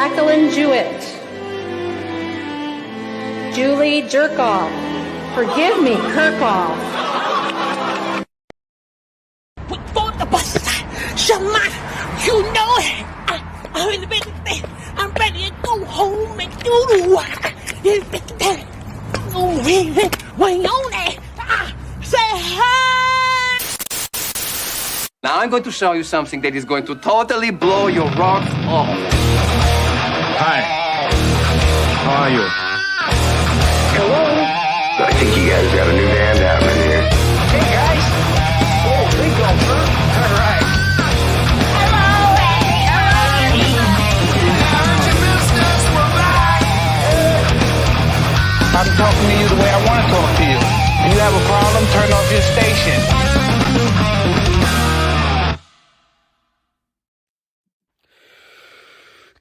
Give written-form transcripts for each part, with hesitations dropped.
Jacqueline Jewett. Julie Jerkoff. Forgive me, Kirkhoff. For the bus, Shamana, you know it. I'm ready to go home and do the work. Wait on it. Say hi. Now I'm going to show you something that is going to totally blow your rocks off. Hi. How are you? Hello. I think you guys got a new band happening here. Hey guys. Oh, big go, huh? All right. I'm talking to you the way I want to talk to you. If you have a problem, turn off your station.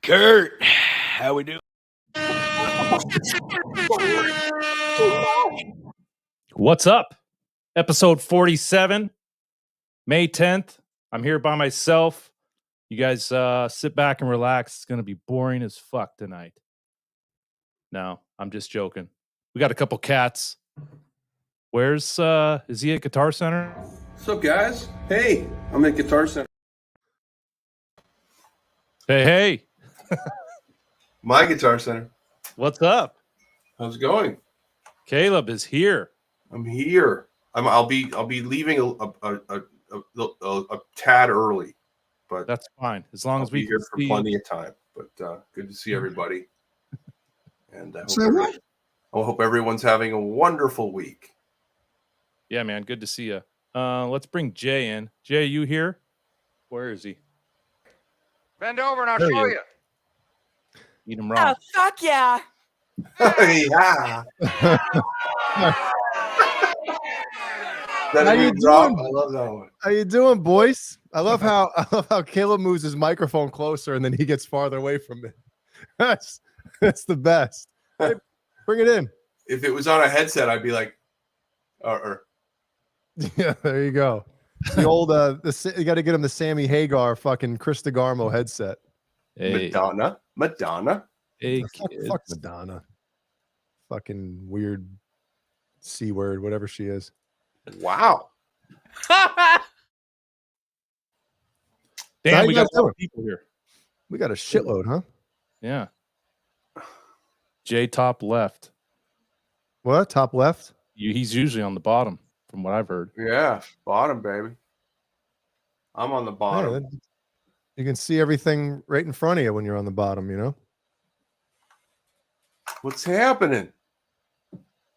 Kurt, how we doing? What's up? Episode 47, May 10th. I'm here by myself. You guys sit back and relax. It's going to be boring as fuck tonight. No, I'm just joking. We got a couple cats. Where's, is he at Guitar Center? What's up, guys? Hey, I'm at Guitar Center. Hey. My Guitar Center. What's up? How's it going? Caleb is here. I'm here. I'll be leaving a tad early, but That's fine. As long as I'll be we here can for see plenty of time. But good to see everybody. And I hope everyone's having a wonderful week. Yeah, man. Good to see you. Let's bring Jay in. Jay, you here? Where is he? Bend over and I'll There show you you. Eat him raw. Oh, fuck yeah. Yeah. How you doing? I love that one. How you doing, boys? I love how Caleb moves his microphone closer and then he gets farther away from it. That's the best. Hey, bring it in. If it was on a headset, I'd be like, Yeah, there you go. The old you got to get him the Sammy Hagar fucking Chris DeGarmo headset. Hey, Madonna. hey, Fuck kids. Madonna. Fucking weird C word, whatever she is. Wow. Damn, How we you got guys a lot doing? of people here. We got a shitload, huh? Yeah. Jay top left. What? Top left? He's usually on the bottom, from what I've heard. Yeah, bottom, baby. I'm on the bottom. Yeah, you can see everything right in front of you when you're on the bottom, you know? What's happening?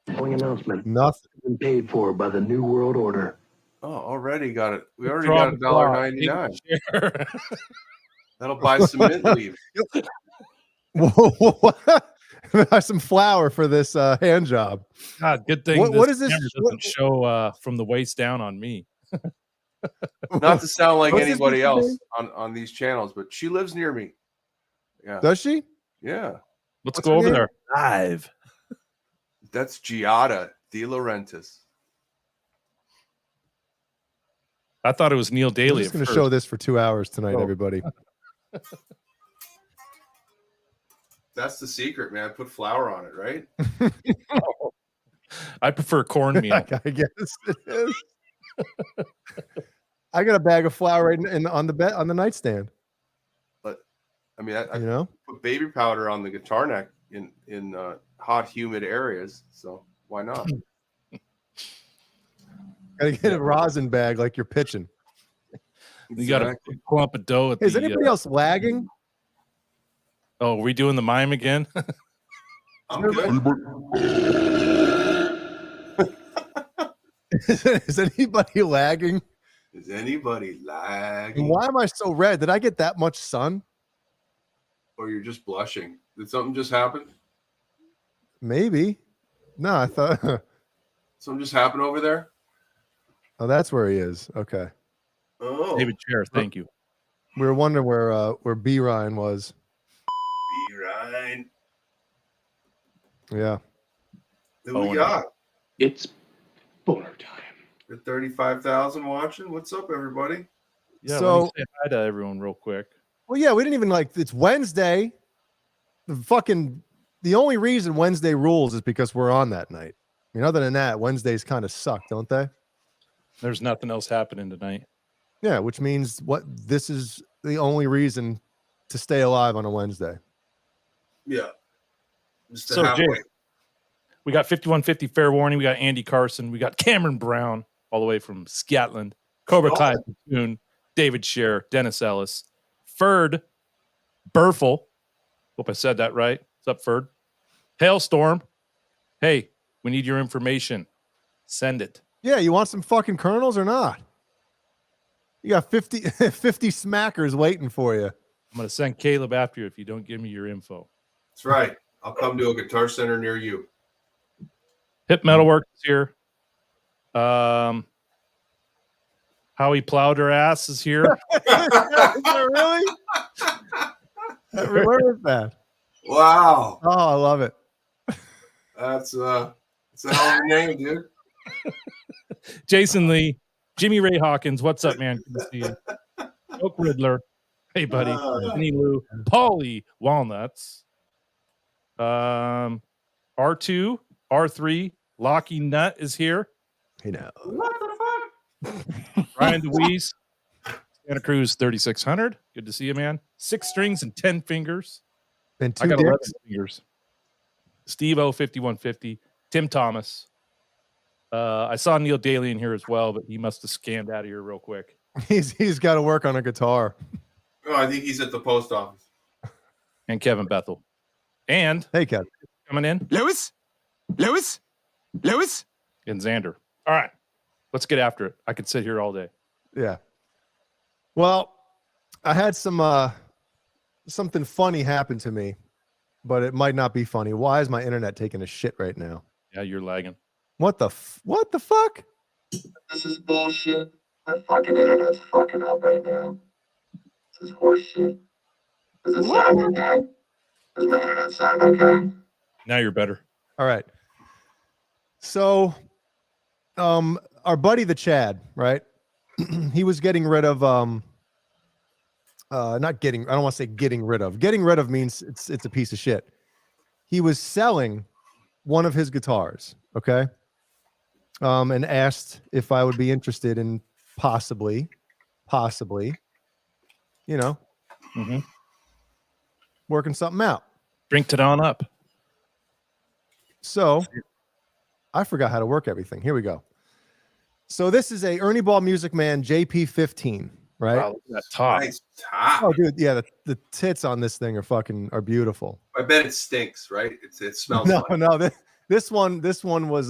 Following announcement. Nothing. Been paid for by the New World Order. Oh, already got it. We already Drop got the $1.99. That'll buy some mint leaves. Whoa. Some flour for this hand job. God, good thing What is this? camera doesn't show from the waist down on me. Not to sound like What's this anybody bitch's else name? on these channels, but she lives near me. Yeah. Does she? Yeah. Let's What's go her over name? there live. That's Giada De Laurentiis. I thought it was Neil I'm Daly. just going to show this for 2 hours tonight, everybody. That's the secret, man. Put flour on it, right? I prefer cornmeal. I guess it is. I got a bag of flour right on the nightstand. But I mean, I You know, put baby powder on the guitar neck in hot, humid areas. So why not? got to get a rosin bag like you're pitching. You got a Exactly. clump of dough. Hey, is anybody else lagging? Oh, are we doing the mime again? I'm good. Is anybody lagging? Is anybody And lagging? why am I so red? Did I get that much sun? Or you're just blushing? Did something just happen? Maybe. No, I thought. Something just happened over there? Oh, that's where he is. Okay. Oh, David Chair, thank you. We were wondering where B Ryan was. be right. Yeah. Who we got? It's boner time. The 35,000 watching. What's up, everybody? Yeah, So- let me say hi to everyone real quick. Well, yeah, we didn't even it's Wednesday. the only reason Wednesday rules is because we're on that night. I mean, other than that, Wednesdays kind of suck, don't they? There's nothing else happening tonight. Yeah, which means this is the only reason to stay alive on a Wednesday. Yeah. Just So, Jay, we got 5150 Fair Warning. We got Andy Carson. We got Cameron Brown all the way from Scotland. Cobra Kai Platoon, David Scher, Dennis Ellis, Ferd Burfel. Hope I said that right. What's up, Ferd? Hailstorm. Hey, we need your information. Send it. Yeah, you want some fucking kernels or not? You got 50 smackers waiting for you. I'm going to send Caleb after you if you don't give me your info. That's right. I'll come to a Guitar Center near you. Hip Metalworks is here. Howie Plowed Her Ass is here. Is that really? Where is that? Wow. Oh, I love it. That's a hell of a name, dude. Jason Lee, Jimmy Ray Hawkins. What's up, man? Good to see you. Oak Riddler. Hey, buddy. Kenny Lou. Paulie Walnuts. R2, R3, Locky Nut is here. Hey, now. What the fuck? Ryan DeWeese. Santa Cruz 3600. Good to see you, man. 6 strings and 10 fingers. And I 2 got 11 dicks. fingers. Steve O 5150. Tim Thomas. I saw Neil Daly in here as well, but he must have scammed out of here real quick. He's got to work on a guitar. Oh, I think he's at the post office. And Kevin Bethel. And Hey, Kevin. coming in, Lewis? and Xander. All right, let's get after it. I could sit here all day. Yeah. Well, I had something funny happen to me, but it might not be funny. Why is my internet taking a shit right now? Yeah, you're lagging. What the fuck? This is bullshit. My fucking internet's fucking up right now. This is horseshit. Does it sound okay? Does my internet sound okay? Now you're better. All right. So, our buddy the Chad, right? He was getting rid of not getting. I don't want to say getting rid of. Getting rid of means it's a piece of shit. He was selling one of his guitars, okay, and asked if I would be interested in possibly, you know, working something out. Drink it on up. So I forgot how to work everything. Here we go. So this is a Ernie Ball Music Man JP15, right? Wow, look at that top. Nice top. Oh, dude, yeah, the tits on this thing are beautiful. I bet it stinks, right? It smells. No, like no, this one was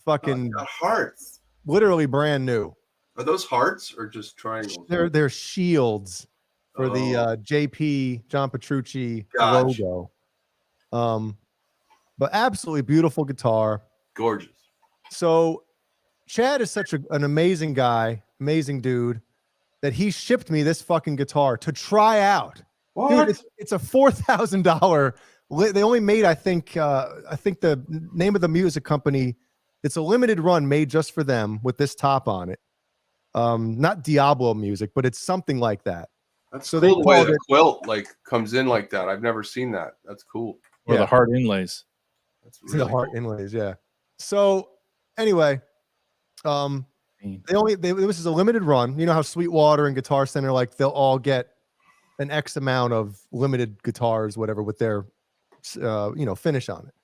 fucking hearts. literally brand new. Are those hearts or just triangles? They're shields for the JP John Petrucci logo. But absolutely beautiful guitar. Gorgeous. So Chad is such an amazing guy, amazing dude, that he shipped me this fucking guitar to try out. What? Dude, it's a $4,000. They only made, I think the name of the music company, it's a limited run made just for them with this top on it. Not Diablo music, but it's something like that. That's So cool. they The way called the it- quilt like comes in like that. I've never seen that. That's cool. Or Yeah. the hard inlays. That's The really heart cool. inlays, yeah. So anyway, this is a limited run. You know how Sweetwater and Guitar Center, like they'll all get an X amount of limited guitars, whatever, with their finish on it.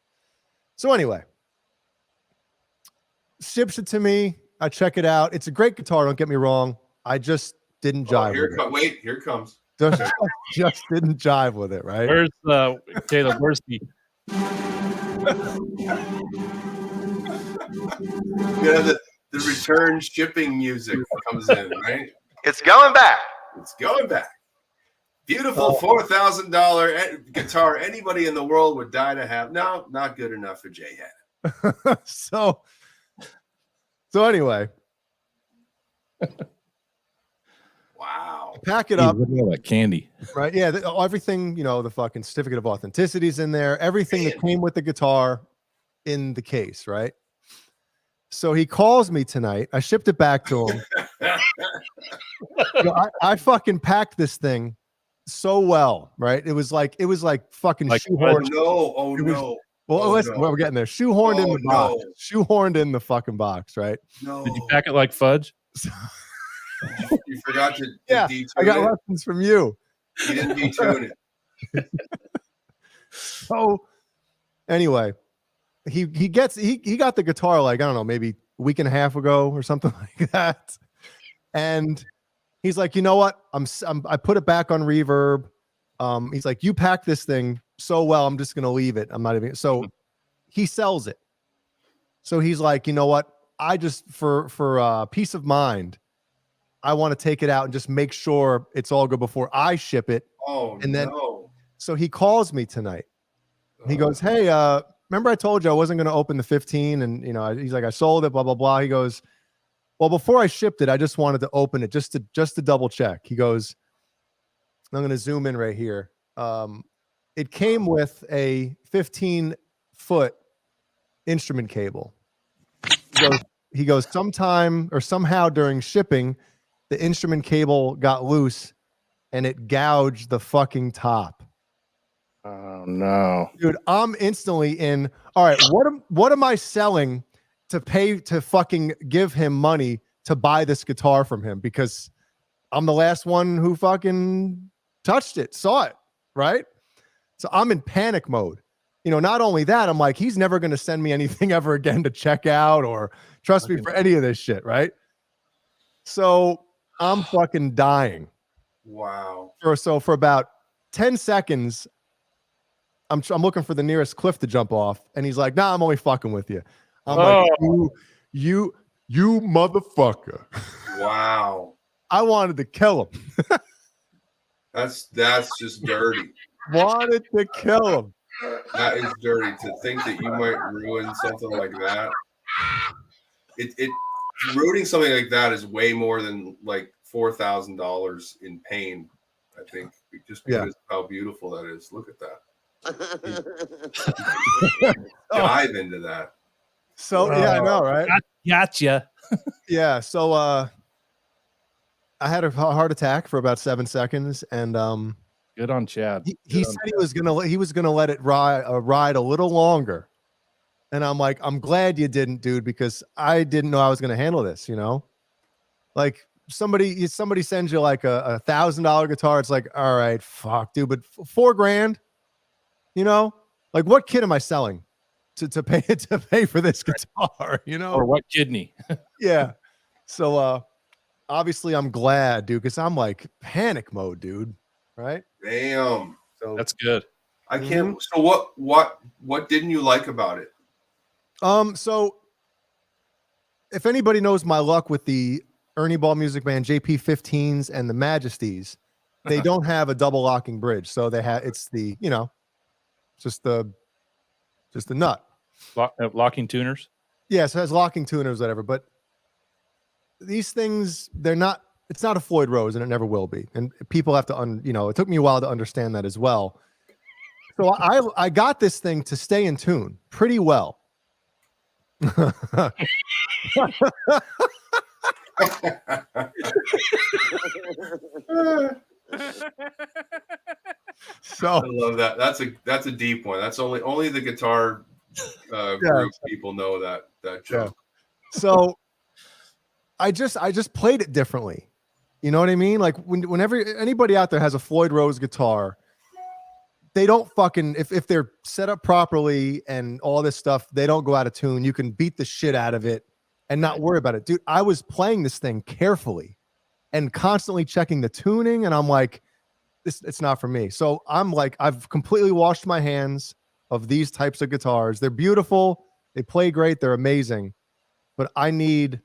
So anyway, ships it to me. I check it out. It's a great guitar. Don't get me wrong. I just didn't jive. with it. Wait, here it comes. Just didn't jive with it, right? Where's Caleb? Where's the Yeah, the return shipping music comes in, right? It's going back. It's going back. Beautiful $4,000 guitar anybody in the world would die to have. No, not good enough for Jay Haddon. so anyway, Wow. pack it up. Look at all that candy. Right. Yeah. Everything, the fucking certificate of authenticity is in there. Everything that came with the guitar in the case. Right. So he calls me tonight. I shipped it back to him. I fucking packed this thing so well, right? It was like fucking Like Oh shoehorned. no! Oh It was- no! Well, Oh, listen, no. we're getting there. Shoehorned in Oh, the box. no. Shoehorned in the fucking box, right? No! Did you pack it like fudge? You forgot to Yeah, detune I got it. lessons from you. You didn't detune it. So anyway, he got the guitar like, I don't know, maybe a week and a half ago or something like that. And he's like, you know what? I put it back on reverb. He's like, you pack this thing so well, I'm just gonna leave it. I'm not even so he sells it. So he's like, you know what? I just for peace of mind, I want to take it out and just make sure it's all good before I ship it. Oh And then- no! So he calls me tonight. He goes, hey, remember I told you I wasn't going to open the 15? And, he's like, I sold it, blah, blah, blah. He goes, well, before I shipped it, I just wanted to open it just to double check. He goes, I'm going to zoom in right here. It came with a 15-foot instrument cable. He goes, sometime or somehow during shipping, the instrument cable got loose and it gouged the fucking top. Oh no. Dude, I'm instantly in. All right, what am I selling to pay to fucking give him money to buy this guitar from him? Because I'm the last one who fucking touched it, saw it, right? So I'm in panic mode. Not only that, I'm like, he's never going to send me anything ever again to check out or trust me for any of this shit, right? So I'm fucking dying. Wow! For about 10 seconds, I'm looking for the nearest cliff to jump off, and he's like, "Nah, I'm only fucking with you." I'm like, "You motherfucker!" Wow! I wanted to kill him. That's just dirty. Wanted to kill him. That is dirty to think that you might ruin something like that. It ruining something like that is way more than like $4,000 in pain. I think just because of how beautiful that is. Look at that. Dive into that. So yeah, I know, right? Gotcha. Yeah. So I had a heart attack for about 7 seconds, and Good on Chad. he said he was gonna let it ride a little longer, and I'm like, I'm glad you didn't, dude, because I didn't know I was gonna handle this. Like somebody sends you like a $1,000 guitar, it's like, all right, fuck, dude, but $4,000, like what kid am I selling to pay for this guitar? Or what kidney? Yeah. So obviously I'm glad, dude, because I'm like panic mode, dude. Right? Damn. So That's good. I can't. So what didn't you like about it? So if anybody knows my luck with the Ernie Ball Music Band JP15s and the Majesties, they don't have a double locking bridge. So they have it's the, just the nut. Locking tuners. Yeah, so it has locking tuners, whatever. But these things, it's not a Floyd Rose, and it never will be. And people have to, it took me a while to understand that as well. So I got this thing to stay in tune pretty well. So I love that. That's a deep one. That's only the guitar group people know that joke. Yeah. So I just played it differently. You know what I mean? Like whenever anybody out there has a Floyd Rose guitar, they don't fucking if they're set up properly and all this stuff, they don't go out of tune. You can beat the shit out of it and not worry about it. Dude, I was playing this thing carefully and constantly checking the tuning, and I'm like, it's not for me. So I'm like, I've completely washed my hands of these types of guitars. They're beautiful, they play great, they're amazing, but I need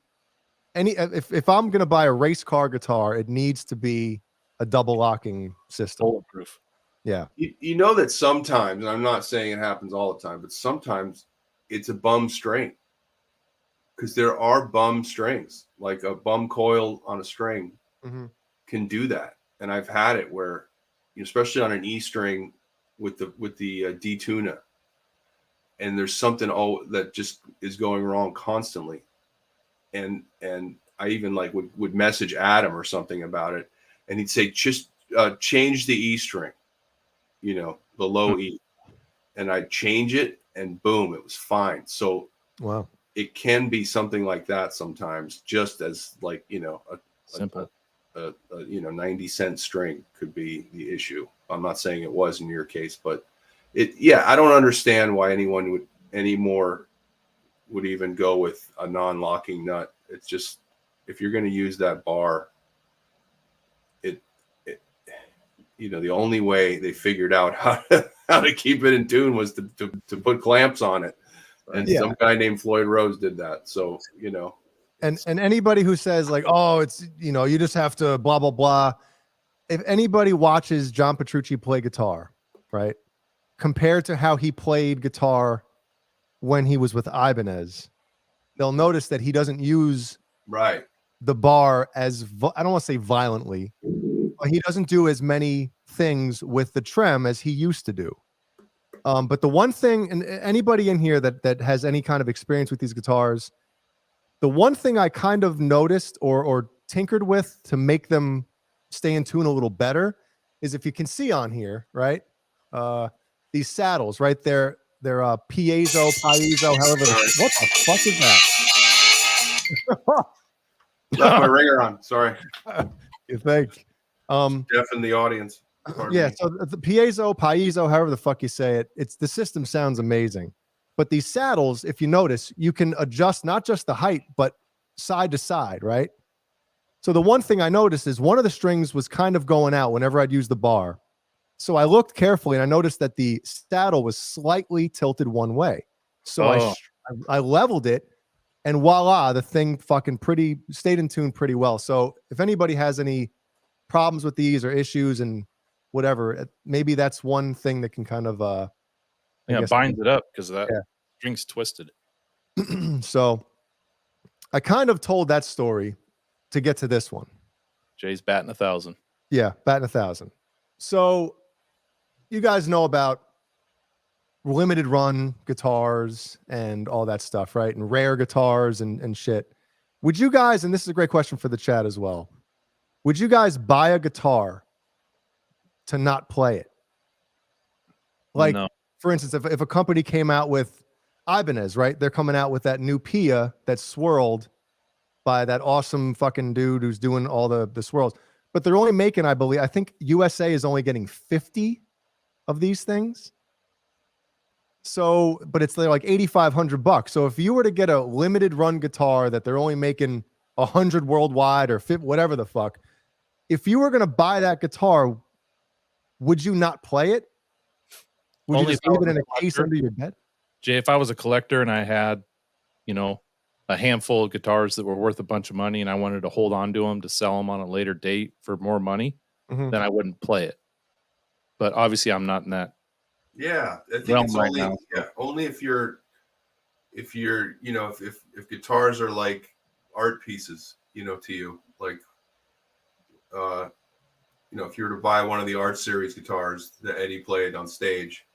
if I'm gonna buy a race car guitar, it needs to be a double locking system. Bulletproof. Yeah. You know that sometimes, and I'm not saying it happens all the time, but sometimes it's a bum string. Because there are bum strings, like a bum coil on a string can do that. And I've had it where, especially on an E string with the D tuna, and there's something that just is going wrong constantly. And I even like would message Adam or something about it, and he'd say, just change the E string, you know, the low E, and I'd change it, and boom, it was fine. So wow, it can be something like that sometimes, just as like, you know, Simple. a 90-cent string could be the issue. I'm not saying it was in your case, but I don't understand why anyone would even go with a non-locking nut. It's just, if you're going to use that bar, the only way they figured out how to keep it in tune was to put clamps on it. And some guy named Floyd Rose did that. So, you know, and anybody who says like, oh, it's, you know, you just have to blah, blah, blah. If anybody watches John Petrucci play guitar, right, compared to how he played guitar when he was with Ibanez, they'll notice that he doesn't use the bar as, I don't want to say violently, but he doesn't do as many things with the trem as he used to do. But the one thing, and anybody in here that has any kind of experience with these guitars, the one thing I kind of noticed or tinkered with to make them stay in tune a little better is, if you can see on here, right? These saddles, right? They're piezo, however. What the fuck is that? Left my ringer on. Sorry. You think? Jeff in the audience. Pardon me. So the piezo, however the fuck you say it, the system sounds amazing. But these saddles, if you notice, you can adjust not just the height, but side to side, right? So the one thing I noticed is one of the strings was kind of going out whenever I'd use the bar. So I looked carefully and I noticed that the saddle was slightly tilted one way. So I leveled it, and voila, the thing fucking stayed in tune pretty well. So if anybody has any problems with these or issues and whatever, maybe that's one thing that can kind of binds it up, because that string's twisted. So I kind of told that story to get to this one. Jay's batting 1,000. Yeah, batting 1,000. So you guys know about limited run guitars and all that stuff, right? And rare guitars and shit. Would you guys, and this is a great question for the chat as well, would you guys buy a guitar to not play it? Like, no. For instance, if a company came out with Ibanez, right? They're coming out with that new Pia that's swirled by that awesome fucking dude who's doing all the swirls. But they're only making, I think USA is only getting 50 of these things. So, but they're like $8,500. So if you were to get a limited run guitar that they're only making 100 worldwide or 50, whatever the fuck, if you were going to buy that guitar, would you not play it? Would Only you just leave it in a case under your bed? Jay, if I was a collector and I had, you know, a handful of guitars that were worth a bunch of money and I wanted to hold on to them to sell them on a later date for more money, then I wouldn't play it. But obviously I'm not in that. Yeah, I think realm it's right only now. only if you're you know, if guitars are like art pieces, you know, to you, like you know, if you were to buy one of the Art Series guitars that Eddie played on stage,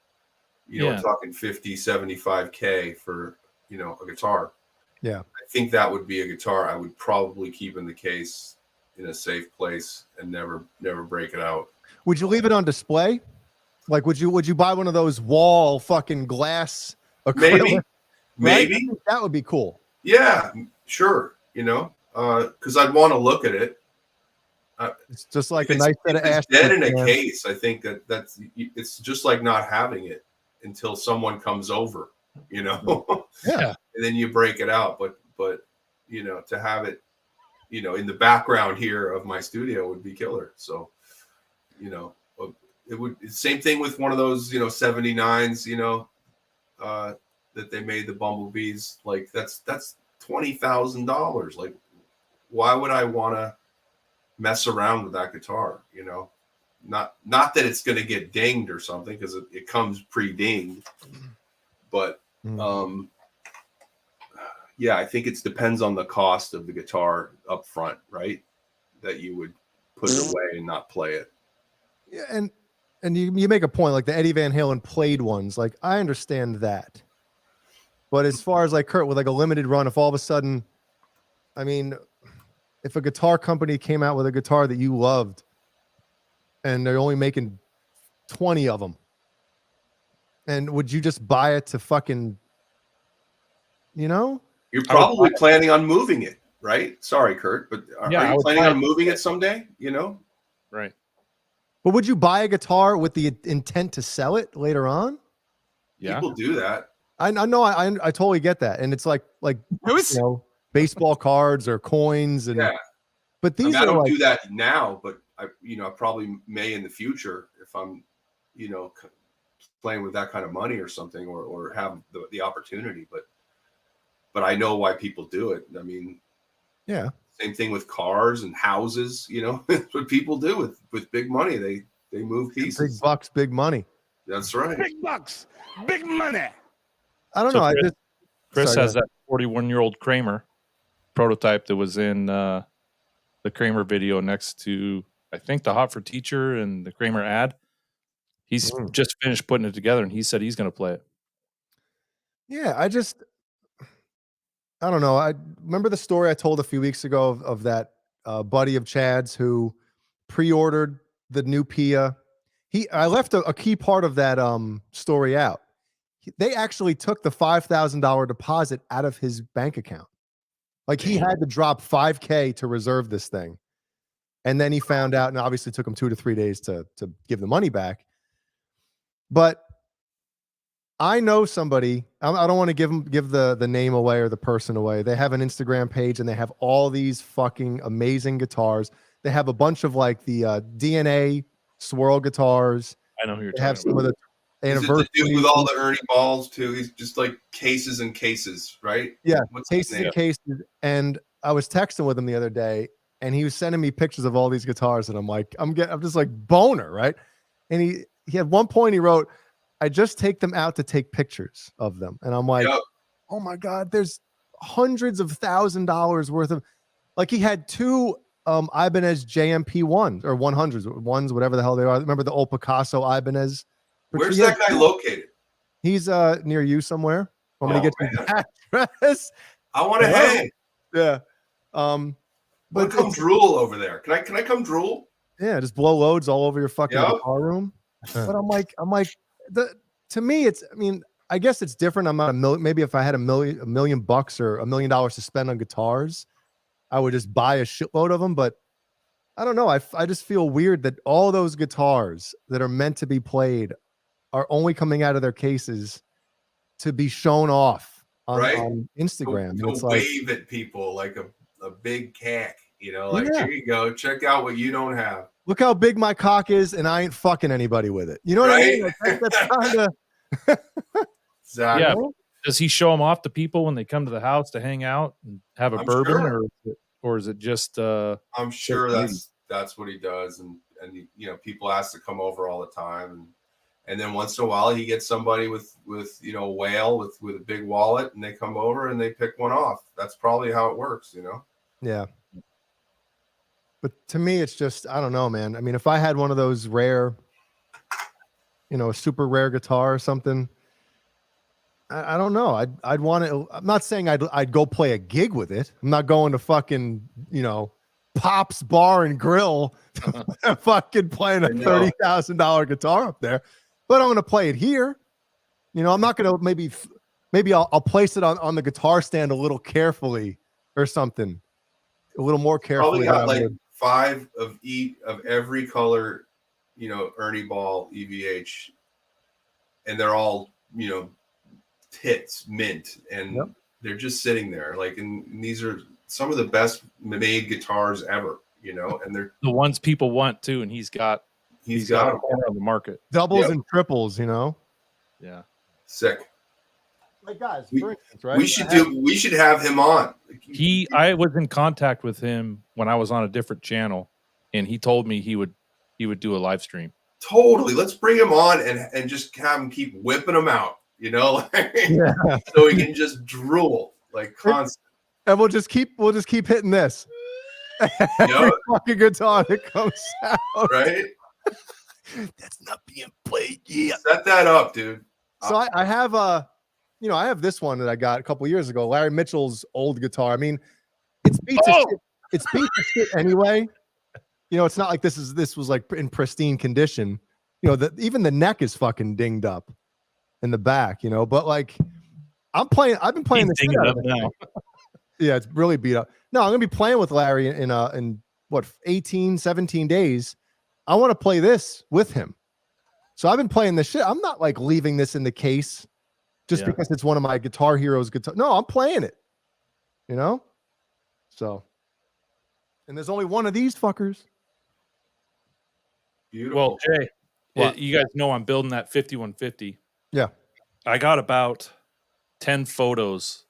you know, we're talking 50, 75K for, you know, a guitar. Yeah. I think that would be a guitar I would probably keep in the case in a safe place and never break it out. Would you leave it on display? Like, would you buy one of those wall fucking glass acrylic? Maybe. Right? That would be cool. Yeah, sure. You know, because I'd want to look at it. It's just like a nice set of ash. Dead in a case. I think that's it's just like not having it until someone comes over, you know. Yeah. And then you break it out, but you know, to have it, you know, in the background here of my studio would be killer. So, you know, it would, same thing with one of those, you know, 79s, you know, that they made the Bumblebees. Like that's $20,000. Like, why would I want to mess around with that guitar? You know, not that it's going to get dinged or something, because it comes pre-dinged, but yeah, I think it depends on the cost of the guitar up front, right? That you would put it away and not play it. Yeah, and you make a point, like the Eddie Van Halen played ones. Like, I understand that. But as far as like Kurt with like a limited run, if all of a sudden, I mean, if a guitar company came out with a guitar that you loved and they're only making 20 of them. And would you just buy it to fucking, you know? You're probably planning on moving it, right? Sorry, Kurt, but are you planning on moving it someday? You know? Right. But would you buy a guitar with the intent to sell it later on? Yeah. People do that. I know. I totally get that. And it's like you know, baseball cards or coins. And but these I don't are do that now, but I probably may in the future if I'm, playing with that kind of money or something, or have the opportunity. But I know why people do it. I mean, yeah. Same thing with cars and houses. That's what people do with big money. They move pieces. Big bucks, big money. That's right. Big bucks, big money. I don't know. Chris has that 41-year-old Kramer prototype that was in the Kramer video next to, I think, the Hot for Teacher and the Kramer ad. He's just finished putting it together, and he said he's going to play it. Yeah, I don't know. I remember the story I told a few weeks ago of that buddy of Chad's who pre-ordered the new Pia. I left a key part of that story out. They actually took the $5,000 deposit out of his bank account. Like he had to drop $5,000 to reserve this thing. And then he found out, and obviously took him 2 to 3 days to give the money back. But I know somebody, I don't want to give the name away or the person away. They have an Instagram page and they have all these fucking amazing guitars. They have a bunch of like the DNA swirl guitars. I know who you're talking about. Some of the anniversary. Is it the dude with all the Ernie balls too? He's just like cases and cases, right? Yeah, cases and cases. And I was texting with him the other day, and he was sending me pictures of all these guitars, and I'm like, I'm just like boner, right? And he at one point he wrote, I just take them out to take pictures of them. And I'm like, oh my God, there's hundreds of $1,000s worth of, like he had 2 Ibanez JMP ones or 100s ones, whatever the hell they are. Remember the old Picasso Ibanez? Where's that guy located? He's near you somewhere. I'm gonna get you the address. I want to hang. Yeah. But come drool over there. Can I come drool? Yeah, just blow loads all over your fucking guitar room. But I'm like, to me, it's, I mean, I guess it's different. I'm not a million. Maybe if I had $1 million or $1 million to spend on guitars, I would just buy a shitload of them. But I don't know. I just feel weird that all those guitars that are meant to be played are only coming out of their cases to be shown off on Instagram. To it's wave at people like a big cack, like here you go. Check out what you don't have. Look how big my cock is, and I ain't fucking anybody with it. You know what I mean? Like, that's kind of exactly. Yeah. Does he show them off to people when they come to the house to hang out and have a bourbon, or is it just? I'm sure that's what he does, and people ask to come over all the time, and then once in a while he gets somebody with a whale with a big wallet, and they come over and they pick one off. That's probably how it works, Yeah. But to me, it's just, I don't know, man. I mean, if I had one of those rare, a super rare guitar or something, I don't know. I'd want to. I'm not saying I'd go play a gig with it. I'm not going to fucking Pop's Bar and Grill, fucking playing a $30,000 guitar up there. But I'm going to play it here. I'm not going to maybe I'll place it on the guitar stand a little carefully or something, a little more carefully. Probably got 5 of every color, Ernie Ball EVH, and they're all tits mint, and they're just sitting there and these are some of the best made guitars ever, and they're the ones people want too, and he's got a corner of the market, doubles and triples, yeah, sick. Like guys, for instance, right? We should have him on. I was in contact with him when I was on a different channel, and he told me he would do a live stream. Totally. Let's bring him on and just have him keep whipping them out, so he can just drool like constant. And we'll just keep hitting this. Every fucking guitar that comes out. Right? That's not being played yet. Set that up, dude. So I have I have this one that I got a couple years ago, Larry Mitchell's old guitar. I mean, it's beats of shit. It's beats of shit anyway. You know, it's not like this was like in pristine condition. You know, even the neck is fucking dinged up in the back, you know, but like I've been playing this shit out of it now. Yeah, it's really beat up. No, I'm gonna be playing with Larry in what 18, 17 days. I want to play this with him. So I've been playing this shit. I'm not like leaving this in the case just because it's one of my Guitar Heroes guitar. No, I'm playing it. You know? So, and there's only one of these fuckers. Beautiful. Well, Jay, you guys know I'm building that 5150. Yeah. I got about 10 photos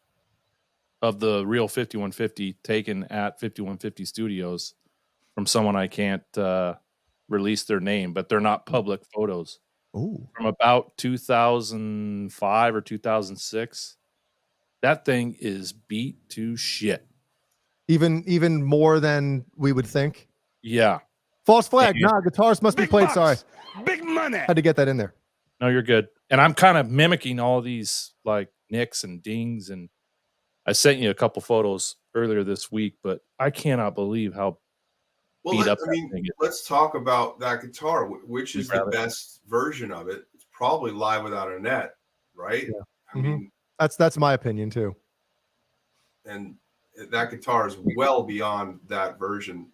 of the real 5150 taken at 5150 Studios from someone I can't release their name, but they're not public photos. Ooh. From about 2005 or 2006. That thing is beat to shit. Even more than we would think. Yeah. False flag. Nah, guitars must be played. Sorry. Big money. Had to get that in there. No, you're good. And I'm kind of mimicking all these like nicks and dings, and I sent you a couple photos earlier this week, but I cannot believe how beat up that thing is. Let's talk about that guitar. Which is the best version of it? It's probably Live Without a Net, right? Yeah. I mean, that's my opinion too. And that guitar is well beyond that version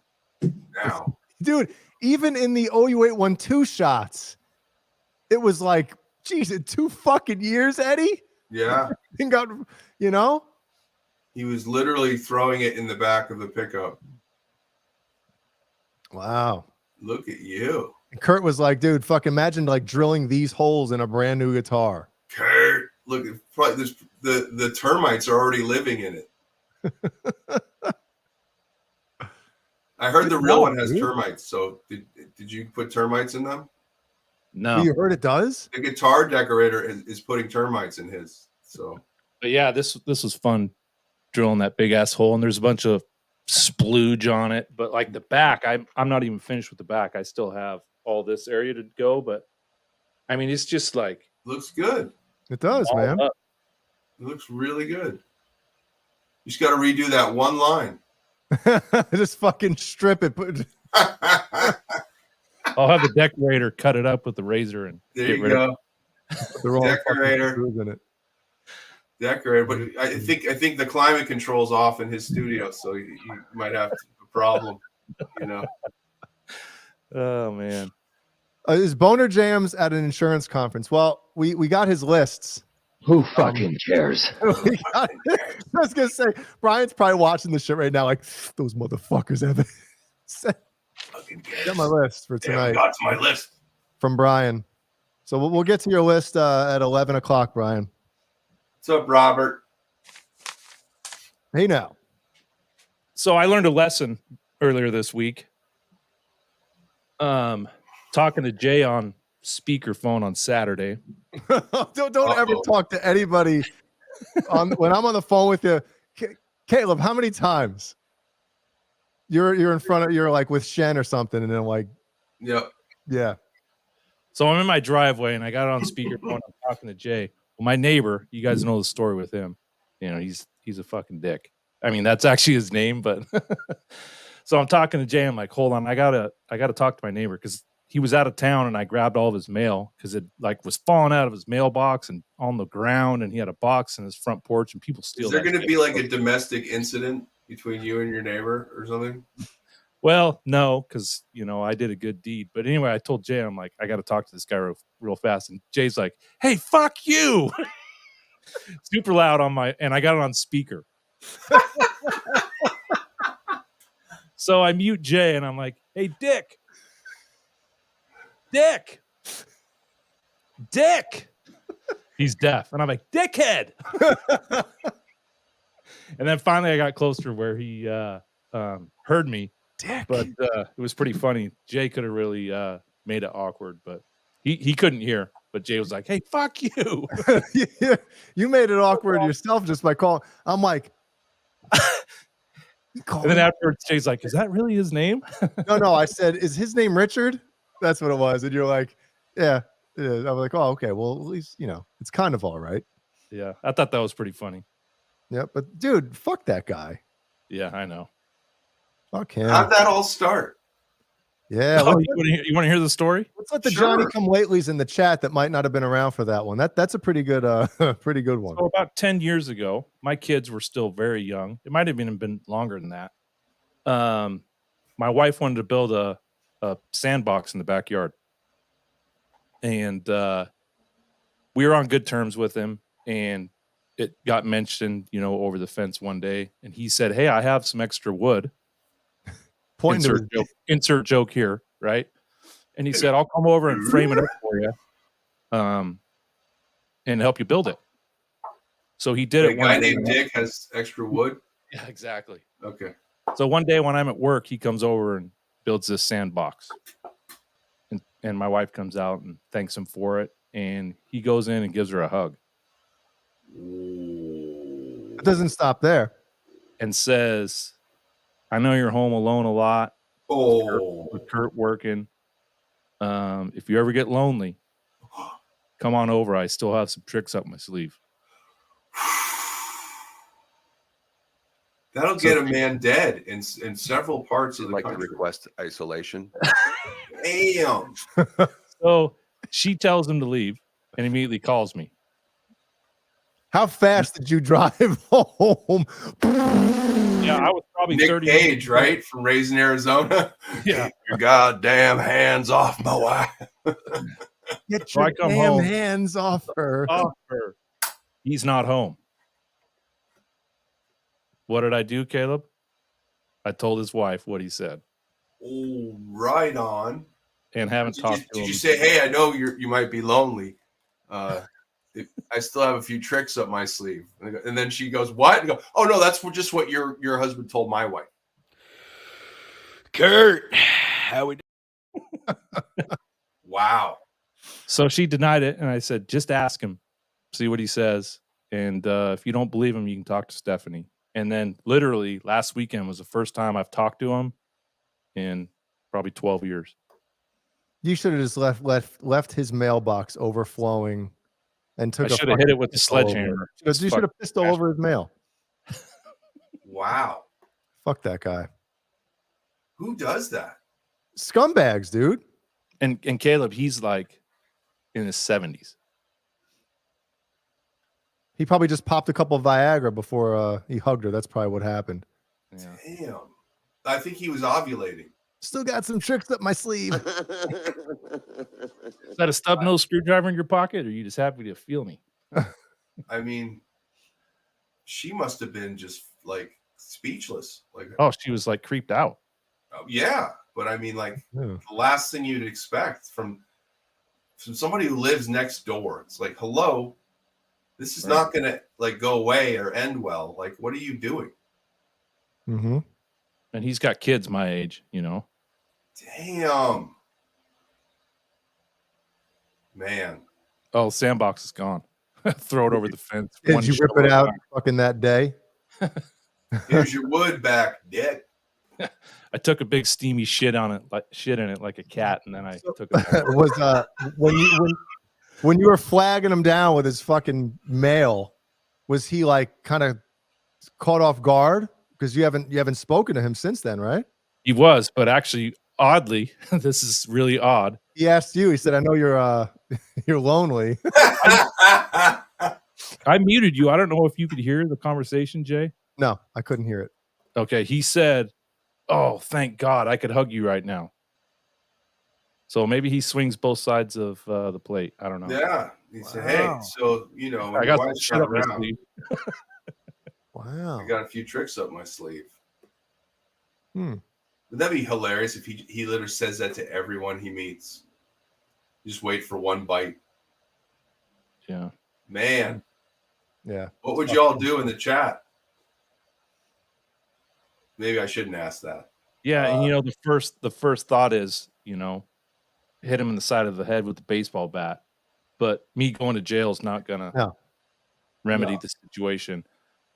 now. Dude, even in the OU812 shots, it was like, geez, in 2 fucking years, Eddie? Yeah. Got, you know? He was literally throwing it in the back of the pickup. Wow. Look at you. And Kurt was like, dude, fuck, imagine like drilling these holes in a brand new guitar. Kurt, look, the termites are already living in it. I heard the real one has termites. So did you put termites in them? No. You heard it does? The guitar decorator is putting termites in his. So, but yeah, this was fun drilling that big ass hole, and there's a bunch of splooge on it. But like the back, I'm not even finished with the back. I still have all this area to go, but I mean, it's just like looks good. It does, man. It looks really good. You just got to redo that one line. Just fucking strip it. I'll have the decorator cut it up with the razor and there get you rid go. Of it. Decorator, but I think the climate control's off in his studio, so you might have a problem. You know. Oh man. Is BonerJams at an insurance conference? Well, we got his lists. Who fucking cares? I was gonna say Brian's probably watching this shit right now, like those motherfuckers have got my list for tonight. Got to my list from Brian. So we'll get to your list at 11 o'clock, Brian. What's up, Robert? Hey now. So I learned a lesson earlier this week. Talking to Jay on speakerphone on Saturday. don't ever talk to anybody when I'm on the phone with you. Caleb, how many times you're in front of, you're like with Shen or something, and then like, yep, yeah. So I'm in my driveway and I got it on speakerphone. I'm talking to Jay. Well, my neighbor, you guys know the story with him. You know, he's a fucking dick. I mean, that's actually his name, but so I'm talking to Jay. I'm like, hold on, I gotta talk to my neighbor because he was out of town, and I grabbed all of his mail because it like was falling out of his mailbox and on the ground, and he had a box in his front porch, and people steal. Is there going to be like a domestic incident between you and your neighbor or something? Well, no, because you know I did a good deed. But anyway, I told Jay, I'm like, I got to talk to this guy real fast, and Jay's like, "Hey, fuck you!" Super loud on my, and I got it on speaker. So I mute Jay, and I'm like, "Hey, Dick." He's deaf, and I'm like, dickhead. And then finally I got closer where he heard me. Dick. But it was pretty funny. Jay could have really made it awkward, but he couldn't hear. But Jay was like, hey, fuck you. You made it awkward yourself just by calling. I'm like, and then afterwards Jay's like, is that really his name? No, I said, is his name Richard? That's what it was. And you're like, yeah, it is. I was like, oh, okay. Well, at least, you know, it's kind of all right. Yeah. I thought that was pretty funny. Yeah. But dude, fuck that guy. Yeah, I know. Fuck him. How'd that all start? Yeah. Oh, you want to hear the story? Let's let the Johnny come latelys in the chat that might not have been around for that one. That's a pretty good pretty good one. So about 10 years ago, my kids were still very young. It might have even been longer than that. My wife wanted to build a sandbox in the backyard. And we were on good terms with him, and it got mentioned, over the fence one day, and he said, "Hey, I have some extra wood." Insert joke here, right? And he said, "I'll come over and frame it up for you, and help you build it." So he did it. A guy named Dick has extra wood. Yeah, exactly. Okay. So one day when I'm at work, he comes over and builds this sandbox, and my wife comes out and thanks him for it, and he goes in and gives her a hug. It doesn't stop there. And says, "I know you're home alone a lot. With Kurt working. If you ever get lonely, come on over. I still have some tricks up my sleeve." That'll get a man dead in several parts of the country. To request isolation. Damn. So she tells him to leave and immediately calls me. How fast did you drive home? Yeah, I was probably Nick 30 Cage, minutes right? From Raising Arizona. Yeah. Keep your goddamn hands off my wife. Get your damn hands off her. He's not home. What did I do, Caleb? I told his wife what he said. Oh, right on. And haven't talked to him. Did you say, "Hey, I know you might be lonely. I still have a few tricks up my sleeve." And then she goes, "What?" And go, "Oh no, that's just what your husband told my wife." Kurt, how we doing? Wow. So she denied it, and I said, "Just ask him, see what he says, and if you don't believe him, you can talk to Stephanie." And then, literally, last weekend was the first time I've talked to him in probably 12 years. You should have just left his mailbox overflowing, and took. I should have hit it with the sledgehammer. You should have pistol over his mail. Wow. Fuck that guy. Who does that? Scumbags, dude. And Caleb, he's like in his 70s. He probably just popped a couple of Viagra before he hugged her. That's probably what happened. Yeah. Damn. I think he was ovulating. Still got some tricks up my sleeve. Is that a stub nose screwdriver in your pocket, or are you just happy to feel me? I mean, she must have been just like speechless. Like, oh, she was like creeped out. Yeah, but I mean, like the last thing you'd expect from somebody who lives next door. It's like, hello, this is not gonna like go away or end well. Like, what are you doing? Mm-hmm. And he's got kids my age, Damn. Man. Oh, sandbox is gone. Throw it over the fence. Did you rip it out fucking that day? Here's your wood back, Dick. I took a big steamy shit in it like a cat, and then I took it back. Was when you were flagging him down with his fucking mail, was he like kind of caught off guard? Because you haven't spoken to him since then, right? He was, but actually, oddly, this is really odd. He asked you. He said, "I know you're you're lonely." I muted you. I don't know if you could hear the conversation, Jay. No, I couldn't hear it. Okay, he said, "Oh, thank God, I could hug you right now." So maybe he swings both sides of the plate. I don't know. Yeah, he said, "Hey, so when I got some shit up my sleeve." Wow. I got a few tricks up my sleeve. Would that be hilarious if he literally says that to everyone he meets? Just wait for one bite. Yeah. Man. Yeah. What would y'all do in the chat? Maybe I shouldn't ask that. Yeah, and the first thought is, hit him in the side of the head with the baseball bat. But me going to jail is not gonna remedy the situation.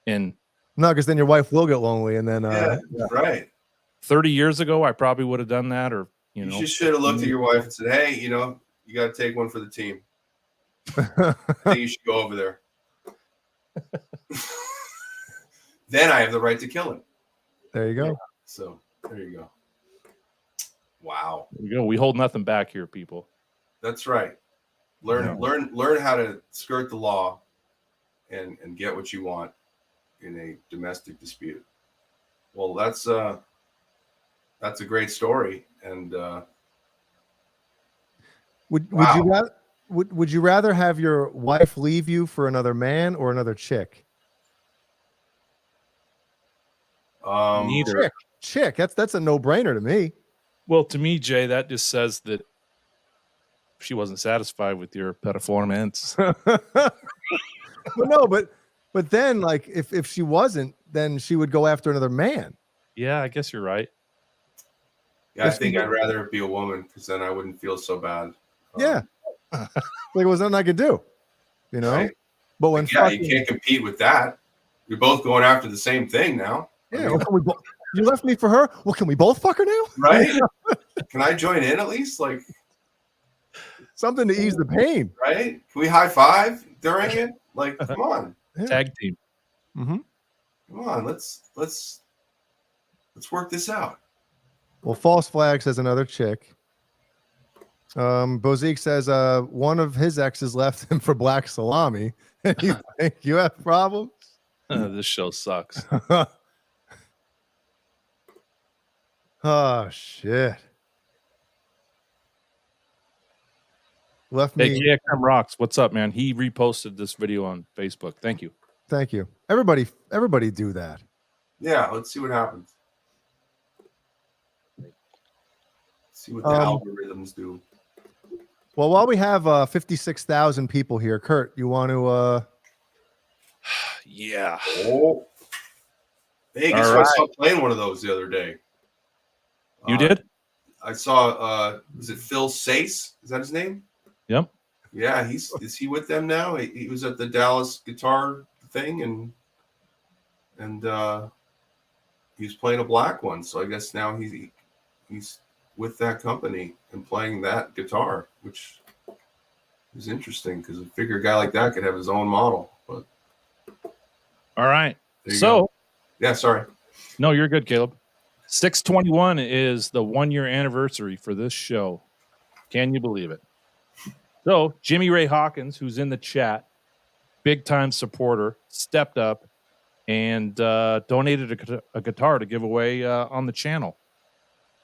And no, because then your wife will get lonely, and then right. 30 years ago, I probably would have done that, or you just should have looked at your wife and said, "Hey, you got to take one for the team. I think you should go over there." Then I have the right to kill him. There you go. So there you go. Wow. There you go. We hold nothing back here, people. That's right. Learn how to skirt the law and get what you want in a domestic dispute. Well, that's a great story. And would you rather have your wife leave you for another man or another chick? Neither. Chick. That's a no-brainer to me. Well, to me, Jay, that just says that she wasn't satisfied with your performance. But then, like, if she wasn't, then she would go after another man. Yeah, I guess you're right. Yeah, I think I'd rather it be a woman because then I wouldn't feel so bad. Yeah. Like, it was nothing I could do, you know? Right. But when you can't compete with that. You're both going after the same thing now. Yeah. You left me for her? Well, can we both fuck her now? Right? Can I join in at least? Like something to ease the pain. Right? Can we high five during it? Like, come on. Yeah. Tag team. Mm-hmm. Come on, let's work this out. Well, False Flag says another chick. Bozique says one of his exes left him for black salami. You think you have problems? This show sucks. Oh shit. Left me. Hey, KXM Rocks, what's up, man? He reposted this video on Facebook. Thank you. Thank you. Everybody do that. Yeah, let's see what happens. See what the algorithms do. Well, while we have 56,000 people here, Kurt, you want to Yeah. Oh. Hey, guess what? I saw playing one of those the other day. You did? I saw is it Phil Sace? Is that his name? Yep. Yeah, is he with them now? He was at the Dallas guitar thing and he was playing a black one. So I guess now he's with that company and playing that guitar, which is interesting because I figure a guy like that could have his own model. But all right. So yeah, sorry. No, you're good, Caleb. 621 is the 1-year anniversary for this show. Can you believe it? So Jimmy Ray Hawkins, who's in the chat, big time supporter, stepped up and donated a guitar to give away on the channel.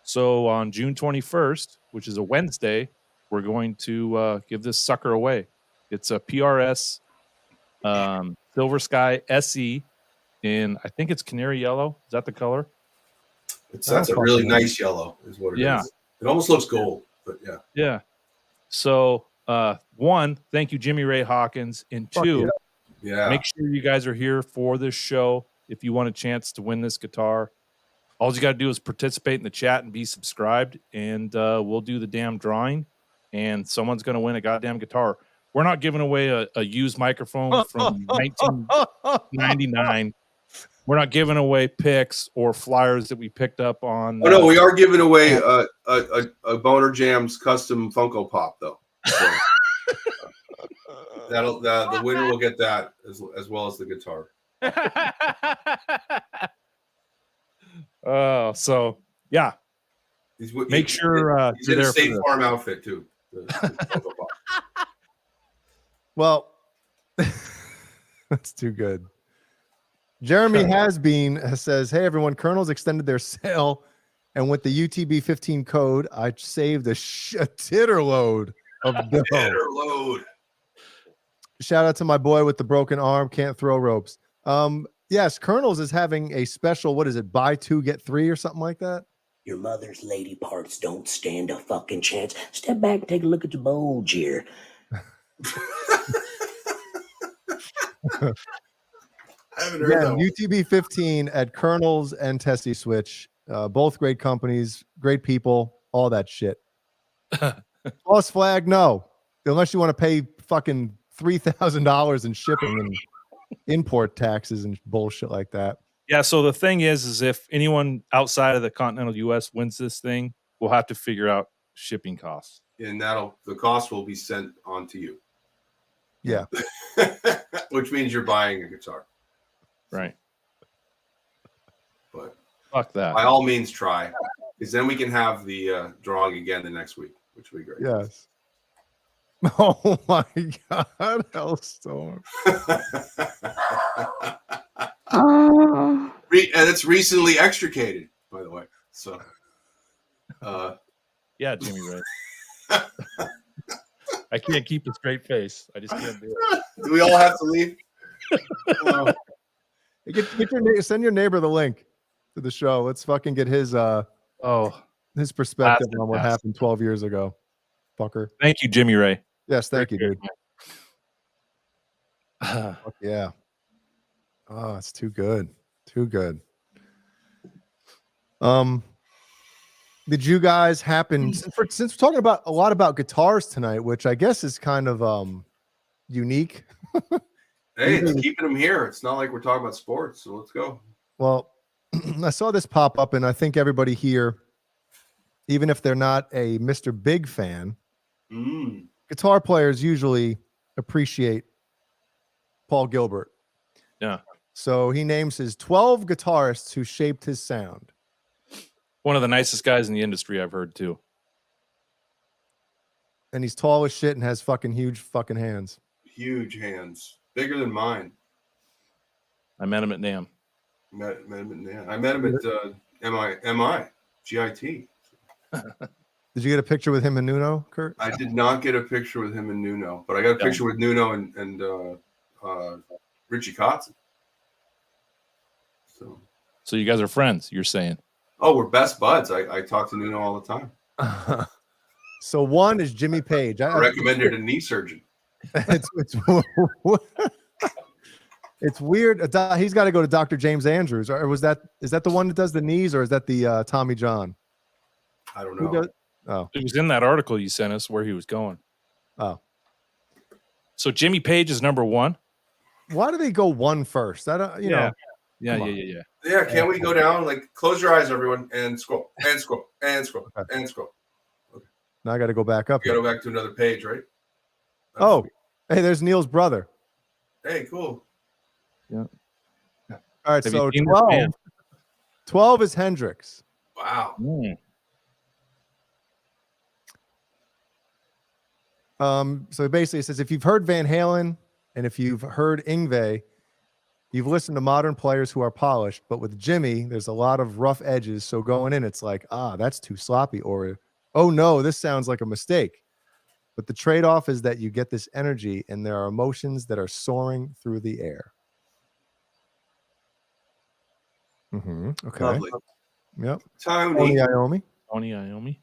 So on June 21st, which is a Wednesday, we're going to give this sucker away. It's a PRS Silver Sky SE in, I think it's canary yellow. Is that the color? That's a really nice yellow is what it is. It almost looks gold, but yeah. Yeah. So one, thank you, Jimmy Ray Hawkins. And two, make sure you guys are here for this show. If you want a chance to win this guitar, all you got to do is participate in the chat and be subscribed, and we'll do the damn drawing, and someone's going to win a goddamn guitar. We're not giving away a used microphone from 1999. We're not giving away picks or flyers that we picked up on. Oh no, we are giving away a BonerJams custom Funko Pop though. So, the winner will get that as well as the guitar. So yeah. Make sure he's in a State Farm outfit too. The Funko Pop. Well, that's too good. Jeremy says, hey, everyone, Colonel's extended their sale, and with the UTB 15 code, I saved a titter load of dough. Titter load. Shout out to my boy with the broken arm, can't throw ropes. Yes, Colonel's is having a special, what is it, buy 2, get 3 or something like that? Your mother's lady parts don't stand a fucking chance. Step back and take a look at your bulge here. I haven't heard that one. UTB 15 at Colonel's and Tessie Switch. Both great companies, great people, all that shit. False Flag, no. Unless you want to pay fucking $3,000 in shipping and import taxes and bullshit like that. Yeah, so the thing is if anyone outside of the continental U.S. wins this thing, we'll have to figure out shipping costs. And the cost will be sent on to you. Yeah. Which means you're buying a guitar. Right. But fuck that. By all means, try. Because then we can have the drawing again the next week, which would be great. Yes. Oh my God, Hellstorm. And it's recently extricated, by the way. So, yeah, Jimmy Ray. I can't keep a straight face. I just can't do it. Do we all have to leave? Send your neighbor the link to the show. Let's fucking get his his perspective on what happened 12 years ago. Fucker. Thank you, Jimmy Ray. Yes, thank you, dude. Fuck yeah. Oh, it's too good. Too good. Did you guys happen since we're talking about a lot about guitars tonight, which I guess is kind of unique. Hey, it's keeping them here. It's not like we're talking about sports, so let's go. Well, I saw this pop up, and I think everybody here, even if they're not a Mr. Big fan, guitar players usually appreciate Paul Gilbert. Yeah. So he names his 12 guitarists who shaped his sound. One of the nicest guys in the industry, I've heard too. And he's tall as shit and has fucking huge fucking hands. Huge hands. Bigger than mine. I met him at NAMM. I met him at GIT. Did you get a picture with him and Nuno, Kurt? I did not get a picture with him and Nuno, but I got a picture with Nuno and Richie Kotzen. So you guys are friends, you're saying? Oh, we're best buds. I talk to Nuno all the time. So one is Jimmy Page. I recommended a knee surgeon. It's weird. He's got to go to Dr. James Andrews, or is that the one that does the knees, or is that the Tommy John? I don't know. Oh, it was in that article you sent us where he was going. Oh, so Jimmy Page is number one. Why do they go one first? I don't. You know. Yeah. Yeah, can't we go down? Like, close your eyes, everyone, and scroll, and scroll, and scroll, and scroll. Okay. Now I got to go back up. You got to go back to another page, right? Oh, hey, there's Neil's brother. Hey, cool. Yeah. All right, so 12 is Hendrix. Wow. So basically it says if you've heard Van Halen and if you've heard Yngwie, you've listened to modern players who are polished, but with Jimmy, there's a lot of rough edges. So going in, it's like, that's too sloppy, or, oh no, this sounds like a mistake. But the trade-off is that you get this energy and there are emotions that are soaring through the air. Okay. Lovely. Yep. Tony Iommi.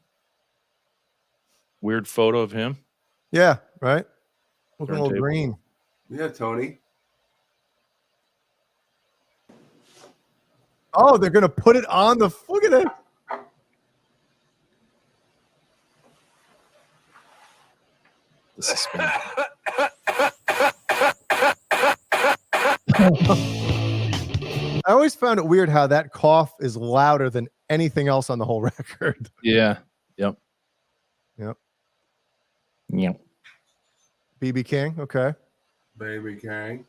Weird photo of him. Yeah, right? Looking a little green. Yeah, Tony. Oh, they're going to put it on the... Look at it. The suspense. I always found it weird how that cough is louder than anything else on the whole record. Yeah. Yep. BB King. Okay. Baby King.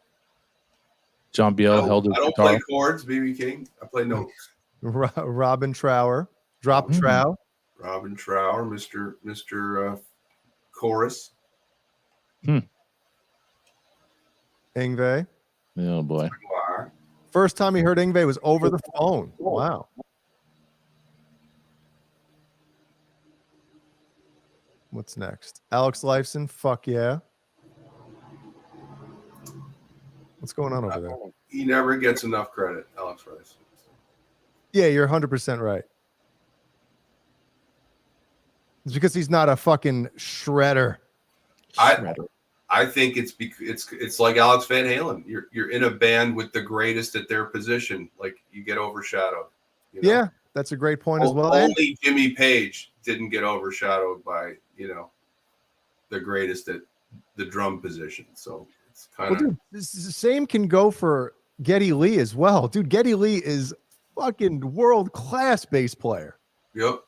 John Biel held his I don't guitar. play chords, BB King. I play notes. Robin Trower. Drop Trow. Robin Trower, Mr. Chorus. Yngwie. Oh boy. First time he heard Yngwie was over the phone. Wow. What's next? Alex Lifeson. Fuck yeah. What's going on over there? He never gets enough credit, Alex Rice. Yeah, you're 100% right. It's because he's not a fucking shredder. I think it's like Alex Van Halen. You're in a band with the greatest at their position. Like, you get overshadowed. You know? Yeah, that's a great point as well. Only Jimmy Page didn't get overshadowed by, the greatest at the drum position. So it's kind of... Dude, the same can go for Geddy Lee as well. Dude, Geddy Lee is fucking world-class bass player. Yep.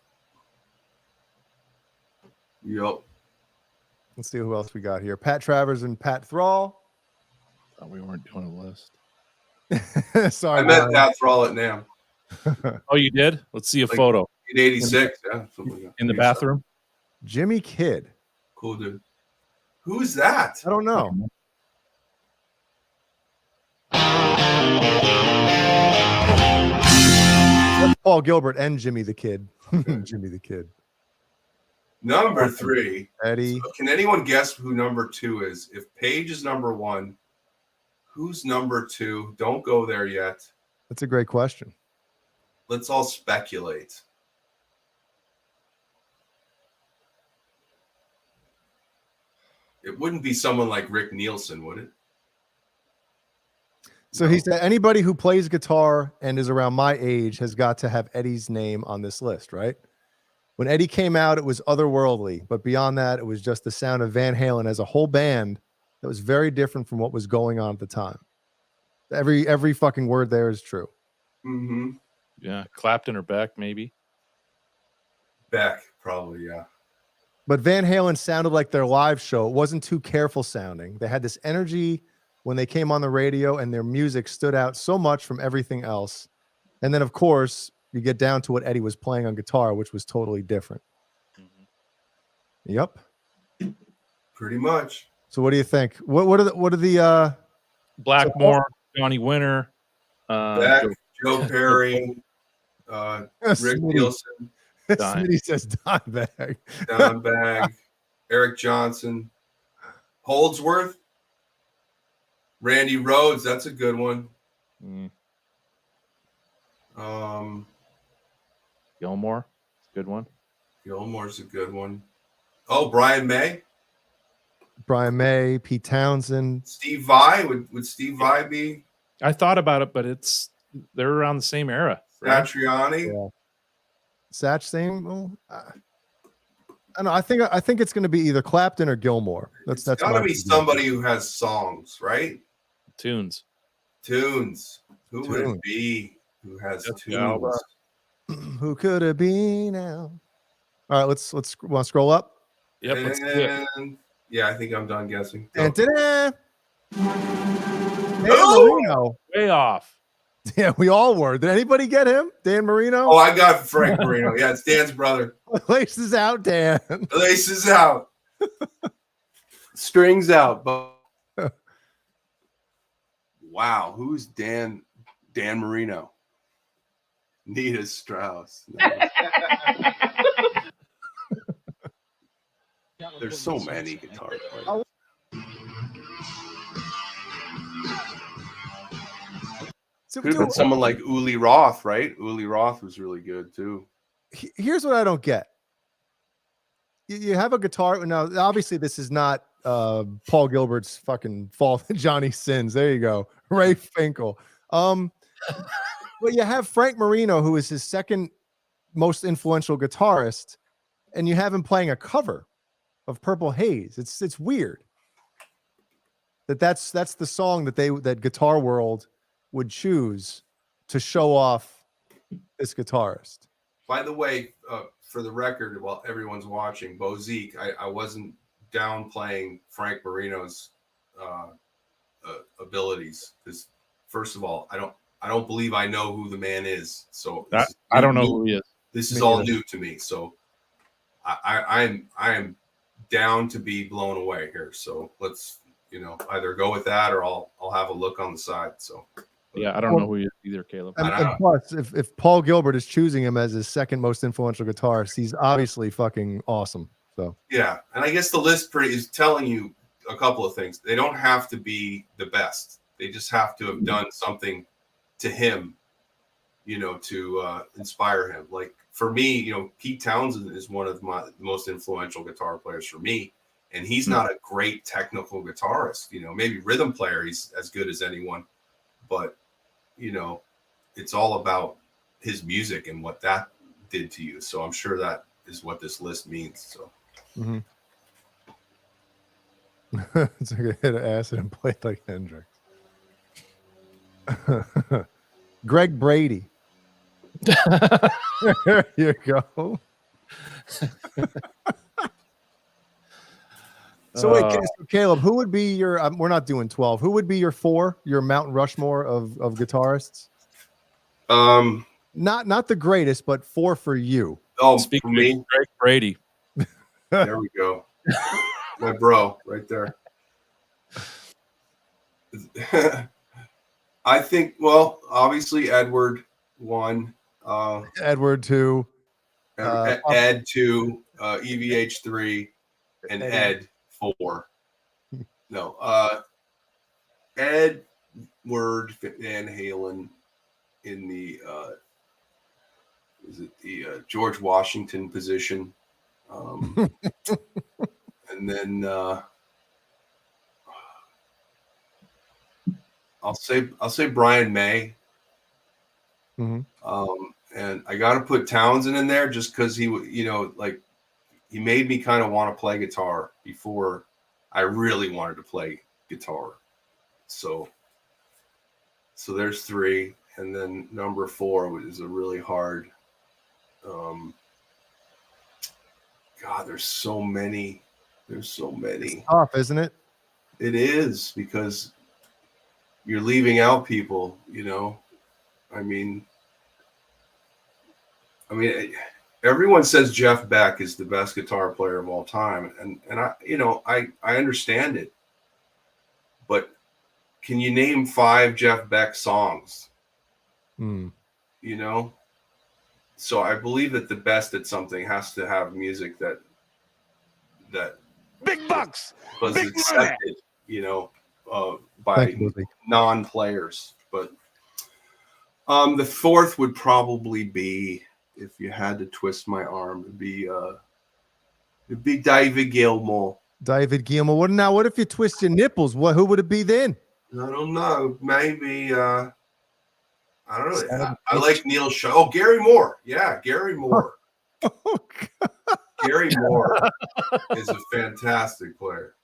Let's see who else we got here. Pat Travers and Pat Thrall. Thought we weren't doing a list. Sorry. I met Pat Thrall at NAMM. Oh, you did? Let's see a photo. In 86, yeah. Something like that. In the bathroom? Jimmy Kidd. Cool dude. Who's that? I don't know. That's Paul Gilbert and Jimmy the Kid. Jimmy the Kid. Number 3. Eddie. So can anyone guess who number 2 is? If Paige is number 1, who's number 2? Don't go there yet. That's a great question. Let's all speculate. It wouldn't be someone like Rick Nielsen, would it? So he said anybody who plays guitar and is around my age has got to have Eddie's name on this list, right? When Eddie came out, it was otherworldly, but beyond that, it was just the sound of Van Halen as a whole band that was very different from what was going on at the time. Every fucking word there is true. Mm-hmm. Yeah, Clapton or Beck, maybe. Beck, probably, yeah. But Van Halen sounded like their live show. It wasn't too careful sounding. They had this energy when they came on the radio, and their music stood out so much from everything else. And then, of course, you get down to what Eddie was playing on guitar, which was totally different. Yep. Pretty much. So what do you think? What are the Blackmore, Johnny Winter, Beck, Joe Perry, Rick Nielsen, Smitty says Dimebag. Dimebag, Eric Johnson, Holdsworth, Randy Rhoads. That's a good one. Gilmore, good one. Gilmore's a good one. Oh, Brian May. Brian May, Pete Townsend, Steve Vai. Would Steve Vai be? I thought about it, but they're around the same era. Satriani. Yeah. Satch same. Well, I don't know. I think it's going to be either Clapton or Gilmore. That's Got to be somebody who has songs, right? Tunes. Who would it be who has tunes? Who could it be now? All right, let's want to scroll up. Yep. Let's do it. Yeah, I think I'm done guessing. And Dan Marino. Way off. Yeah, we all were. Did anybody get him? Dan Marino? Oh, I got Frank Marino. Yeah, it's Dan's brother. Laces out, Dan. Laces out. Strings out. Wow, who's Dan Marino? Nita Strauss. No. There's so many guitar players. Could have been someone like Uli Roth, right? Uli Roth was really good too. Here's what I don't get. You have a guitar. Now, obviously, this is not Paul Gilbert's fucking fault. Johnny Sins. There you go. Ray Finkel. Well, you have Frank Marino, who is his second most influential guitarist, and you have him playing a cover of Purple Haze. It's weird that's the song that Guitar World would choose to show off this guitarist. By the way, for the record, while everyone's watching, Bo Zeke, I wasn't downplaying Frank Marino's abilities, because first of all, I don't believe I know who the man is. So I don't know who he is. This is all new to me. So I am down to be blown away here. So let's either go with that or I'll have a look on the side. So yeah, I don't know who he is either, Caleb. And plus, if Paul Gilbert is choosing him as his second most influential guitarist, he's obviously fucking awesome. So yeah, and I guess the list is telling you a couple of things. They don't have to be the best. They just have to have done something to him, to inspire him. Like for me, Pete Townsend is one of the most influential guitar players for me, and he's not a great technical guitarist. Maybe rhythm player, he's as good as anyone, but it's all about his music and what that did to you. So I'm sure that is what this list means. So it's like a hit of acid and played like Hendrix. Greg Brady. There you go. So wait, Caleb, who would be your? We're not doing 12. Who would be your 4? Your Mount Rushmore of guitarists? Not the greatest, but 4 for you. Oh, Speaking for me, of Greg Brady. there we go. My bro, right there. I think. Well, obviously Edward 1, Edward 2, Ed 2, EVH 3, and Ed 4. No, Ed Word Van Halen in the is it the George Washington position, and then I'll say Brian May. Mm-hmm. And I got to put Townsend in there just because he made me kind of want to play guitar before I really wanted to play guitar. So there's 3, and then number 4 is a really hard. God, there's so many. It's tough, isn't it? It is, because you're leaving out people. I mean, everyone says Jeff Beck is the best guitar player of all time, and I understand it, but can you name 5 Jeff Beck songs? So I believe that the best at something has to have music that Big bucks. was Big accepted, by non-players. But the 4th would probably be, if you had to twist my arm, it'd be David Gilmour. David Gilmour. What if you twist your nipples? Who would it be then? I don't know. Maybe I don't know. I like Neil Shaw. Oh, Gary Moore. Yeah, Gary Moore. Oh, Gary Moore is a fantastic player.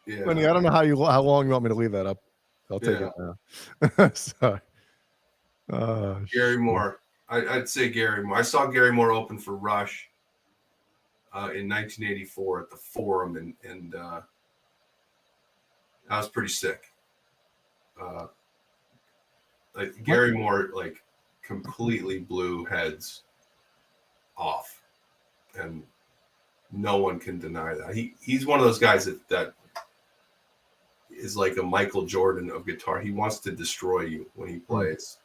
Yeah. Funny, I don't know how long you want me to leave that up. I'll take it now. Sorry. Gary Moore. I'd say Gary Moore. I saw Gary Moore open for Rush in 1984 at the Forum, and that was pretty sick. Gary Moore completely blew heads off, and no one can deny that. He's one of those guys that is like a Michael Jordan of guitar. He wants to destroy you when he plays.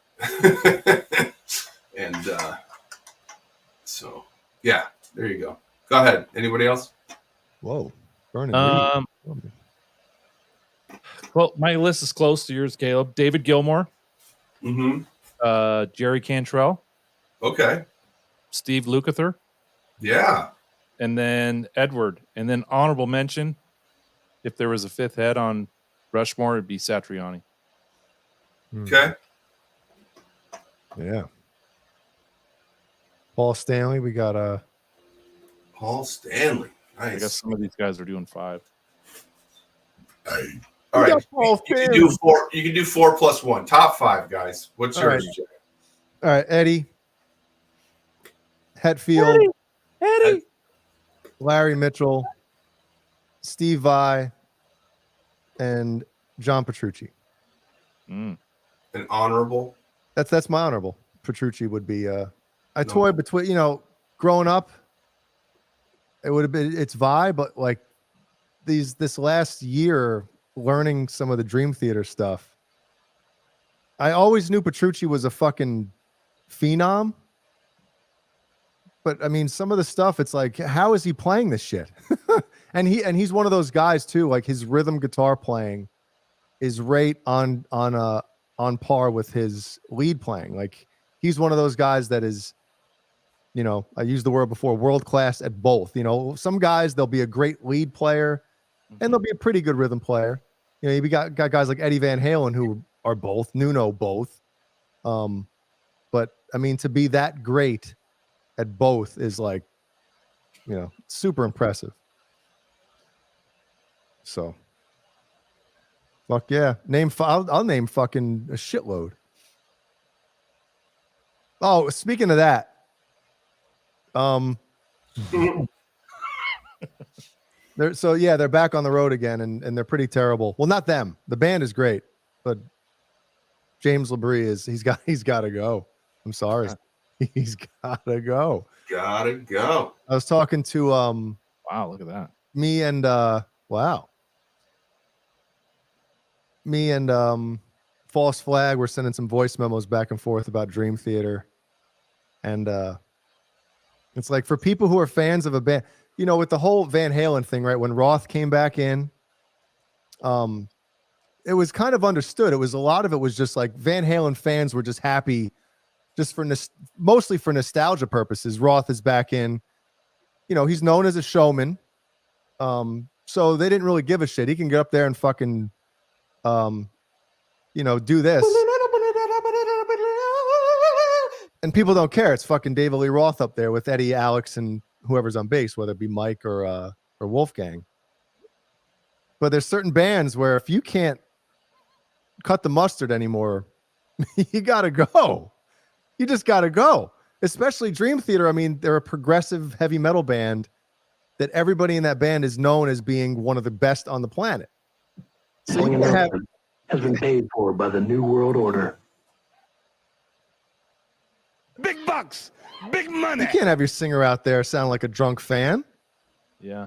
And so yeah, there you go. Go ahead. Anybody else? Whoa, burning. Well, my list is close to yours, Caleb. David Gilmour. Mm-hmm. Jerry Cantrell. Okay. Steve Lukather. Yeah. And then Edward. And then honorable mention, if there was a 5th head on Rushmore, it'd be Satriani. Okay. Yeah. Paul Stanley. We got Paul Stanley. Nice. I guess some of these guys are doing 5. All right. You can do 4. You can do 4 plus 1. Top 5, guys. What's yours? All right, Eddie. Hetfield. Eddie. Larry Mitchell. Steve Vai. And John Petrucci. An honorable. That's my honorable. Petrucci would be. I toyed between. Growing up, it would have been it's Vai, but this last year, learning some of the Dream Theater stuff, I always knew Petrucci was a fucking phenom. But I mean, some of the stuff, it's like, how is he playing this shit? and he's one of those guys too. Like his rhythm guitar playing is right on par with his lead playing. Like he's one of those guys that is, I used the word before, world class at both. Some guys, they'll be a great lead player and they'll be a pretty good rhythm player. You got guys like Eddie Van Halen who are both, Nuno both. But I mean, to be that great at both is super impressive. So, fuck yeah. I'll name fucking a shitload. Oh, speaking of that, they're back on the road again, and they're pretty terrible. Well, not them. The band is great, but James Labrie he's got to go. I'm sorry. He's gotta go. Gotta go. I was talking to wow, look at that. Me and False Flag were sending some voice memos back and forth about Dream Theater. And it's like for people who are fans of a band, you know, with the whole Van Halen thing, right? When Roth came back in, it was kind of understood. It was a lot of it was just like Van Halen fans were just happy just for mostly for nostalgia purposes. Roth is back in, you know, he's known as a showman. So they didn't really give a shit. He can get up there and fucking, you know, do this. And people don't care. It's fucking David Lee Roth up there with Eddie, Alex, and whoever's on bass, whether it be Mike or Wolfgang. But there's certain bands where if you can't cut the mustard anymore, you gotta go. You just gotta go. Especially Dream Theater. I mean, they're a progressive heavy metal band that everybody in that band is known as being one of the best on the planet. So you have has been paid for by the New World Order. Big bucks, big money. You can't have your singer out there sound like a drunk fan. Yeah.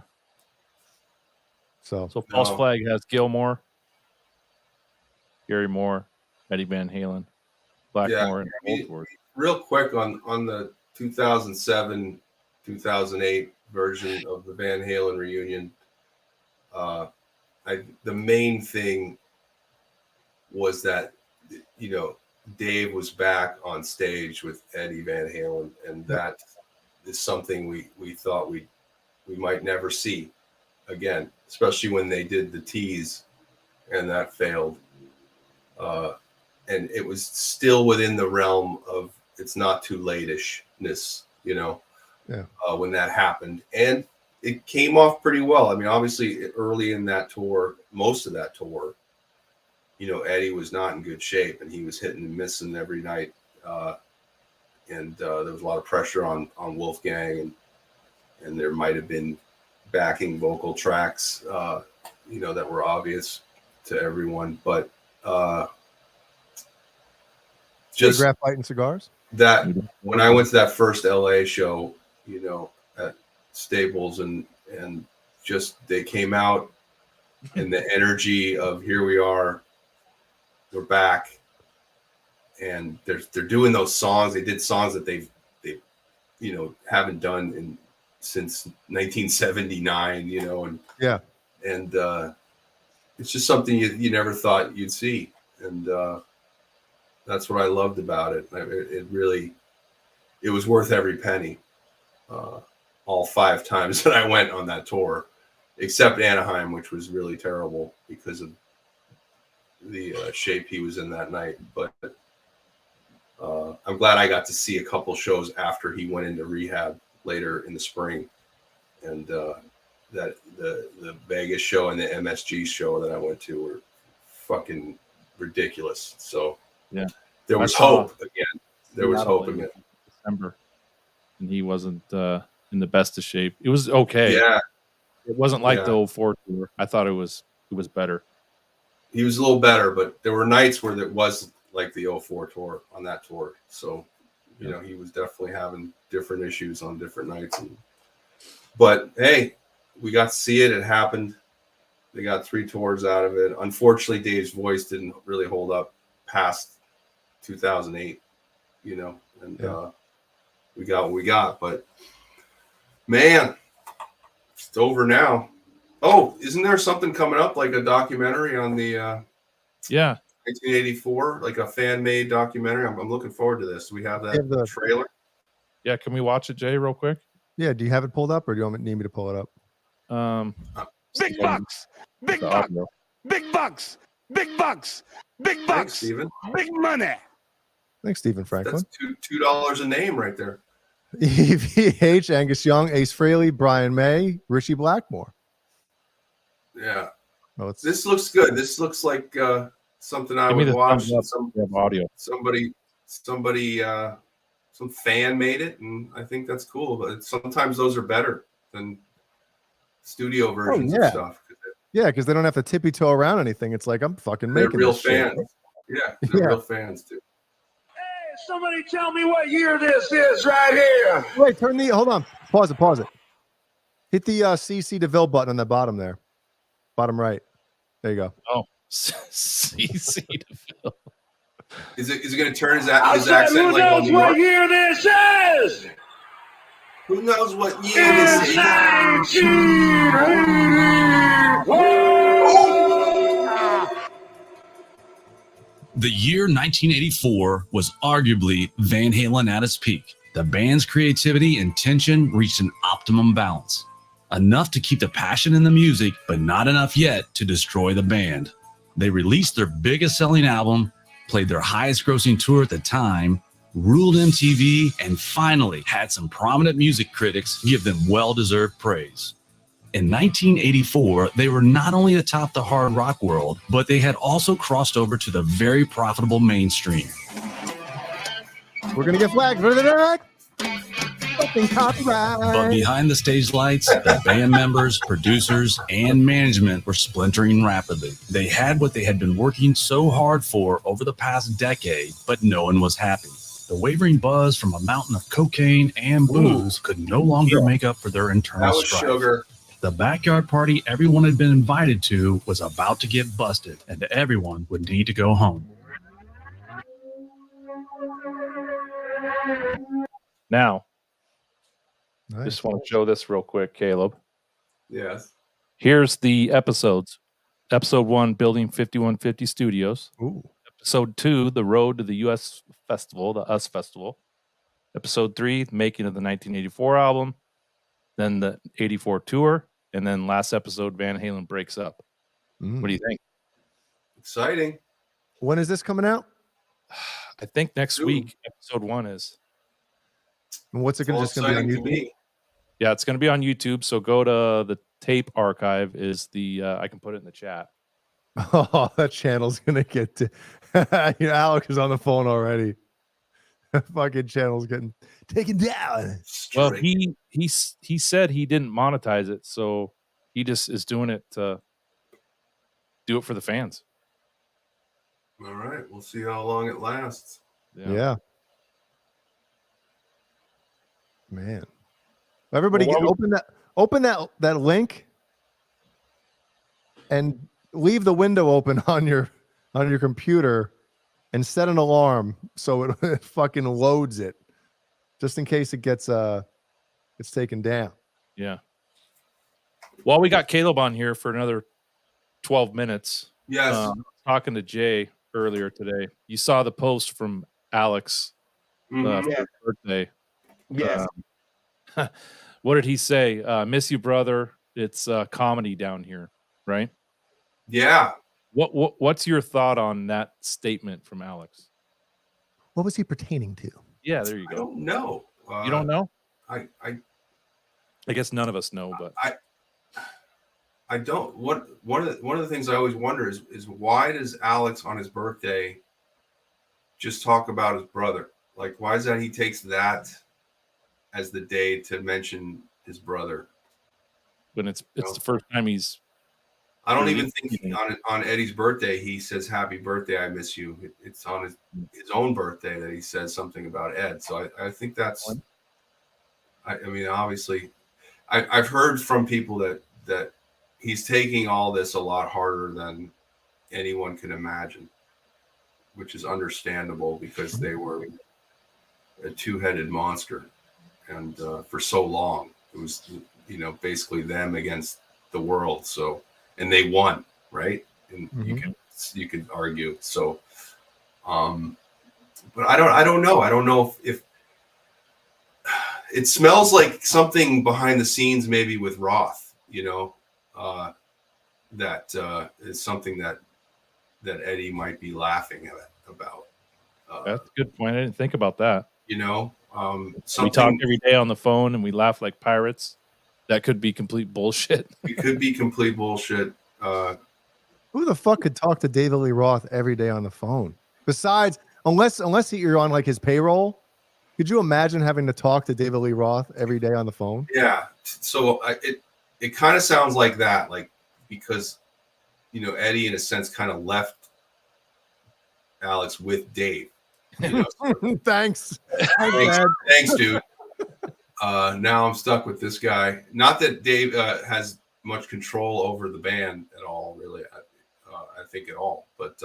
So False Flag has Gilmore, Gary Moore, Eddie Van Halen, Blackmore, and Goldberg. Real quick on the 2007, 2008 version of the Van Halen reunion, the main thing was that, you know, Dave was back on stage with Eddie Van Halen, and that is something we thought we might never see again, especially when they did the tease and that failed. And it was still within the realm of it's not too late-ishness, you know, when that happened. And it came off pretty well. I mean, obviously early in that tour, most of that tour, you know, Eddie was not in good shape and he was hitting and missing every night. And there was a lot of pressure on Wolfgang, and there might have been backing vocal tracks, you know, that were obvious to everyone. But just Graphite and Cigars. That when I went to that first LA show, you know, at Staples, and just they came out, and the energy of here we are, we're back, and they're doing those songs. They did songs that they you know haven't done since 1979, you know, and it's just something you never thought you'd see, and that's what I loved about it. It was worth every penny. All 5 times that I went on that tour, except Anaheim, which was really terrible because of the shape he was in that night. But I'm glad I got to see a couple shows after he went into rehab later in the spring, and that the Vegas show and the MSG show that I went to were fucking ridiculous. So yeah, there was hope again. There was hope again. December, and he wasn't in the best of shape. It was okay. Yeah, it wasn't like the 04 tour. I thought it was better. He was a little better, but there were nights where it was like the 04 tour on that tour. So, you know, he was definitely having different issues on different nights. But hey, we got to see it. It happened. They got 3 tours out of it. Unfortunately, Dave's voice didn't really hold up past 2008, you know, and we got what we got. But man, it's over now. Oh, isn't there something coming up, like a documentary on the 1984, like a fan-made documentary? I'm looking forward to this. We have that trailer. Yeah, can we watch it, Jay, real quick? Yeah, do you have it pulled up, or do you need me to pull it up? Big bucks, big bucks, big bucks, big bucks, big bucks, Thanks, Steven. Big money. Thanks, Stephen Franklin. That's $2 a name right there. EVH, Angus Young, Ace Frehley, Brian May, Richie Blackmore. Yeah. Well, this looks good. This looks like something I would watch. Somebody, some fan made it, and I think that's cool. But sometimes those are better than studio versions of stuff. Yeah, because they don't have to tippy toe around anything. It's like I'm fucking making. They're real this fans. shit. Yeah, they're real fans too. Hey, Somebody tell me what year this is right here. Wait, hold on. Pause it. Hit the CC DeVille button on the bottom there. Bottom right. There you go. Oh, CC DeVille. Is it going to turn his accent who like knows New what York? year this is? Who knows what year this It's is? 1984. The year 1984 was arguably Van Halen at its peak. The band's creativity and tension reached an optimum balance. Enough to keep the passion in the music, but not enough yet to destroy the band. They released their biggest selling album, played their highest grossing tour at the time, ruled MTV, and finally had some prominent music critics give them well-deserved praise. In 1984, they were not only atop the hard rock world, but they had also crossed over to the very profitable mainstream. We're going to get flagged. Fucking copyright. But behind the stage lights, the band members, producers, and management were splintering rapidly. They had what they had been working so hard for over the past decade, but no one was happy. The wavering buzz from a mountain of cocaine and booze could no longer make up for their internal That was strife. sugar. The backyard party everyone had been invited to was about to get busted, and everyone would need to go home. Now, Nice. just want to show this real quick, Caleb. Yes. Here's the episodes. Episode 1, Building 5150 Studios. Ooh. Episode 2, The Road to the U.S. Festival, the US Festival. Episode 3, Making of the 1984 album. Then the 84 tour. And then last episode, Van Halen breaks up. What do you think? Exciting. When is this coming out? I think next week, episode 1 is. And what's it going to just going to be on YouTube? Yeah, it's going to be on YouTube. So go to the tape archive. Is the I can put it in the chat. Oh, that channel's going to get to Alex is on the phone already. Fucking channel's getting taken down. Well, he said he didn't monetize it, so he just is doing it to do it for the fans. All right. We'll see how long it lasts. Yeah. Man. Everybody open that link and leave the window open on your computer and set an alarm so it fucking loads it just in case it gets it's taken down. Yeah. Well, we got Caleb on here for another 12 minutes. Yes. Talking to Jay earlier today. You saw the post from Alex for his birthday. Yes. What did he say? Miss you, brother. It's comedy down here, right? Yeah. What's your thought on that statement from Alex? What was he pertaining to? Yeah, there you go. I don't know. You don't know? I guess none of us know, but I don't. One of the things I always wonder is why does Alex on his birthday just talk about his brother? Like, why is that he takes that as the day to mention his brother? When it's the first time he's. I don't even think on Eddie's birthday he says happy birthday, I miss you. It's on his own birthday that he says something about Ed. So I think that's. I mean, obviously, I've heard from people that he's taking all this a lot harder than anyone can imagine, which is understandable because they were a two-headed monster, and for so long it was basically them against the world. So. And they won, right? And you could argue. So, but I don't know. I don't know if it smells like something behind the scenes, maybe with Roth. That is something that Eddie might be laughing about. That's a good point. I didn't think about that. We talk every day on the phone and we laugh like pirates. That could be complete bullshit. It could be complete bullshit. Who the fuck could talk to David Lee Roth every day on the phone? Besides, unless you're on like his payroll, could you imagine having to talk to David Lee Roth every day on the phone? Yeah. So it kind of sounds like that, like because Eddie in a sense kind of left Alex with Dave. You know, Thanks. thanks, dude. Now I'm stuck with this guy. Not that Dave has much control over the band at all, really. I think at all. But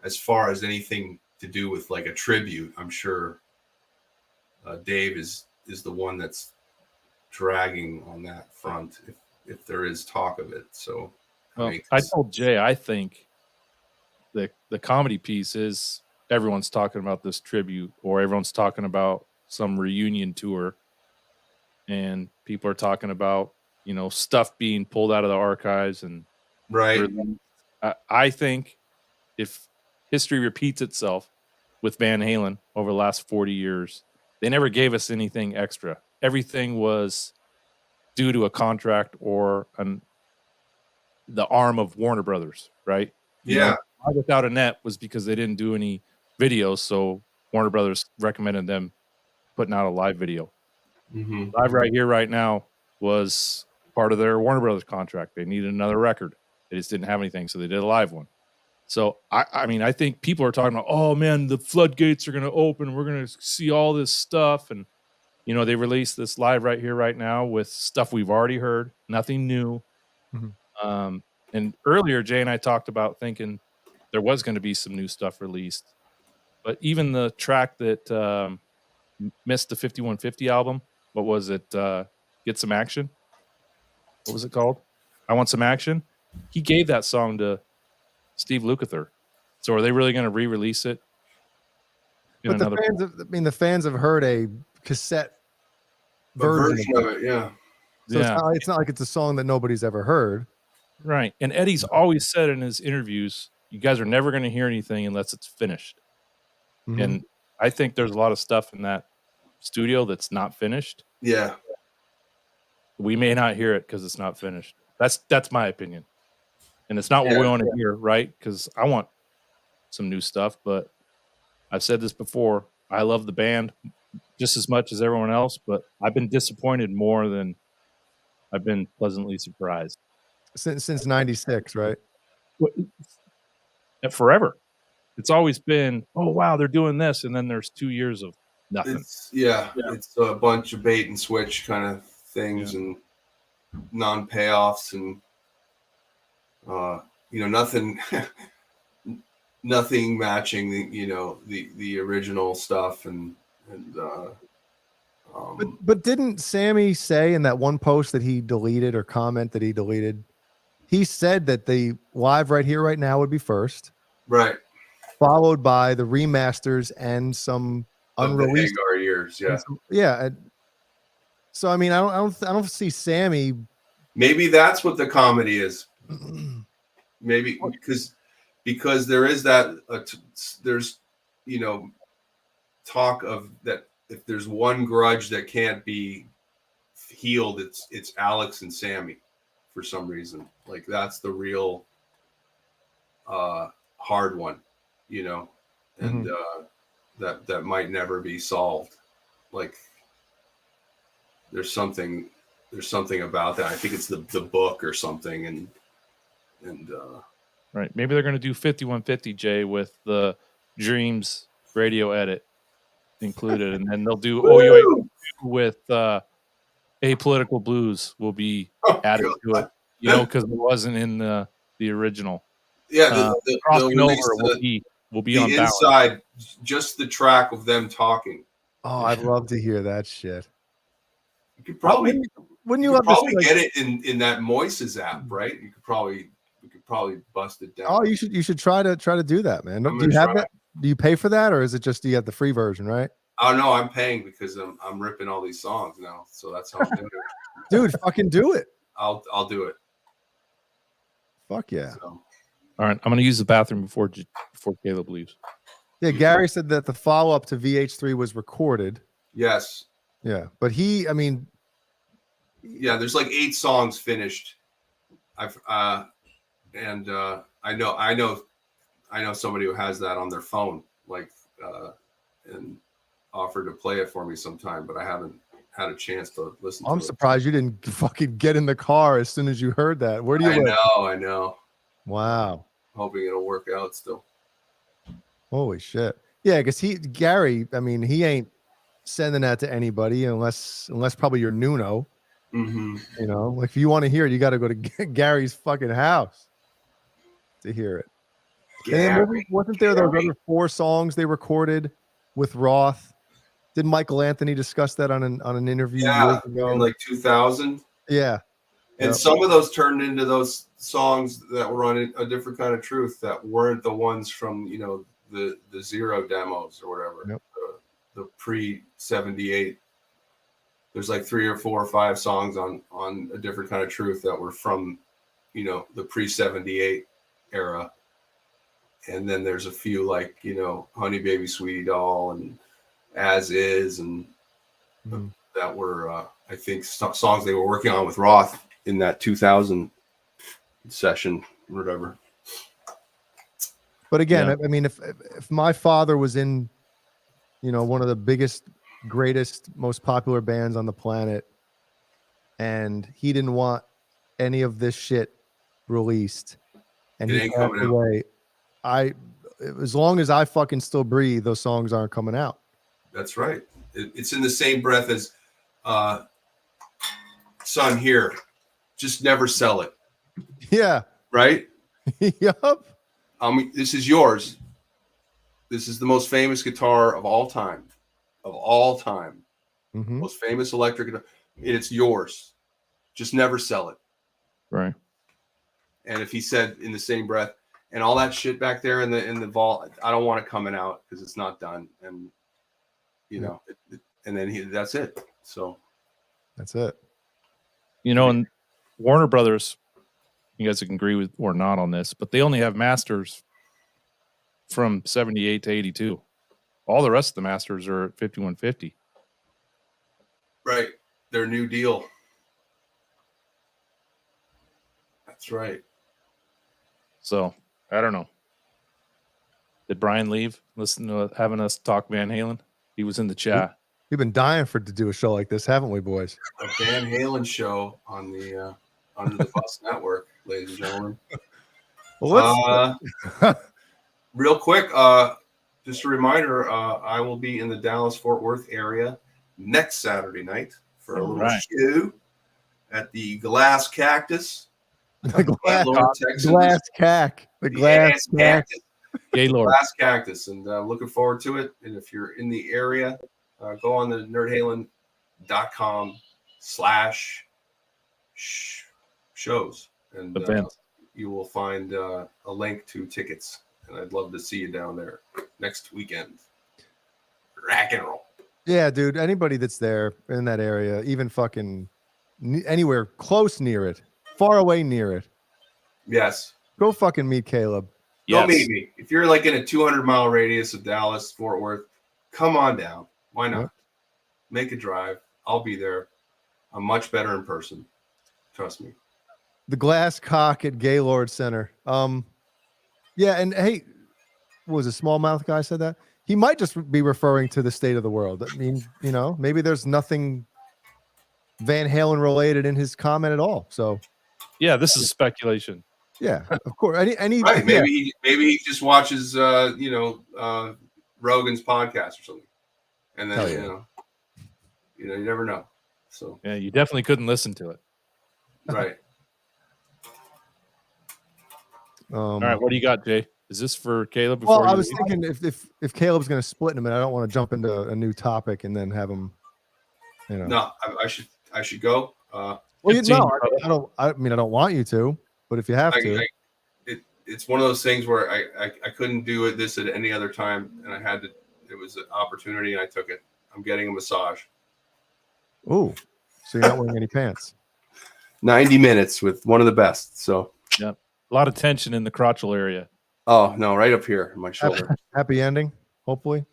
as far as anything to do with like a tribute, I'm sure Dave is the one that's dragging on that front, if there is talk of it. So, well, I told Jay, I think the comedy piece is everyone's talking about this tribute, or everyone's talking about some reunion tour, and people are talking about, you know, stuff being pulled out of the archives and right. I think if history repeats itself with Van Halen over the last 40 years, they never gave us anything extra. Everything was due to a contract or the arm of Warner Brothers, right? You know, Without a Net was because they didn't do any videos, so Warner Brothers recommended them putting out a live video. Mm-hmm. Live Right Here, Right Now was part of their Warner Brothers contract. They needed another record. They just didn't have anything, so they did a live one. So, I mean, I think people are talking about, oh, man, the floodgates are going to open. We're going to see all this stuff. And, you know, they released this Live Right Here, Right Now with stuff we've already heard, nothing new. Mm-hmm. And earlier, Jay and I talked about thinking there was going to be some new stuff released. But even the track that missed the 5150 album, what was it? Get Some Action? What was it called? I Want Some Action? He gave that song to Steve Lukather. So are they really going to re-release it? But the fans have heard a cassette version of it, yeah. So it's not like it's a song that nobody's ever heard. Right. And Eddie's always said in his interviews, you guys are never going to hear anything unless it's finished. Mm-hmm. And I think there's a lot of stuff in that studio that's not finished. Yeah. We may not hear it because it's not finished. That's my opinion. And it's not what we want to hear, right? Because I want some new stuff, but I've said this before. I love the band just as much as everyone else, but I've been disappointed more than I've been pleasantly surprised. Since 96, right? Forever. It's always been, oh, wow, they're doing this. And then there's 2 years of nothing. It's a bunch of bait and switch kind of things and non-payoffs and, you know, nothing matching the original stuff but didn't Sammy say in that one post that he deleted or comment that he deleted, he said that the Live Right Here Right Now would be first, right, followed by the remasters and some unreleased years, so I mean, I don't see Sammy. Maybe that's what the comedy is. Maybe because there is that there's talk of that if there's one grudge that can't be healed, it's Alex and Sammy for some reason. Like that's the real hard one, and that might never be solved. Like there's something about that. I think it's the book or something, and right. Maybe they're going to do 5150 Jay with the Dreams radio edit included, and then they'll do OUA with Apolitical Blues will be added to it, because it wasn't in the original. Yeah, crossing over will be on inside balance. Just the track of them talking. Oh, I'd love to hear that shit. You could probably get it in that Moises app, right? We could probably bust it down. Oh, you should try to do that, man. Do you have that? Do you pay for that, or is it just you have the free version, right? Oh no, I'm paying because I'm ripping all these songs now, so that's how I'm doing it. Dude, fucking do it. I'll do it. Fuck yeah. So. All right, I'm gonna use the bathroom before Caleb leaves. Yeah, Gary said that the follow-up to VH3 was recorded. Yes. Yeah, but there's like 8 songs finished. I know somebody who has that on their phone, and offered to play it for me sometime, but I haven't had a chance to listen to it. I'm surprised you didn't fucking get in the car as soon as you heard that. Where do you live? I know. Wow. Hoping it'll work out still. Holy shit. Yeah, because Gary, I mean, he ain't sending that to anybody unless probably your Nuno. Mm-hmm. You know, like if you want to hear it, you got to go to Gary's fucking house to hear it. And then wasn't there those other 4 songs they recorded with Roth? Did Michael Anthony discuss that on an interview years ago? In like 2000? Yeah. And some of those turned into those songs that were on A Different Kind of Truth that weren't the ones from, you know, the Zero demos or whatever. The pre-78. There's like 3 or 4 or 5 songs on A Different Kind of Truth that were from, you know, the pre-78 era. And then there's a few like, you know, Honey Baby Sweetie Doll and As Is, and that were, I think, songs they were working on with Roth in that 2000 session or whatever. But again, I mean, if my father was in, you know, one of the biggest, greatest, most popular bands on the planet, and he didn't want any of this shit released, and he passed away, as long as I fucking still breathe, those songs aren't coming out. That's right. It's in the same breath as Son, here, just never sell it. Yeah. Right? Yup. This is yours. This is the most famous guitar of all time. Of all time. Mm-hmm. Most famous electric guitar. It's yours. Just never sell it. Right. And if he said in the same breath, and all that shit back there in the vault, I don't want it coming out because it's not done. And you know, and then that's it. So that's it. You know, and Warner Brothers, you guys can agree with or not on this, but they only have masters from 78 to 82. All the rest of the masters are at 5150. Right. Their new deal. That's right. So I don't know. Did Brian leave? Listen to having us talk Van Halen. He was in the chat. We've been dying to do a show like this, haven't we, boys? A Van Halen show on the Under the Bus Network, ladies and gentlemen. Well, real quick, just a reminder, I will be in the Dallas-Fort Worth area next Saturday night for a little show at the Glass Cactus. The glass cactus. Gaylord. Glass Cactus, and looking forward to it. And if you're in the area, go on the nerdhalen.com/shows, and you will find a link to tickets. And I'd love to see you down there next weekend. Rock and roll. Yeah, dude. Anybody that's there in that area, even fucking anywhere close near it, far away near it. Yes. Go fucking meet Caleb. Go meet me. If you're like in a 200-mile radius of Dallas, Fort Worth, come on down. Why not? Make a drive. I'll be there. I'm much better in person. Trust me. The Glass Cock at Gaylord Center. Yeah, and hey, what was a smallmouth guy said that? He might just be referring to the state of the world. I mean, you know, maybe there's nothing Van Halen related in his comment at all. So yeah, this is speculation. Yeah, of course. Any right. Maybe he just watches Rogan's podcast or something. And then you never know. So yeah, you definitely couldn't listen to it. Right. All right, what do you got, Jay? Is this for Caleb? Well, I was thinking if Caleb's going to split in a minute, I don't want to jump into a new topic and then have him. You know. No, I should go. Well, I don't. I mean, I don't want you to, but if you have to, it's one of those things where I couldn't do this at any other time, and I had to. It was an opportunity, and I took it. I'm getting a massage. Ooh, so you're not wearing any pants? 90 minutes with one of the best. So yeah. A lot of tension in the crotchal area. Oh, no, right up here in my shoulder. Happy ending, hopefully.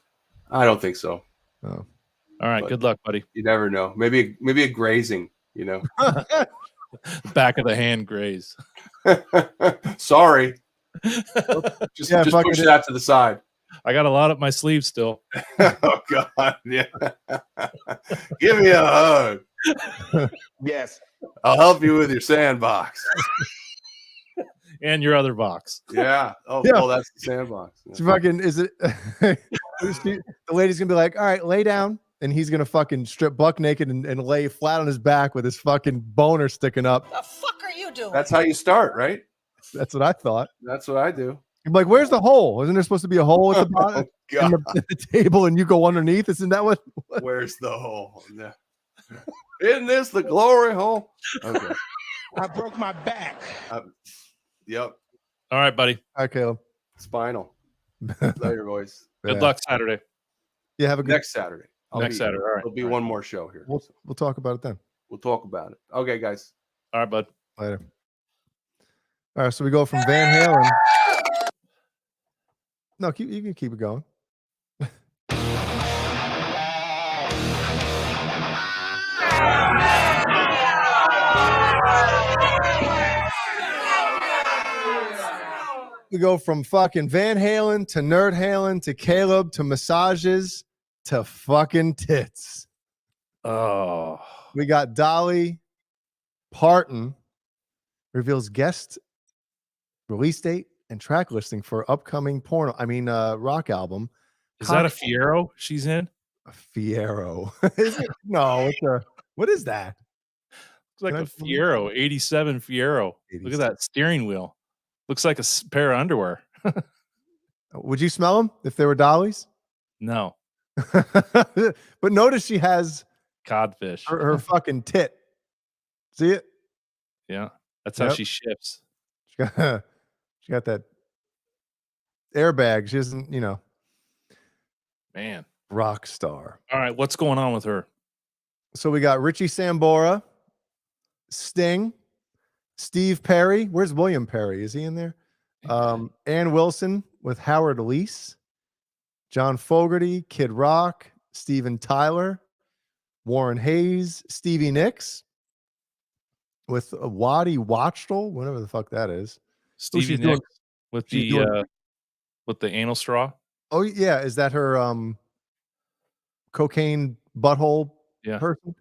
I don't think so. Oh. All right, good luck, buddy. You never know. Maybe a grazing, you know. Back of the hand graze. Sorry. Just push that to the side. I got a lot up my sleeve still. Oh, God. Yeah. Give me a hug. Yes. I'll help you with your sandbox. And your other box. Yeah. Oh, yeah. Well, that's the sandbox. It's fucking, is it The lady's gonna be like, all right, lay down. And he's gonna fucking strip buck naked and lay flat on his back with his fucking boner sticking up. The fuck are you doing? That's how you start, right? That's what I thought. That's what I do. You're like, where's the hole? Isn't there supposed to be a hole at the bottom God. at the table and you go underneath? Isn't that what? Where's the hole? No. Isn't this the glory hole? Okay. I broke my back. Yep. All right, buddy. All right, Caleb. Spinal. Later, boys. Good luck Saturday. Yeah, have a good Next Saturday. Next Saturday. All right. There'll be one more show here. We'll talk about it then. We'll talk about it. Okay, guys. All right, bud. Later. All right, so we go from Van Halen. No, you can keep it going. We go from fucking Van Halen to Nerd Halen to Caleb to massages to fucking tits. Oh. We got Dolly Parton reveals guest release date and track listing for upcoming rock album. Is that a Fiero she's in? A Fiero. No, what is that? It's like a Fiero, 87 Fiero. Look at that steering wheel. Looks like a pair of underwear. Would you smell them if they were Dolly's? No. But notice she has codfish. Her fucking tit. See it? Yeah. That's how she ships. She got that airbag. She isn't, Man. Rock star. All right. What's going on with her? So we got Richie Sambora, Sting, Steve Perry. Where's William Perry? Is he in there? Ann Wilson with Howard Leese, John Fogerty, Kid Rock, Steven Tyler, Warren Hayes, Stevie Nicks with Waddy Watchtel, whatever the fuck that is. Stevie Nicks with the anal straw. Oh yeah, is that her cocaine butthole person?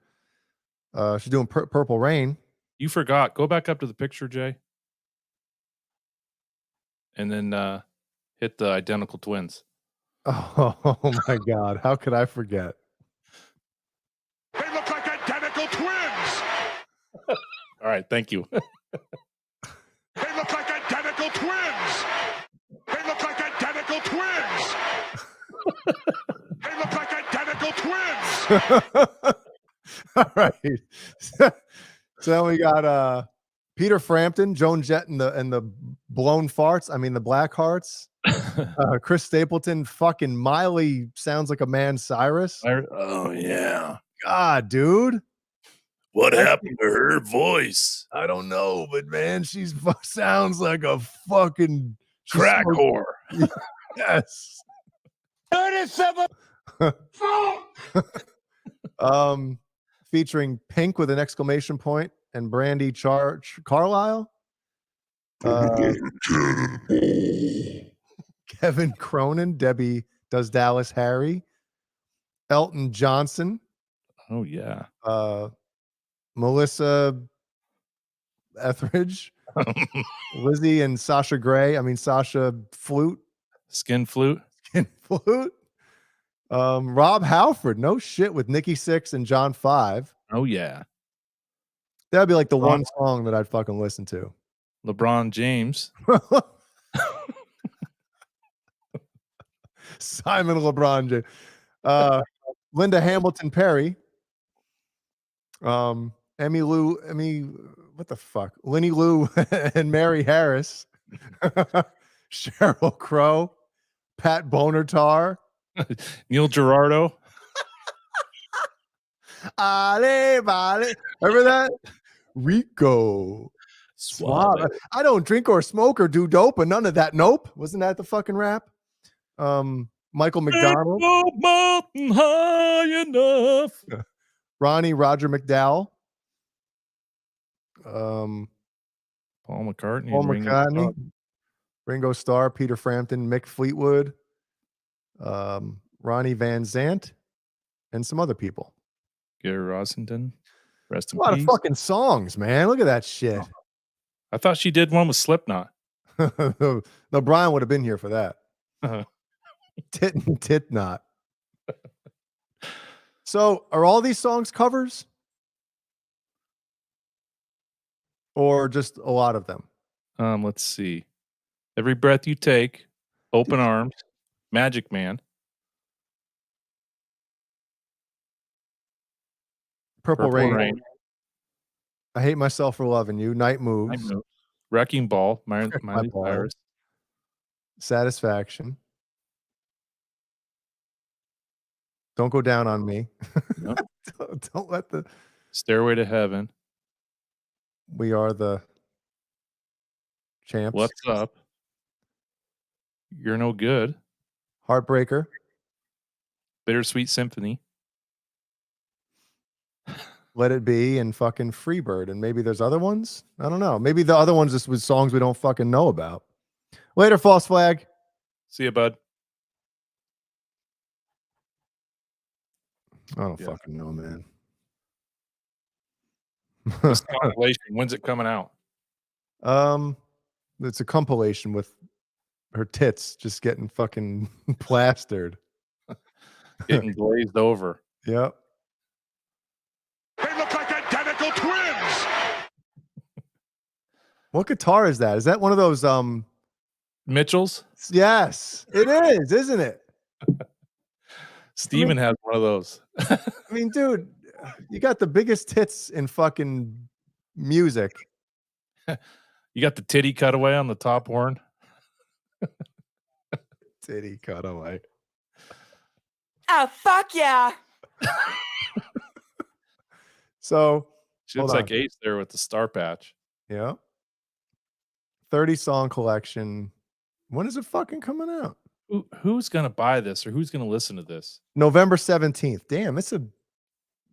She's doing Purple Rain. You forgot. Go back up to the picture, Jay. And then hit the identical twins. Oh my God. How could I forget? They look like identical twins. All right. Thank you. They look like identical twins. They look like identical twins. They look like identical twins. All right. So then we got Peter Frampton, Joan Jett, and the blown farts. I mean the black hearts. Chris Stapleton, fucking Miley sounds like a man. Cyrus. Oh yeah. God, dude. What happened to her voice? I don't know, but man, she sounds like a fucking crack whore. Yes. 37. Featuring Pink with an exclamation point and Brandy Carlisle. Kevin Cronin, Debbie Does Dallas Harry, Elton Johnson. Oh yeah. Melissa Etheridge, Lizzie and Sasha Gray. I mean Sasha Flute. Skin Flute. Rob Halford, no shit, with Nikki Sixx and John 5. Oh yeah. That'd be like the one song that I'd fucking listen to. LeBron James. Simon LeBron James. Linda Hamilton Perry. What the fuck? Lenny Lou and Mary Harris. Sheryl Crow. Pat Bonertar. Neil Girardo. Ale, vale. Remember that? Rico. Suave. I don't drink or smoke or do dope and none of that. Nope. Wasn't that the fucking rap? Michael McDonald. Mountain high enough. Roger McDowell. Paul McCartney. Ringo Starr, Peter Frampton, Mick Fleetwood, Ronnie Van Zant, and some other people. Gary Rossington. Rest in peace. A lot of fucking songs, man. Look at that shit. I thought she did one with Slipknot. No, Brian would have been here for that. Tit not. So, are all these songs covers? Or just a lot of them? Let's see. Every Breath You Take, Open Arms, Magic Man, Purple Rain. I Hate Myself for Loving You. Night Moves. Wrecking Ball, Miley Ball. Cyrus. Satisfaction. Don't Go Down on Me. Nope. don't let the Stairway to Heaven. We Are the Champs. What's Up? You're No Good. Heartbreaker. Bittersweet Symphony. Let It Be and fucking Freebird. And maybe there's other ones. I don't know. Maybe the other ones just with songs we don't fucking know about. Later, False Flag. See you, bud. I don't fucking know, man. This compilation, when's it coming out? It's a compilation with her tits just getting fucking plastered. Getting glazed over. Yep. They look like identical twins. What guitar is that? Is that one of those Mitchell's? Yes, it is, isn't it? Steven has one of those. I mean, dude, you got the biggest tits in fucking music. You got the titty cutaway on the top horn. Titty cutaway. Oh, fuck yeah. So She looks like Ace there with the star patch. Yeah. 30 song collection. When is it fucking coming out? Who's gonna buy this or who's gonna listen to this? November 17th. Damn, it's a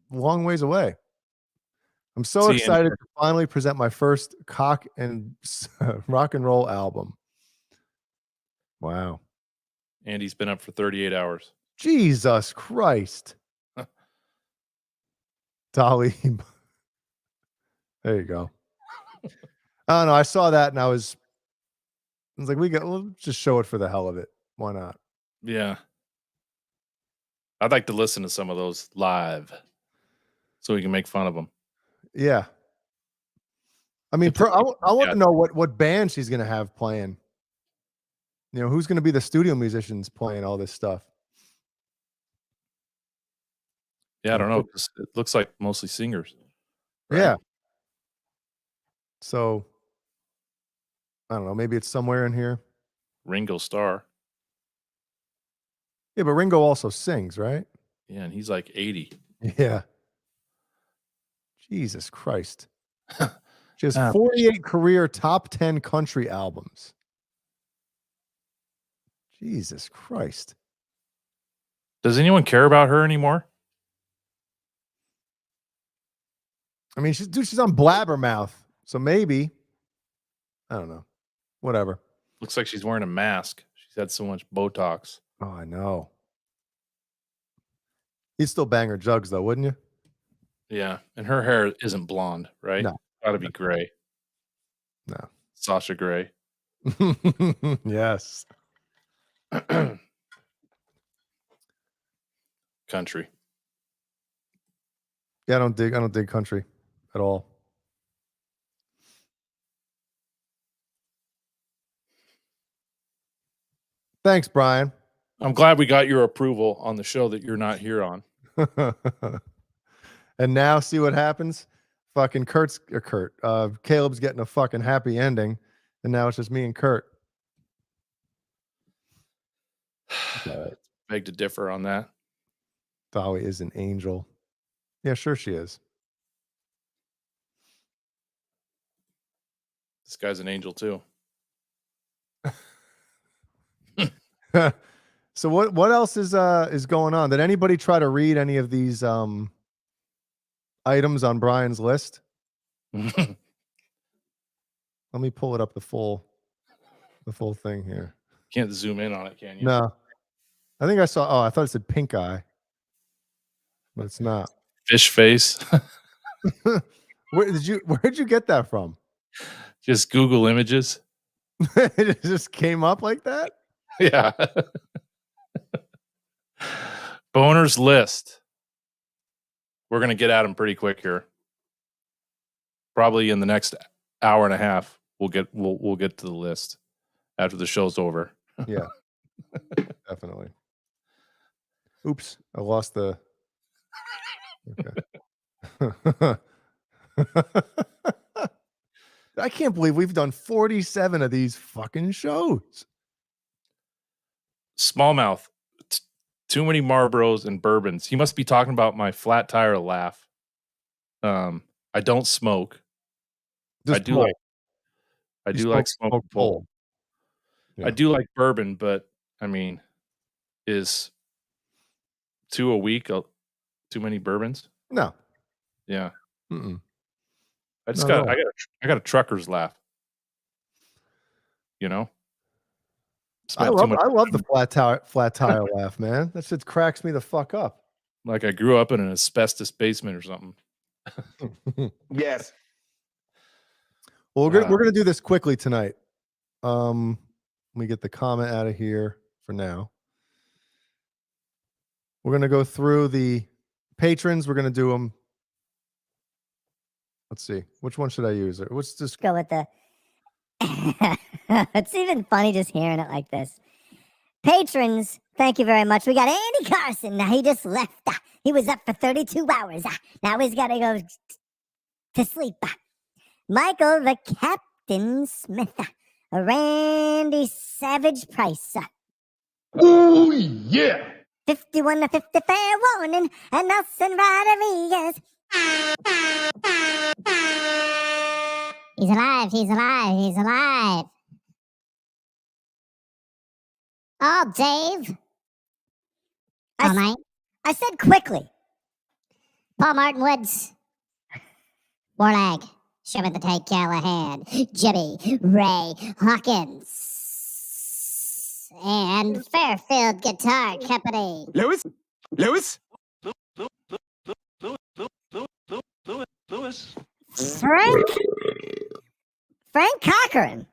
long ways away. I'm so excited to finally present my first cock and rock and roll album. Wow. Andy's been up for 38 hours. Jesus Christ. Dolly. There you go. I don't know. I saw that and I was like, we'll just show it for the hell of it. Why not? Yeah. I'd like to listen to some of those live so we can make fun of them. Yeah. I mean, I want to know what band she's going to have playing. You know, who's going to be the studio musicians playing all this stuff? Yeah, I don't know. It looks like mostly singers. Right? Yeah. So, I don't know. Maybe it's somewhere in here. Ringo Starr. Yeah, but Ringo also sings, right? Yeah, and he's like 80. Yeah. Jesus Christ. She has 48 career top 10 country albums. Jesus Christ. Does anyone care about her anymore? I mean, she's on Blabbermouth. So maybe. I don't know. Whatever. Looks like she's wearing a mask. She's had so much Botox. Oh, I know. You'd still bang her jugs, though, wouldn't you? Yeah. And her hair isn't blonde, right? No. Gotta be gray. No. Sasha Grey. Yes. Country. Yeah, I don't dig country at all. Thanks, Brian. I'm glad we got your approval on the show that you're not here on. And now see what happens? Fucking Caleb's getting a fucking happy ending, and now it's just me and Kurt. Beg to differ on that. Dolly is an angel. Yeah, sure she is. This guy's an angel too. So what else is going on? Did anybody try to read any of these items on Brian's list? Let me pull it up the full thing here. Can't zoom in on it, can you? No. I think I saw I thought it said pink eye. But it's not. Fish face. Where'd you get that from? Just Google images. It just came up like that? Yeah. Boner's list. We're gonna get at him pretty quick here. Probably in the next hour and a half, we'll get to the list after the show's over. Yeah, definitely. Oops, I lost the. Okay. I can't believe we've done 47 of these fucking shows. Smallmouth. Too many Marlboros and bourbons. He must be talking about my flat tire laugh. I don't smoke. I do like smoke pole. Yeah. I do like bourbon, but I mean, is 2 a week too many bourbons? No. Yeah. Mm-mm. I Not at all. got a trucker's laugh. You know? I love the flat tire laugh, man. That shit cracks me the fuck up. Like I grew up in an asbestos basement or something. Yes. Well, we're gonna do this quickly tonight. Let me get the comment out of here for now. We're gonna go through the patrons. We're gonna do them. Let's see. Which one should I use? Let's just go with the. It's even funny just hearing it like this. Patrons, thank you very much. We got Andy Carson. Now he just left. He was up for 32 hours. Now he's got to go to sleep. Michael the Captain Smith. Randy Savage Price. Oh, yeah. 51 to 50 fair warning. And Nelson Rodriguez. He's alive. He's alive. He's alive. Oh, Dave. All night. I said quickly. Paul Martin Woods. Warlag. Sherman the Tank Callahan. Jimmy Ray Hawkins. And Fairfield Guitar Company. Lewis. Frank Cochran.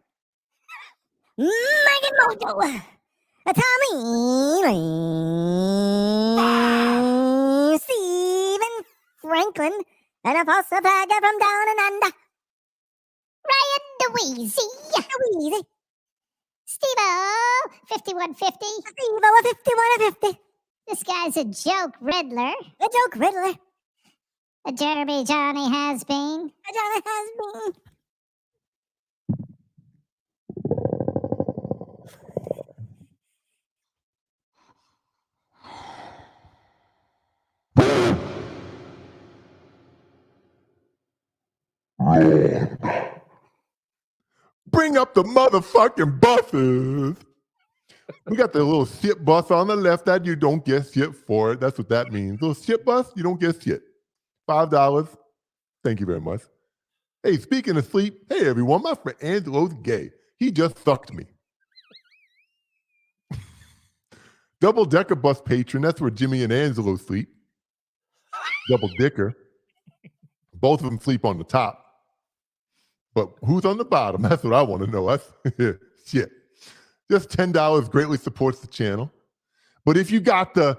Megan Mojo. Tommy Lee. Stephen Franklin. And a falsifier from down and under. Ryan DeWeezy. Steve-O, 5150. Steve-O, 5150. This guy's a joke riddler. A joke riddler. A Jeremy Johnny has been. A Johnny has been. Bring up the motherfucking buses. We got the little shit bus on the left that you don't get shit for it. That's what that means. Little shit bus, you don't get shit. $5. Thank you very much. Hey, speaking of sleep, hey everyone, my friend Angelo's gay. He just sucked me. Double-decker bus patron, that's where Jimmy and Angelo sleep. Double-dicker. Both of them sleep on the top. But who's on the bottom? That's what I want to know. That's shit. Just $10 greatly supports the channel. But if you got the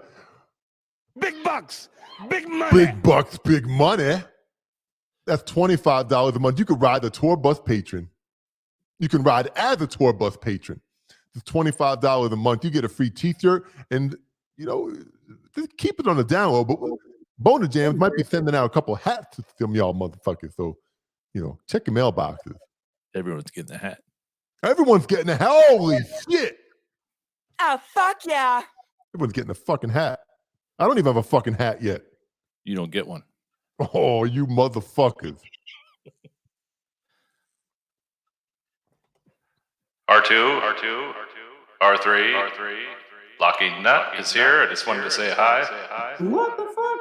big bucks, big money, big bucks, big money, that's $25 a month. You could ride the tour bus patron. You can ride as a tour bus patron. It's $25 a month. You get a free t-shirt, and just keep it on the down low. But BonerJams might be sending out a couple of hats to some y'all motherfuckers. So, check your mailboxes. Everyone's getting a hat. Everyone's getting a hat. Holy shit! Oh, fuck yeah. Everyone's getting a fucking hat. I don't even have a fucking hat yet. You don't get one. Oh, you motherfuckers. R2, R3. Locking Nut is here. I just wanted to say hi. What the fuck?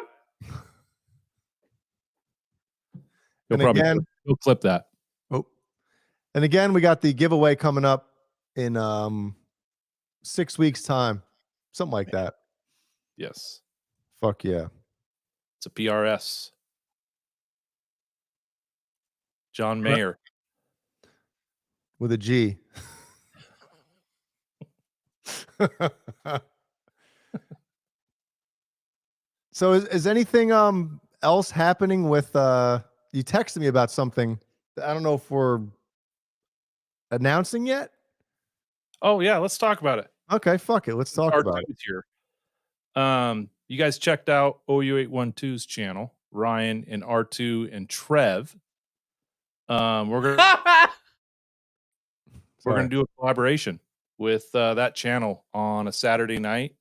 You'll clip that. Oh, and again, we got the giveaway coming up in 6 weeks' time, something like that. Yes. Fuck yeah. It's a PRS. John Mayer. With a G. So is anything else happening with you texted me about something that I don't know if we're announcing yet? Oh yeah, let's talk about it. Okay, fuck it. Let's talk about it. Here. You guys checked out OU812's channel, Ryan and R2 and Trev. We're gonna do a collaboration with that channel on a Saturday night.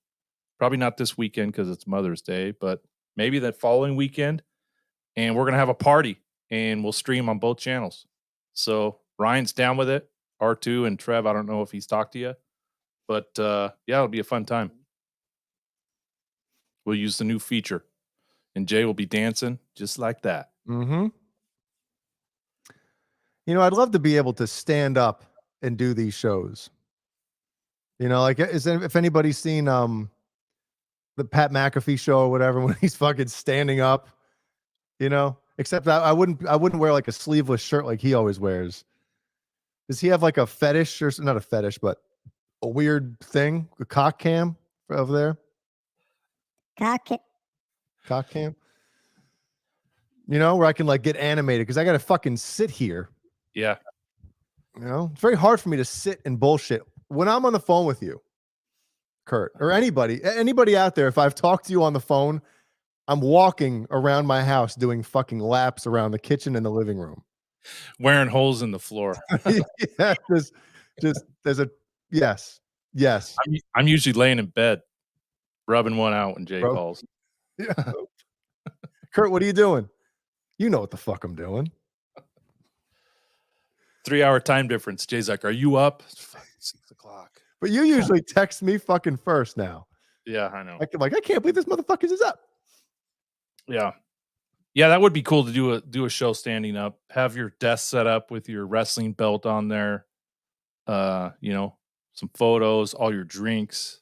Probably not this weekend because it's Mother's Day, but maybe that following weekend. And we're gonna have a party and we'll stream on both channels. So Ryan's down with it. R2 and Trev, I don't know if he's talked to you, but yeah, it'll be a fun time. We'll use the new feature, and Jay will be dancing just like that. Mm-hmm. You know, I'd love to be able to stand up and do these shows. You know, like if anybody's seen the Pat McAfee show or whatever, when he's fucking standing up, you know, except I wouldn't wear like a sleeveless shirt like he always wears. Does he have like a fetish or not a fetish, but a weird thing, a cock cam over there? Cock cam. You know, where I can like get animated because I got to fucking sit here. Yeah. You know, it's very hard for me to sit and bullshit when I'm on the phone with you, Kurt, or anybody out there. If I've talked to you on the phone, I'm walking around my house doing fucking laps around the kitchen and the living room, wearing holes in the floor. Yeah, there's a yes. I'm usually laying in bed, rubbing one out when Jay calls. Yeah. Kurt, what are you doing? You know what the fuck I'm doing. 3-hour time difference. Jay's like, "Are you up?" It's fucking 6 o'clock. But you usually text me fucking first now. Yeah, I know. I can't believe this motherfucker is up. Yeah, that would be cool to do a show standing up. Have your desk set up with your wrestling belt on there. You know, some photos, all your drinks.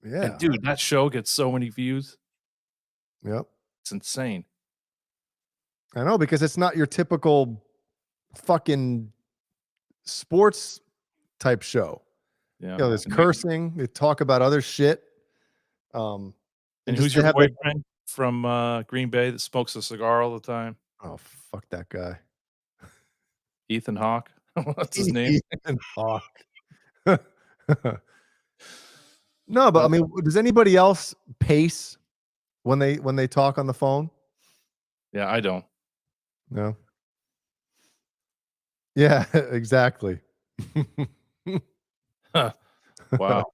Yeah, and dude, that show gets so many views. Yep, it's insane. I know, because it's not your typical fucking sports type show. Yeah, you know, there's cursing. They talk about other shit. And who's your boyfriend from Green Bay that smokes a cigar all the time? Oh, fuck that guy. Ethan Hawke. What's his name? Ethan Hawke. No, but I mean, does anybody else pace when they talk on the phone? Yeah, I don't. No. Yeah, exactly. Wow.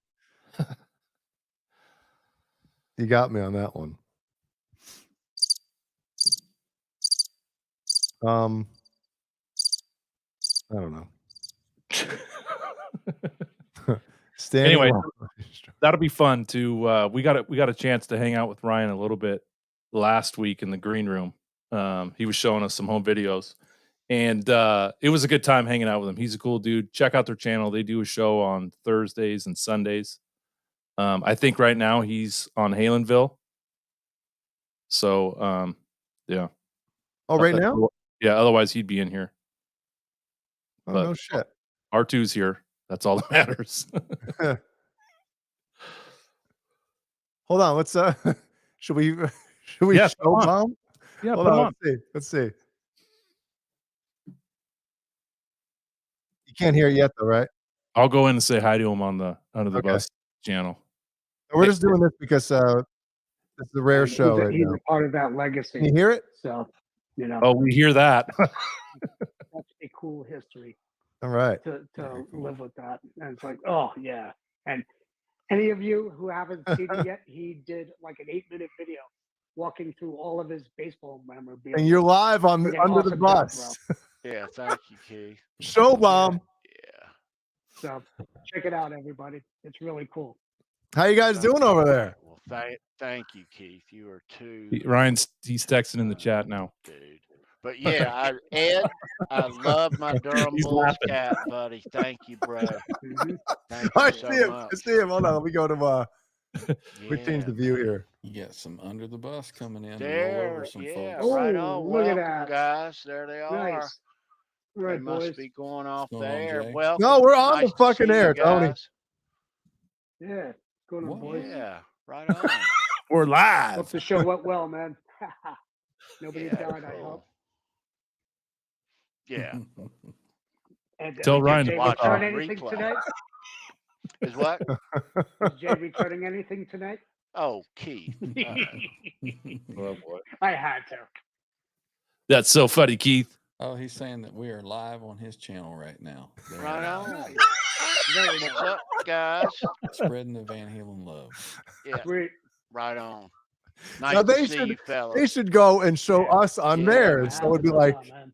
You got me on that one. I don't know. Anyway, that'll be fun to we got a chance to hang out with Ryan a little bit last week in the green room. He was showing us some home videos, and it was a good time hanging out with him. He's a cool dude. Check out their channel. They do a show on Thursdays and Sundays. I think right now he's on Halenville. So yeah. Oh, right now? Yeah, otherwise he'd be in here. Oh, no shit. R2's here. That's all that matters. Hold on. Let's should we Yeah, show bomb? Yeah, hold put 'em on. on. Let's see. You can't hear it yet though, right? I'll go in and say hi to him on the Under the Bus channel. We're just doing this because it's the rare show right he's now. a part of that legacy. Can you hear it? So, you know. Oh, we hear that. That's a cool history. All right. To live with that. And it's like, oh yeah. And any of you who haven't seen it yet, he did like an 8-minute video walking through all of his baseball memorabilia. And you're live on Freaking Under the awesome Bus. job, Yeah, thank you, Keith. Show bomb. so check it out, everybody. It's really cool. How you guys doing over there? Well, thank you, Keith. You are too. He's texting in the chat now. Dude. But yeah, Ed, I love my Durham He's Bulls laughing. cat, buddy. Thank you, bro. Thank I you see so him. much. I see him. Hold on. Let me go to we change the view here. You got some Under the Bus coming in. There, All over some yeah, folks. right Oh, on. look at Welcome, that. guys. There they are. Nice. Right, They must boys. be going off What's going on, there. Jay? Well, No, we're on nice the to fucking see you air, Tony. guys. Yeah. What's going on, boys? Yeah, right on. We're Hope live. the show went well, man. Nobody died, I hope. Yeah. And Tell did Ryan Jay to fuck return off. anything Replay. tonight? Is what? Is Jay returning anything tonight? Oh, Keith. Oh boy. I had to. That's so funny, Keith. Oh, he's saying that we are live on his channel right now. There Right it on. Very What's nice. up, guys? is. Spreading the Van Halen love. Yeah, Sweet. right on. Now Nice they to see should you, fellas. they should go and show us on Yeah, theirs. So it'd be like, man.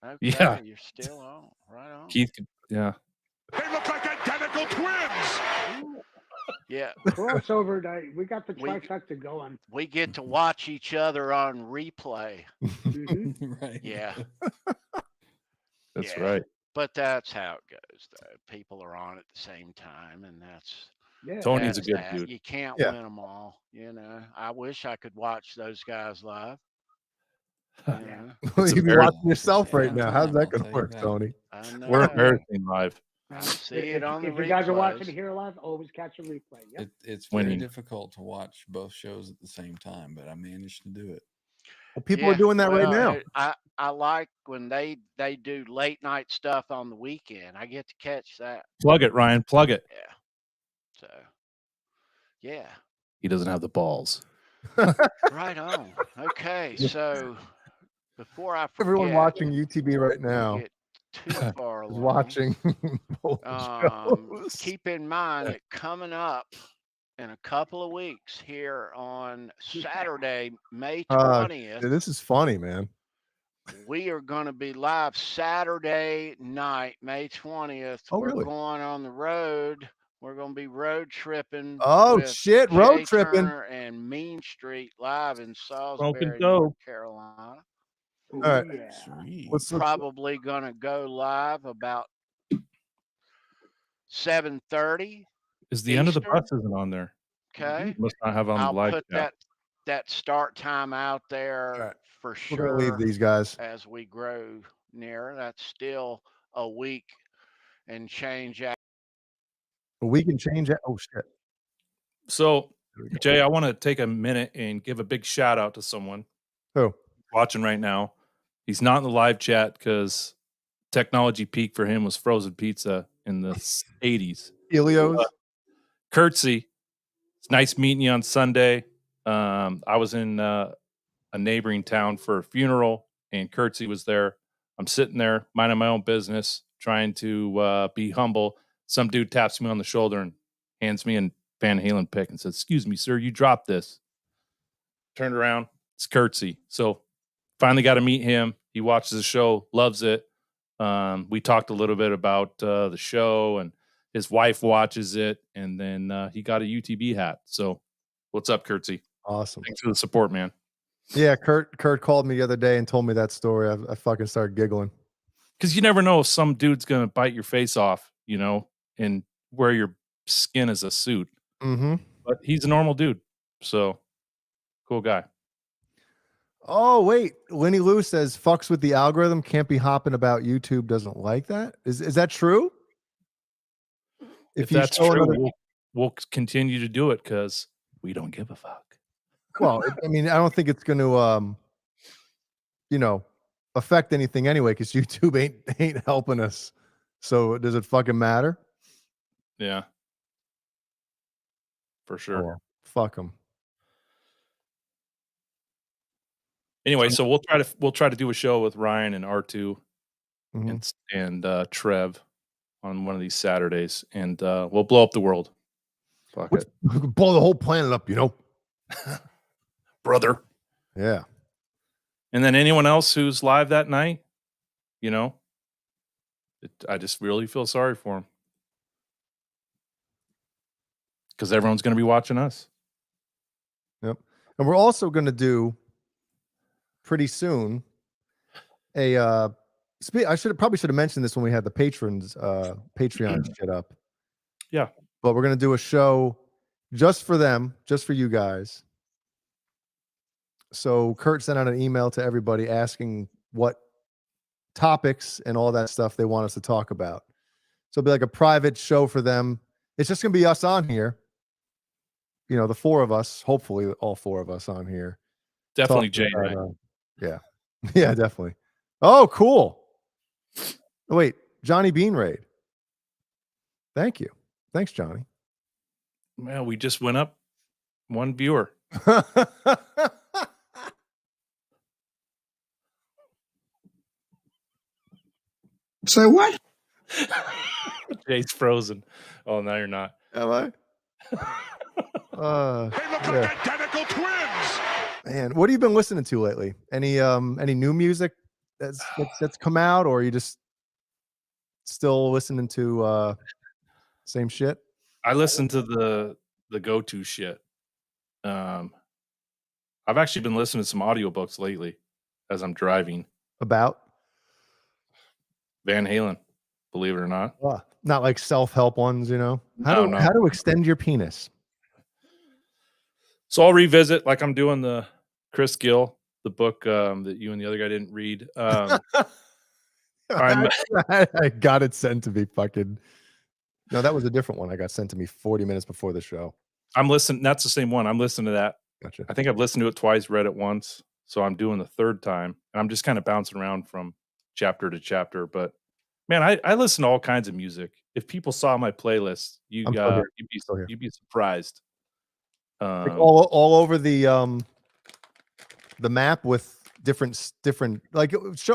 Okay, Yeah. you're still on. Right on. Keith could, yeah. They look like identical twins. Yeah. Crossover night. We got the trifecta going. We get to watch each other on replay. Right. Yeah. That's Yeah. right. But that's how it goes, though. People are on at the same time, and that's Tony's a that's good that. dude. You can't Yeah. win them all. You know, I wish I could watch those guys live. You know? It's you'd be embarrassing. watching yourself right now. How's that I'll gonna tell you work, that. Tony? I know. We're embarrassing live. I see it on the If you guys are watching replays. here live, always catch a replay. Yep. It's very Winning. difficult to watch both shows at the same time, but I managed to do it. Well, people are doing that right well, now. I like when they do late night stuff on the weekend. I get to catch that. Plug it, Ryan. Plug it. Yeah. So, yeah. He doesn't have the balls. Right on. Okay. So, before I forget, Everyone watching UTB right now get too far is along, watching both shows. keep in mind that coming up in a couple of weeks here on Saturday, May 20th, This is funny, man. we are going to be live Saturday night, May 20th. Oh, We're really? going on the road. We're going to be road tripping. Oh, with shit, road Jay tripping. Turner and Mean Street live in Smoking Salisbury, dope. North Carolina. All right. Sweet. What's Probably going to go live about 7:30. Is the end of the Eastern. bus isn't on there? Okay. Must not have on I'll the live put chat. that start time out there right. for We're sure. gonna leave these guys. As we grow nearer. That's still a week and change out. We can change it. Oh shit. So, Jay, I want to take a minute and give a big shout out to someone Who? watching right now. He's not in the live chat because technology peak for him was frozen pizza in the 80s. Helios. Curtsy, it's nice meeting you on Sunday. I was in a neighboring town for a funeral, and Curtsy was there. I'm sitting there, minding my own business, trying to be humble. Some dude taps me on the shoulder and hands me a Van Halen pick and says, "Excuse me, sir, you dropped this." Turned around, it's Curtsy. So finally got to meet him. He watches the show, loves it. We talked a little bit about the show, and his wife watches it, and then he got a UTB hat. So what's up, Curtsy? Awesome. Thanks for the support, man. Yeah, Kurt called me the other day and told me that story. I fucking started giggling. Because you never know if some dude's going to bite your face off, you know, and wear your skin as a suit. Mm-hmm. But he's a normal dude. So cool guy. Oh, wait. Lenny Lou says fucks with the algorithm, can't be hopping about YouTube, doesn't like that. Is that true? If you that's show true, another- we'll continue to do it because we don't give a fuck. Well, I mean, I don't think it's going to, affect anything anyway, because YouTube ain't helping us. So does it fucking matter? Yeah. For sure. Oh, well, fuck them. Anyway, so we'll try to do a show with Ryan and R2 and Trev on one of these Saturdays, and we'll blow up the world. Fuck it. Blow the whole planet up, brother. Yeah. And then anyone else who's live that night, I just really feel sorry for them because everyone's going to be watching us. Yep. And we're also going to do pretty soon I probably should have mentioned this when we had the patrons Patreon shit up. Yeah. But we're going to do a show just for them, just for you guys. So Kurt sent out an email to everybody asking what topics and all that stuff they want us to talk about. So it'll be like a private show for them. It's just going to be us on here, the four of us, hopefully all four of us on here. Definitely talking Jay, right? yeah. Yeah, definitely. Oh, cool. Oh, wait, Johnny Bean Raid. Thank you. Thanks, Johnny. Man, we just went up one viewer. Say what? Jay's frozen. Oh, no, you're not. Am I? Yeah. Identical twins. Man, what have you been listening to lately? Any new music that's come out, or are you just still listening to same shit? I listen to the go-to shit. I've actually been listening to some audiobooks lately as I'm driving. About Van Halen, believe it or not. Not like self-help ones, No. How to extend your penis. So I'll revisit, like I'm doing the Chris Gill, the book that you and the other guy didn't read. I got it sent to me fucking. No, that was a different one. I got sent to me 40 minutes before the show. I'm listening. That's the same one. I'm listening to that. Gotcha. I think I've listened to it twice, read it once. So I'm doing the third time. And I'm just kind of bouncing around from chapter to chapter. But man, I listen to all kinds of music. If people saw my playlist, you'd be surprised. Like all over the map with different like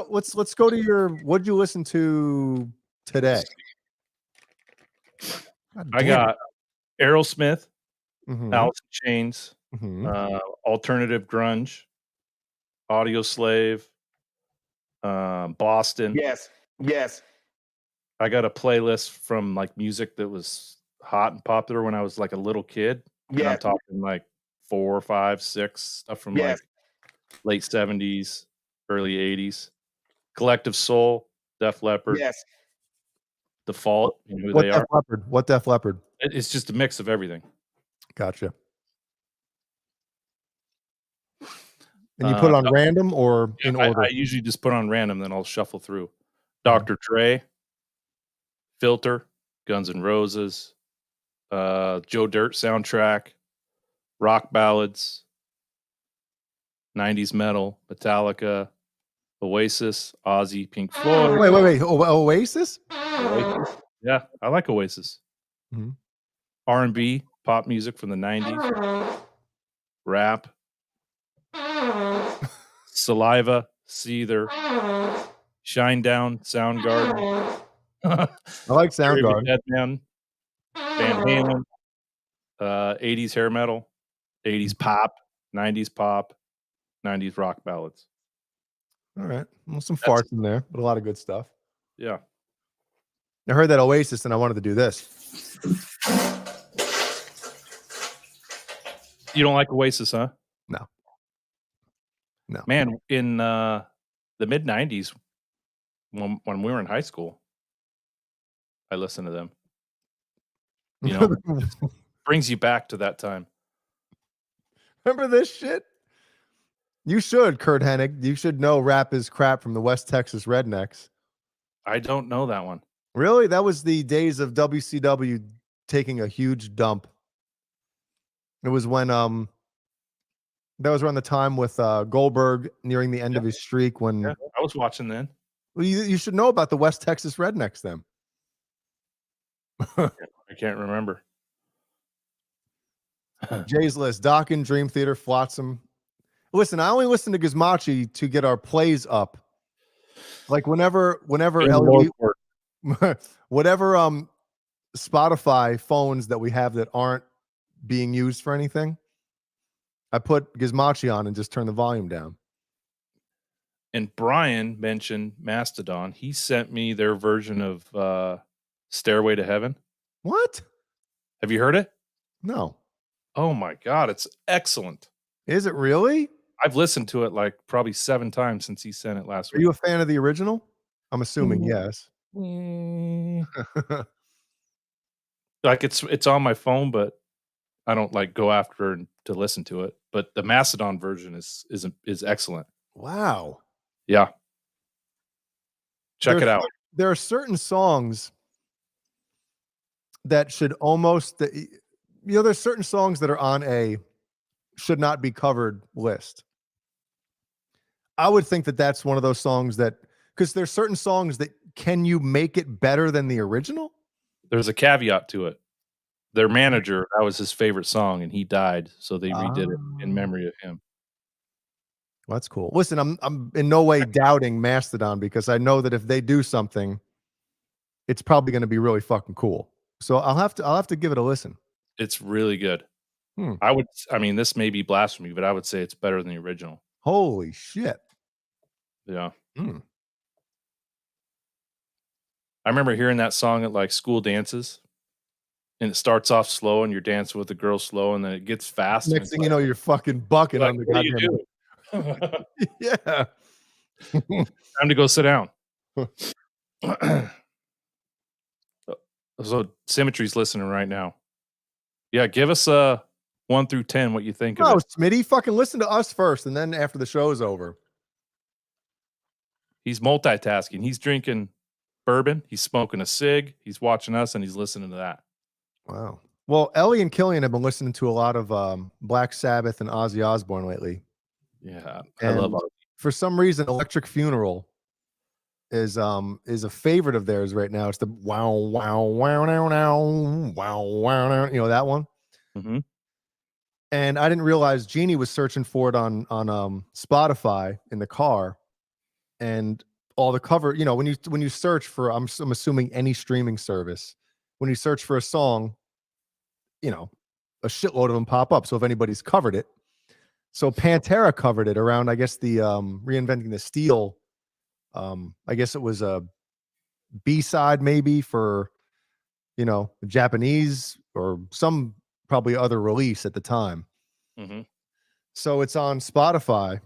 let's go to your what'd you listen to today? I got Aerosmith, Mhm. Alice in Chains, alternative grunge, Audio Slave, Boston. Yes. I got a playlist from like music that was hot and popular when I was like a little kid. And I'm Yes. talking like 4, 5, 6 stuff from Yes. like late 70s, early 80s. Collective Soul, Def Leppard, Yes. Default. You know who What they Def are? Leppard? What Def Leppard? It's just a mix of everything. Gotcha. And you put it on random or in order? I usually just put on random, then I'll shuffle through. Dr. Dre, Filter, Guns N' Roses, Joe Dirt soundtrack, rock ballads, 90s metal, Metallica, Oasis, Ozzy, Pink Floyd. Wait. Oasis? Oasis. Yeah, I like Oasis. Mhm. R&B, pop music from the 90s, rap, Saliva, Seether, Shinedown, Soundgarden. I like Theory of a Soundgarden. Deadman, Van Halen, 80s hair metal, 80s pop, 90s pop, 90s rock ballads. All right. Well, some farts in there, but a lot of good stuff. Yeah. I heard that Oasis and I wanted to do this. You don't like Oasis, huh? No. Man, in the mid 90s, when we were in high school, I listened to them. It brings you back to that time. Remember this shit? You should, Kurt Hennig. You should know Rap is Crap from the West Texas Rednecks. I don't know that one. Really? That was the days of WCW taking a huge dump. It was when that was around the time with Goldberg nearing the end of his streak when I was watching then. Well, you should know about the West Texas Rednecks then. I can't remember. Jay's List, Dokken, Dream Theater, Flotsam. Listen, I only listen to Gizmachi to get our plays up. Like whenever whatever Spotify phones that we have that aren't being used for anything, I put Gizmachi on and just turn the volume down. And Brian mentioned Mastodon. He sent me their version of Stairway to Heaven. What? Have you heard it? No. Oh my God, it's excellent. Is it really? I've listened to it like probably 7 times since he sent it last Are week. you a fan of the original? I'm assuming yes. Like it's on my phone, but I don't like go after to listen to it. But the Mastodon version is excellent. Wow. Yeah. Check it out. There are certain songs that should almost there's certain songs that are on a should not be covered list. I would think that that's one of those songs that, because there's certain songs that, can you make it better than the original? There's a caveat to it. Their manager, that was his favorite song, and he died, so they redid it in memory of him. Well, that's cool. Listen, I'm in no way doubting Mastodon, because I know that if they do something, it's probably going to be really fucking cool. So I'll have to give it a listen. It's really good. Hmm. I mean, this may be blasphemy, but I would say it's better than the original. Holy shit. Yeah. Hmm. I remember hearing that song at like school dances, and it starts off slow and you're dancing with the girl slow, and then it gets fast. Next thing you know, you're fucking bucking like, on the what do you goddamn. do? Yeah. Time to go sit down. So Symmetry's listening right now. Yeah, give us a 1 through 10 what you think of Oh, it. Smitty, fucking listen to us first, and then after the show's over. He's multitasking. He's drinking bourbon. He's smoking a cig. He's watching us, and he's listening to that. Wow. Well, Ellie and Killian have been listening to a lot of Black Sabbath and Ozzy Osbourne lately. Yeah, I love Ozzy. For some reason, Electric Funeral is a favorite of theirs right now. It's the wow wow wow now now wow wow now. You know that one? Mm-hmm. And I didn't realize Jeannie was searching for it on Spotify in the car, and all the cover. You know, when you search for, I'm assuming any streaming service, when you search for a song, you know, a shitload of them pop up. So if anybody's covered it, so Pantera covered it around, I guess, the Reinventing the Steel. I guess it was a B-side maybe for, you know, Japanese or some probably other release at the time. Mm-hmm. So it's on Spotify.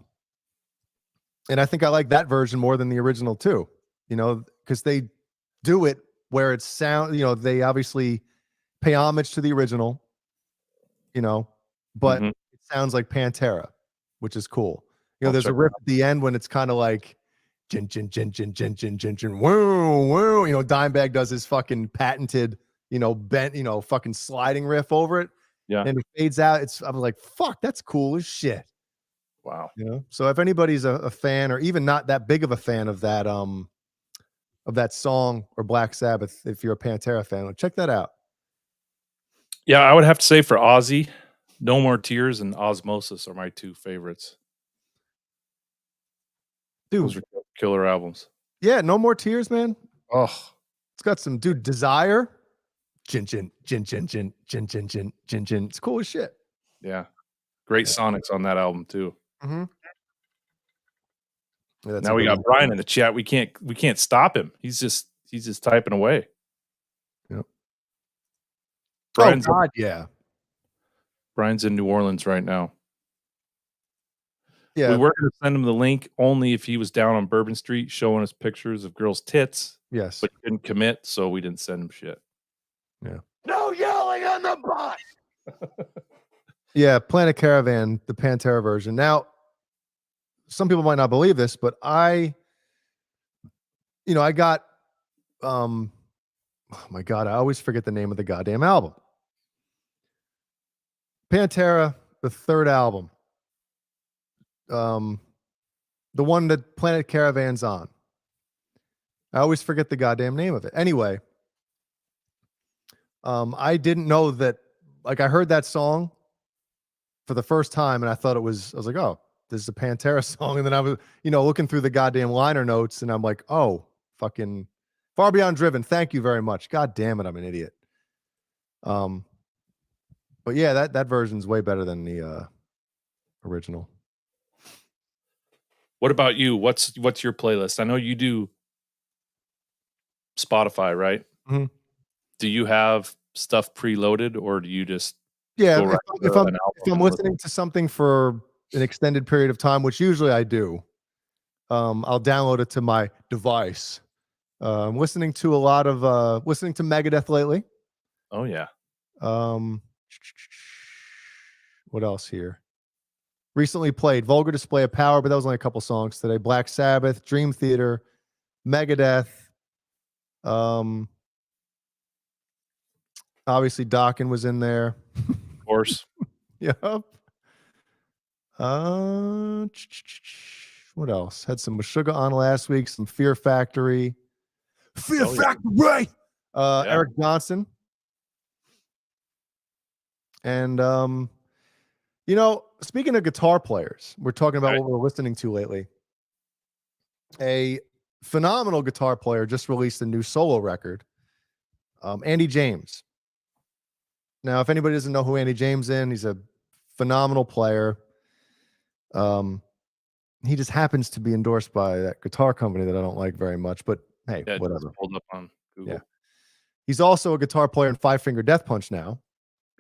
And I think I like that version more than the original too, you know, because they do it where it sound, you know, they obviously pay homage to the original, you know, but it sounds like Pantera, which is cool. You know, there's a riff at the end when it's kind of like jin jin jin jin jin jin jin jin woo woo. You know, Dimebag does his fucking patented, you know, bent, you know, fucking sliding riff over it. Yeah. And it fades out. I was like, fuck, that's cool as shit. Wow. You know, so if anybody's a fan, or even not that big of a fan of that song or Black Sabbath, if you're a Pantera fan, check that out. Yeah, I would have to say for Ozzy, No More Tears and Osmosis are my two favorites. Dude, those are killer albums. Yeah, No More Tears, man. Oh, it's got some Desire. Jin jin jin jin jin jin jin jin jin jin. It's cool as shit. Yeah, great sonics on that album too. Mm-hmm. Yeah, now we got Brian in the chat. We can't stop him. He's just typing away. Yep. Brian's oh God, yeah. Brian's in New Orleans right now. Yeah, we were going to send him the link only if he was down on Bourbon Street showing us pictures of girls' tits. Yes, but he didn't commit, so we didn't send him shit. Yeah. No yelling on the bus. Yeah, Planet Caravan, the Pantera version. Now, some people might not believe this, but I got, oh my God, I always forget the name of the goddamn album. Pantera, the third album. The one that Planet Caravan's on. I always forget the goddamn name of it. Anyway, I didn't know that, like, I heard that song for the first time and I thought I was like, oh, this is a Pantera song. And then I was, looking through the goddamn liner notes and I'm like, oh, fucking Far Beyond Driven. Thank you very much. God damn it. I'm an idiot. But yeah, that version's way better than the original. What about you? What's your playlist? I know you do Spotify, right? Mm-hmm. Do you have stuff preloaded, or do you just if I'm listening to something for an extended period of time, which usually I do, I'll download it to my device. I'm listening to a lot of listening to Megadeth lately. Oh yeah. What else here? Recently played Vulgar Display of Power, but that was only a couple songs today. Black Sabbath, Dream Theater, Megadeth. Obviously Dokken was in there. Of course. Yep. What else? Had some Sugar on last week, some Fear Factory. Fear Oh, yeah. Factory! Yeah. Eric Johnson. And speaking of guitar players, we're talking about what we're listening to lately. A phenomenal guitar player just released a new solo record. Andy James. Now, if anybody doesn't know who Andy James is, he's a phenomenal player. He just happens to be endorsed by that guitar company that I don't like very much, but hey, Yeah, whatever. Pulled up on Google. Yeah. He's also a guitar player in Five Finger Death Punch now.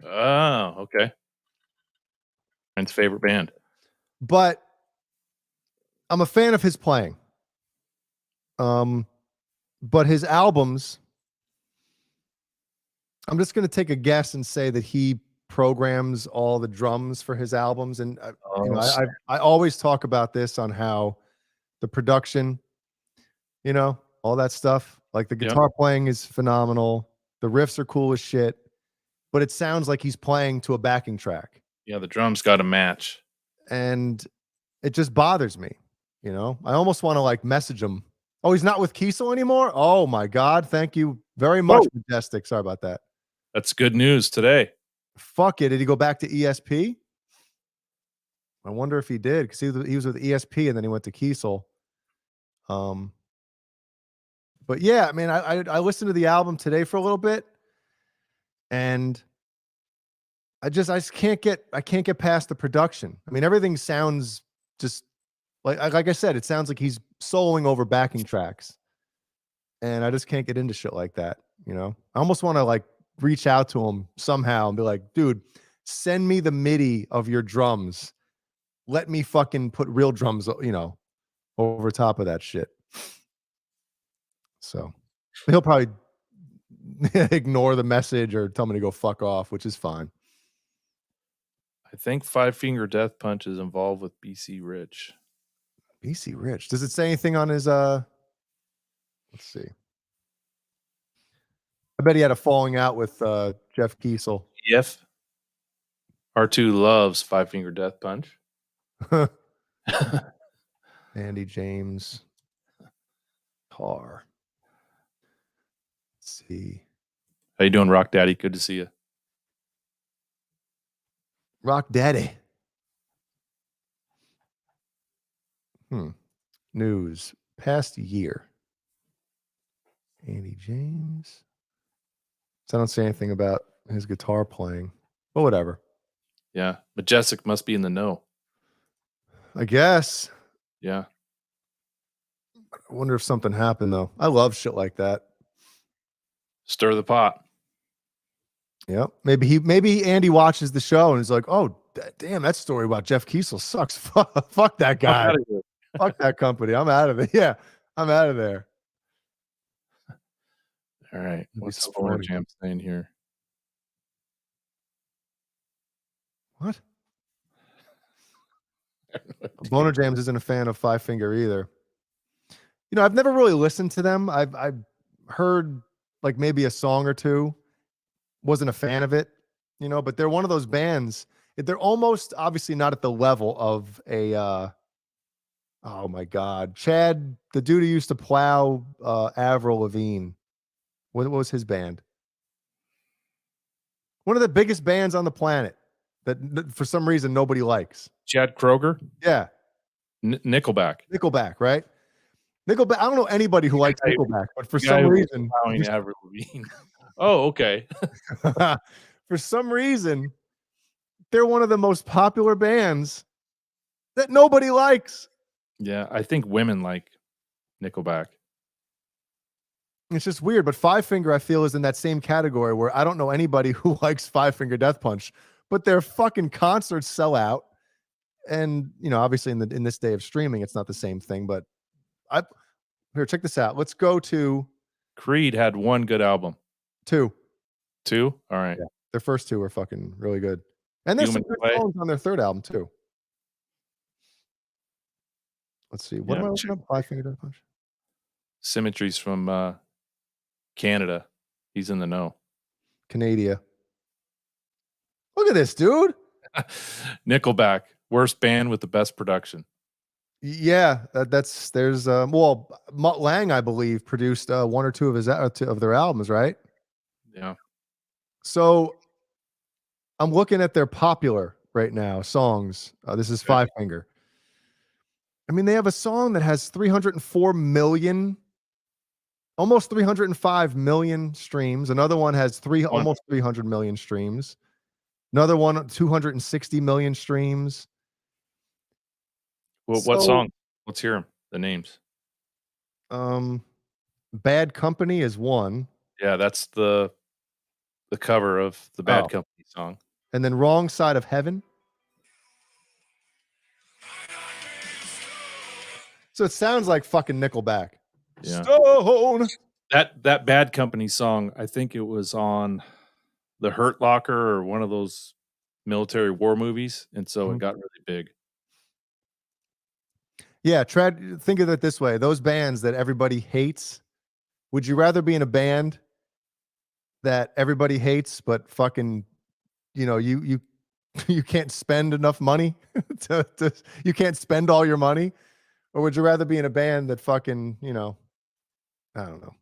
Oh, okay. Mine's favorite band. But I'm a fan of his playing. But his albums, I'm just going to take a guess and say that he programs all the drums for his albums. And I always talk about this on how the production, all that stuff, like the guitar playing is phenomenal. The riffs are cool as shit, but it sounds like he's playing to a backing track. Yeah, the drums got to match. And it just bothers me. I almost want to message him. Oh, he's not with Kiesel anymore? Oh my God. Thank you very much, Majestic. Sorry about that. That's good news today. Fuck it. Did he go back to ESP? I wonder if he did, because he was with ESP and then he went to Kiesel. But yeah, I mean, I listened to the album today for a little bit, and I just can't get past the production. I mean, everything sounds just like I said, it sounds like he's soloing over backing tracks, and I just can't get into shit like that. I almost want to reach out to him somehow and be like, dude, send me the MIDI of your drums. Let me fucking put real drums, over top of that shit. So he'll probably ignore the message or tell me to go fuck off, which is fine. I think Five Finger Death Punch is involved with BC Rich. BC Rich. Does it say anything on his let's see. I bet he had a falling out with Jeff Kiesel. If R2 loves Five Finger Death Punch. Andy James. Tar. Let's see. How you doing, Rock Daddy? Good to see you. Rock Daddy. News. Past year. Andy James. So I don't say anything about his guitar playing. But whatever. Yeah. Majestic must be in the know. I guess. Yeah. I wonder if something happened, though. I love shit like that. Stir the pot. Yeah. Maybe Andy watches the show and is like, oh, damn, that story about Jeff Kiesel sucks. Fuck that guy. Fuck that company. I'm out of it. Yeah. I'm out of there. All right. What's the BonerJams saying here? What? BonerJams isn't a fan of Five Finger either. I've never really listened to them. I've heard maybe a song or two. Wasn't a fan of it, but they're one of those bands. They're almost obviously not at the level of a oh my God, Chad, the dude who used to plow Avril Lavigne. What was his band? One of the biggest bands on the planet that for some reason nobody likes. Chad Kroeger? Yeah. Nickelback. Nickelback, right? Nickelback. I don't know anybody who likes Nickelback, but for some reason, Avril Lavigne. Oh, okay. For some reason, they're one of the most popular bands that nobody likes. Yeah, I think women like Nickelback. It's just weird, but Five Finger, I feel, is in that same category where I don't know anybody who likes Five Finger Death Punch, but their fucking concerts sell out. And, obviously in this day of streaming, it's not the same thing, but here, check this out. Let's go to Creed had one good album. Two? All right. Yeah. Their first two were fucking really good. And there's some good songs on their third album too. Let's see. What am I looking up? Five Finger Death Punch? Symmetry's from Canada. He's in the know. Canada. Look at this, dude. Nickelback, worst band with the best production. Yeah, there's Mutt Lange, I believe, produced one or two of their albums, right? Yeah. So I'm looking at their popular right now songs. This is Five Finger. I mean, they have a song that has 304 million, almost 305 million streams. Another one has almost 300 million streams. Another one, 260 million streams. Well, what song? Let's hear them. The names. Bad Company is one. Yeah, that's the cover of the Bad Company song. And then Wrong Side of Heaven. So it sounds like fucking Nickelback. Yeah. Stone. That Bad Company song, I think it was on The Hurt Locker or one of those military war movies, and so it got really big. Yeah, think of it this way. Those bands that everybody hates, would you rather be in a band that everybody hates, but fucking, you can't spend enough money you can't spend all your money? Or would you rather be in a band that fucking, I don't know.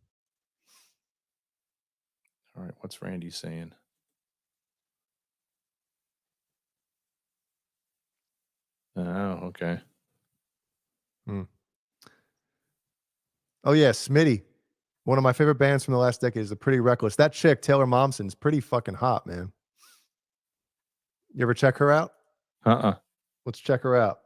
All right, what's Randy saying? Oh, okay. Oh yeah, Smitty. One of my favorite bands from the last decade is the Pretty Reckless. That chick, Taylor Momsen's pretty fucking hot, man. You ever check her out? Let's check her out.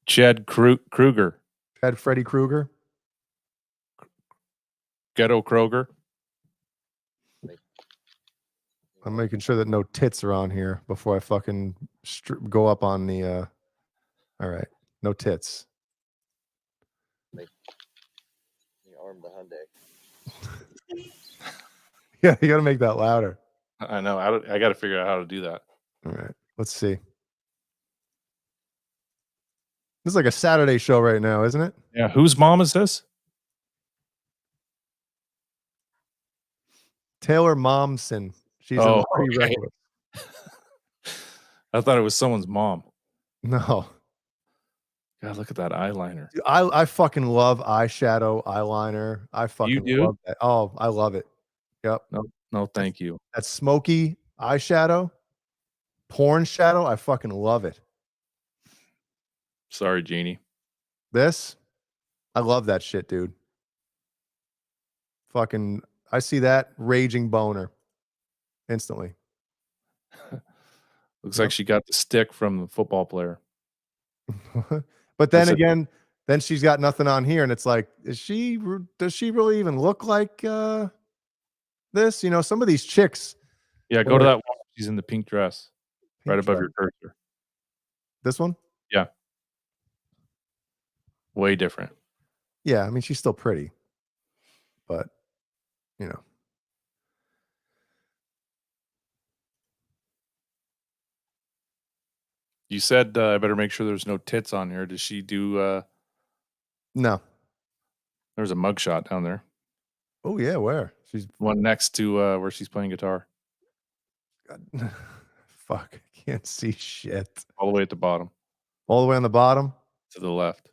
Chad Kruger. Chad Freddy Krueger. Ghetto Kroger. I'm making sure that no tits are on here before I fucking go up on the. All right, no tits. Yeah, you got to make that louder. I know. I got to figure out how to do that. All right, let's see. This is like a Saturday show right now, isn't it? Yeah. Whose mom is this? Taylor Momsen. She's in the Pretty Reckless. I thought it was someone's mom. No. God, look at that eyeliner. Dude, I fucking love eyeshadow, eyeliner. I fucking love that. Oh, I love it. Yep. No, thank you. That smoky eyeshadow, porn shadow. I fucking love it. Sorry, Jeannie. I love that shit, dude. Fucking, I see that raging boner instantly. Looks like she got the stick from the football player. But then again, then she's got nothing on here, and it's like, does she really even look like this? Some of these chicks. Yeah, go to that one. She's in the pink dress, right above your cursor. This one? Yeah. Way different. Yeah, I mean, she's still pretty, but You said I better make sure there's no tits on here. Does she do? No. There's a mugshot down there. Oh yeah, where? She's one next to where she's playing guitar. God. Fuck, I can't see shit. All the way at the bottom. All the way on the bottom? To the left.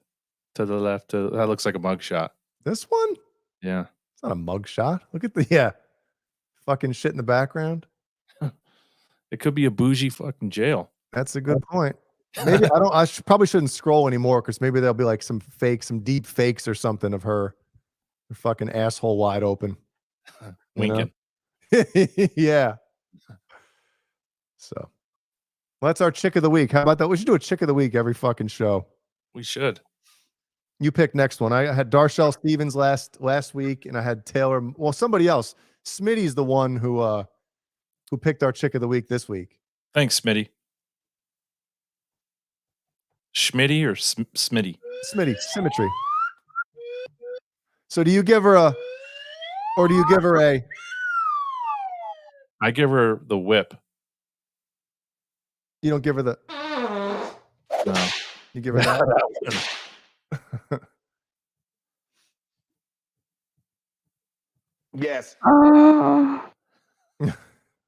To the left. That looks like a mugshot. This one? Yeah. It's not a mugshot. Look at the fucking shit in the background. It could be a bougie fucking jail. That's a good point. Maybe I probably shouldn't scroll anymore because maybe there'll be like some deep fakes or something of her fucking asshole wide open. Winking. Yeah. So, well, that's our chick of the week. How about that? We should do a chick of the week every fucking show. We should. You pick next one. I had Darshell Stevens last week, and I had Taylor. Well, somebody else. Smitty's the one who picked our chick of the week this week. Thanks, Smitty. Schmitty or Smitty? Smitty, symmetry. So do you give her a, or do you give her a? I give her the whip. You don't give her the. No. You give her that. ass.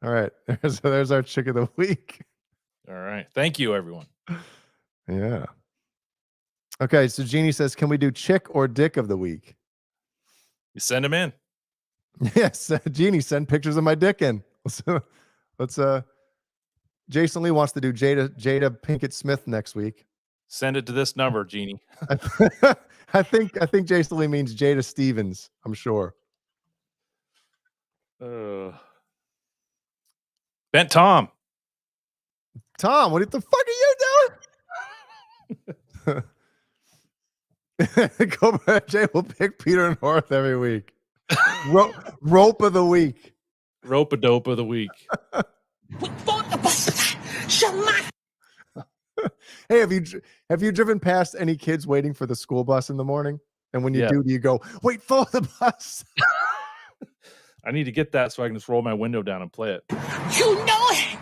All right. There's our chick of the week. All right. Thank you, everyone. Yeah. Okay. So Jeannie says, can we do chick or dick of the week? You send them in. Yes. Jeannie, send pictures of my dick in. Let's Jason Lee wants to do Jada Pinkett Smith next week. Send it to this number, Jeannie. I think Jason Lee means Jada Stevens. I'm sure. Bent Tom. Tom, what the fuck are you doing? Cobra J will pick Peter North every week. Rope of the week. Rope a dope of the week. Hey, have you driven past any kids waiting for the school bus in the morning? And when you do you go, wait for the bus? I need to get that so I can just roll my window down and play it. You know it.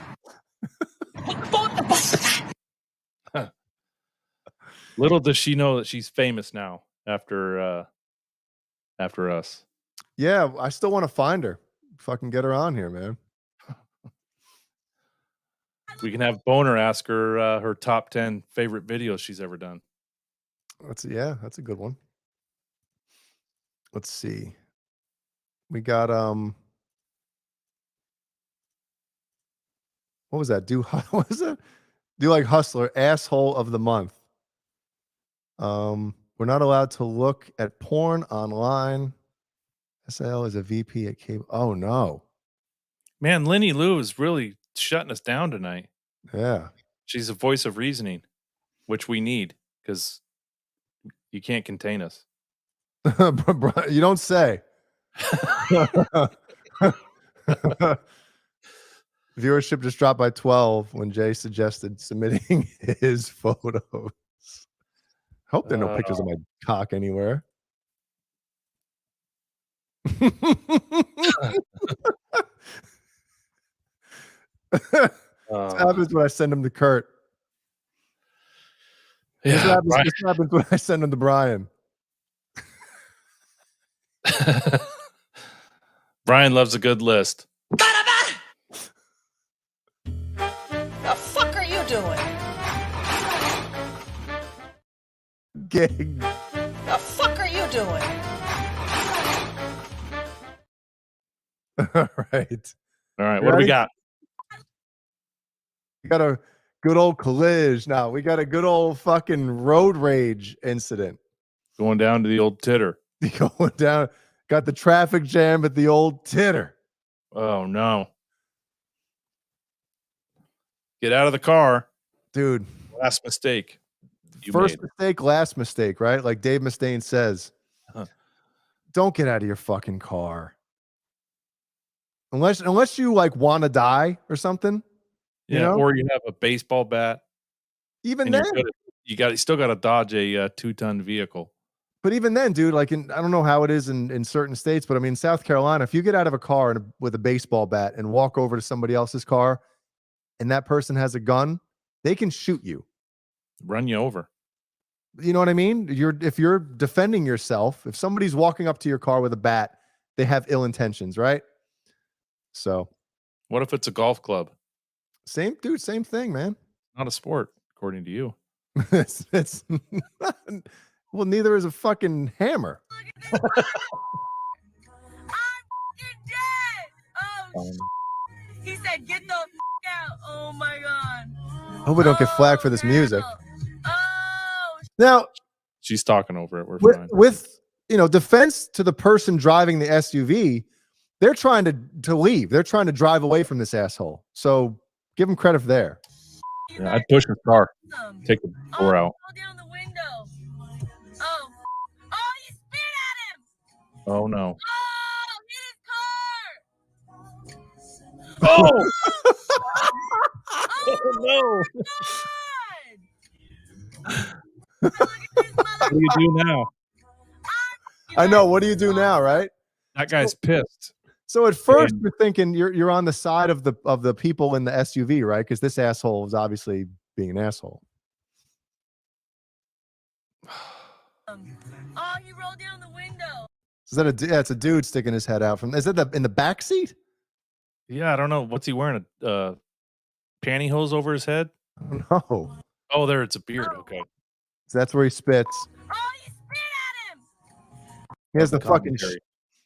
Little does she know that she's famous now after us. Yeah, I still want to find her. Fucking get her on here, man. We can have Boner ask her her top 10 favorite videos she's ever done. That's a good one. Let's see. We got what was that? What was it? Do like Hustler, asshole of the month. We're not allowed to look at porn online. SL is a VP at cable. Oh no. Man, Lenny Lou is really shutting us down tonight. Yeah. She's a voice of reasoning, which we need because you can't contain us. You don't say. Viewership just dropped by 12 when Jay suggested submitting his photos. Hope there are no pictures of my cock anywhere. This happens when I send him to Kurt. This happens when I send him to Brian. Brian loves a good list. The fuck are you doing? Gang. The fuck are you doing? All right. What do we got? We got a good old collision. Now we got a good old fucking road rage incident. Going down to the old titter. Going down. Got the traffic jam at the old titter. Oh no. Get out of the car. Dude. Last mistake. First mistake, last mistake, right? Like Dave Mustaine says. Don't get out of your fucking car. Unless you like want to die or something. Yeah, you know? Or you have a baseball bat. Even then, you still got to dodge a 2-ton vehicle. But even then, dude, like I don't know how it is in certain states, but I mean, South Carolina, if you get out of a car with a baseball bat and walk over to somebody else's car, and that person has a gun, they can shoot you, run you over. You know what I mean? If you're defending yourself, if somebody's walking up to your car with a bat, they have ill intentions, right? So, what if it's a golf club? Same thing, man. Not a sport, according to you. it's not, well, neither is a fucking hammer. He said, "Get the out!" Oh my god! I hope we don't get flagged for this music. Now, she's talking over it. We're fine. With defense to the person driving the SUV, they're trying to leave. They're trying to drive away from this asshole. So give them credit there. Yeah, I'd push his car. Take the door out. Down the window. Oh, you spit at him! Oh no. Oh, Oh! Oh no! What do you do now? I know. What do you do now, right? That guy's pissed. So at first you're thinking you're on the side of the people in the SUV, right? Because this asshole is obviously being an asshole. Oh, he rolled down the window. Is that yeah, it's a dude sticking his head out from. Is that in the back seat? Yeah, I don't know. What's he wearing? A pantyhose over his head? No. Oh, there, it's a beard. Okay. So that's where he spits. He has the fucking.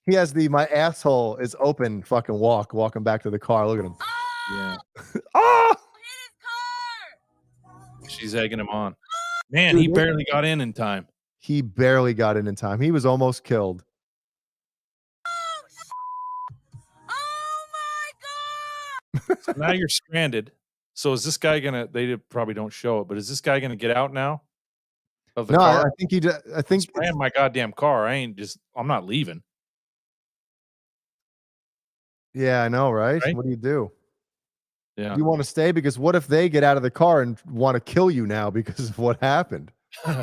He has the my asshole is open fucking walking back to the car. Look at him. Yeah. Oh! She's egging him on. Man, Dude, he barely got in time. He barely got in time. He was almost killed. So now you're stranded. So is this guy gonna? They probably don't show it, but is this guy gonna get out now? Of the No, car? I think he. I think ran my goddamn car. I'm not leaving. Yeah, I know, right? What do you do? Yeah. You want to stay because what if they get out of the car and want to kill you now because of what happened?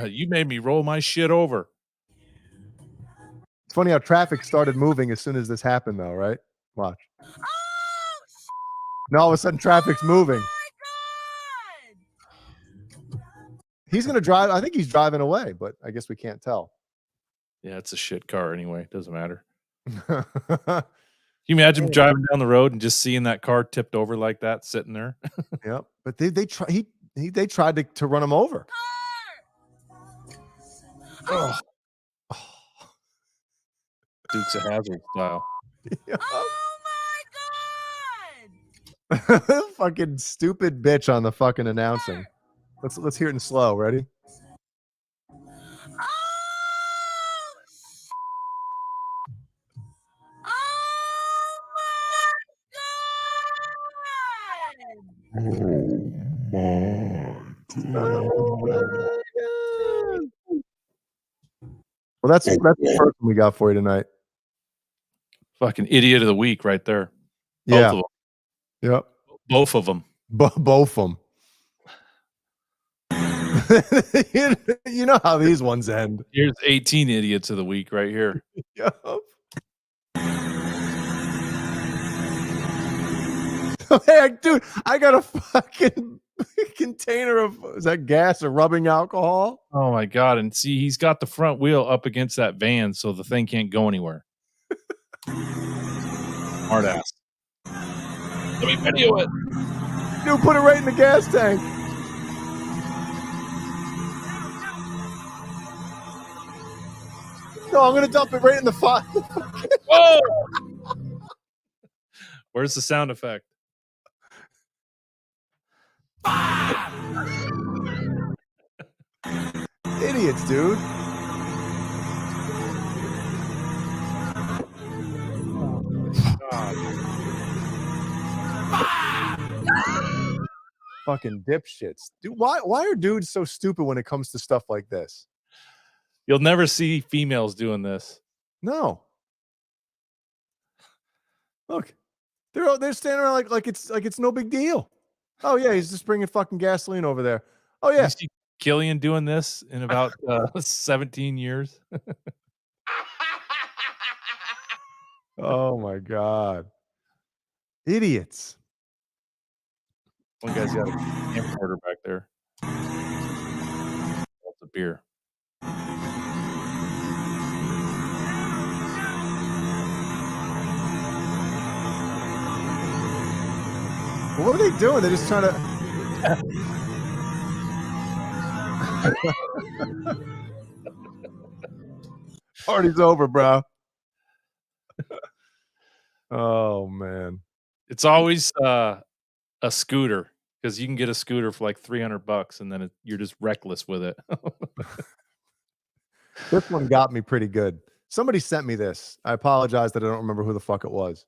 You made me roll my shit over. It's funny how traffic started moving as soon as this happened, though, right? Watch. Now all of a sudden, traffic's moving. He's gonna drive. I think he's driving away, but I guess we can't tell. Yeah, it's a shit car anyway. Doesn't matter. Can you imagine driving down the road and just seeing that car tipped over like that, sitting there? Yep. But they tried to run him over. Oh. Dukes of Hazzard style. Fucking stupid bitch on the fucking announcing. Let's hear it in slow. Ready? Well, that's the first one we got for you tonight. Fucking idiot of the week right there. Yeah. Both of them. Yep. Both of them. Both of them. You know how these ones end. Here's 18 idiots of the week right here. Yep. Hey, dude, I got a fucking container of is that gas or rubbing alcohol? Oh my god! And see, he's got the front wheel up against that van, so the thing can't go anywhere. Smart ass. Let me video it. Dude, put it right in the gas tank. No, I'm gonna dump it right in the fire. Whoa! Where's the sound effect? Idiots, dude. Fucking dipshits. Dude, why are dudes so stupid when it comes to stuff like this? You'll never see females doing this. No. Look, they're standing around like it's no big deal. Oh yeah, he's just bringing fucking gasoline over there. Oh yeah. You see Killian doing this in about 17 years. Oh my god. Idiots. One guy's got a camcorder back there. That's a beer. What are they doing? They're just trying to. Party's over, bro. Oh man, it's always a scooter because you can get a scooter for like $300, and then you're just reckless with it. This one got me pretty good. Somebody sent me this. I apologize that I don't remember who the fuck it was.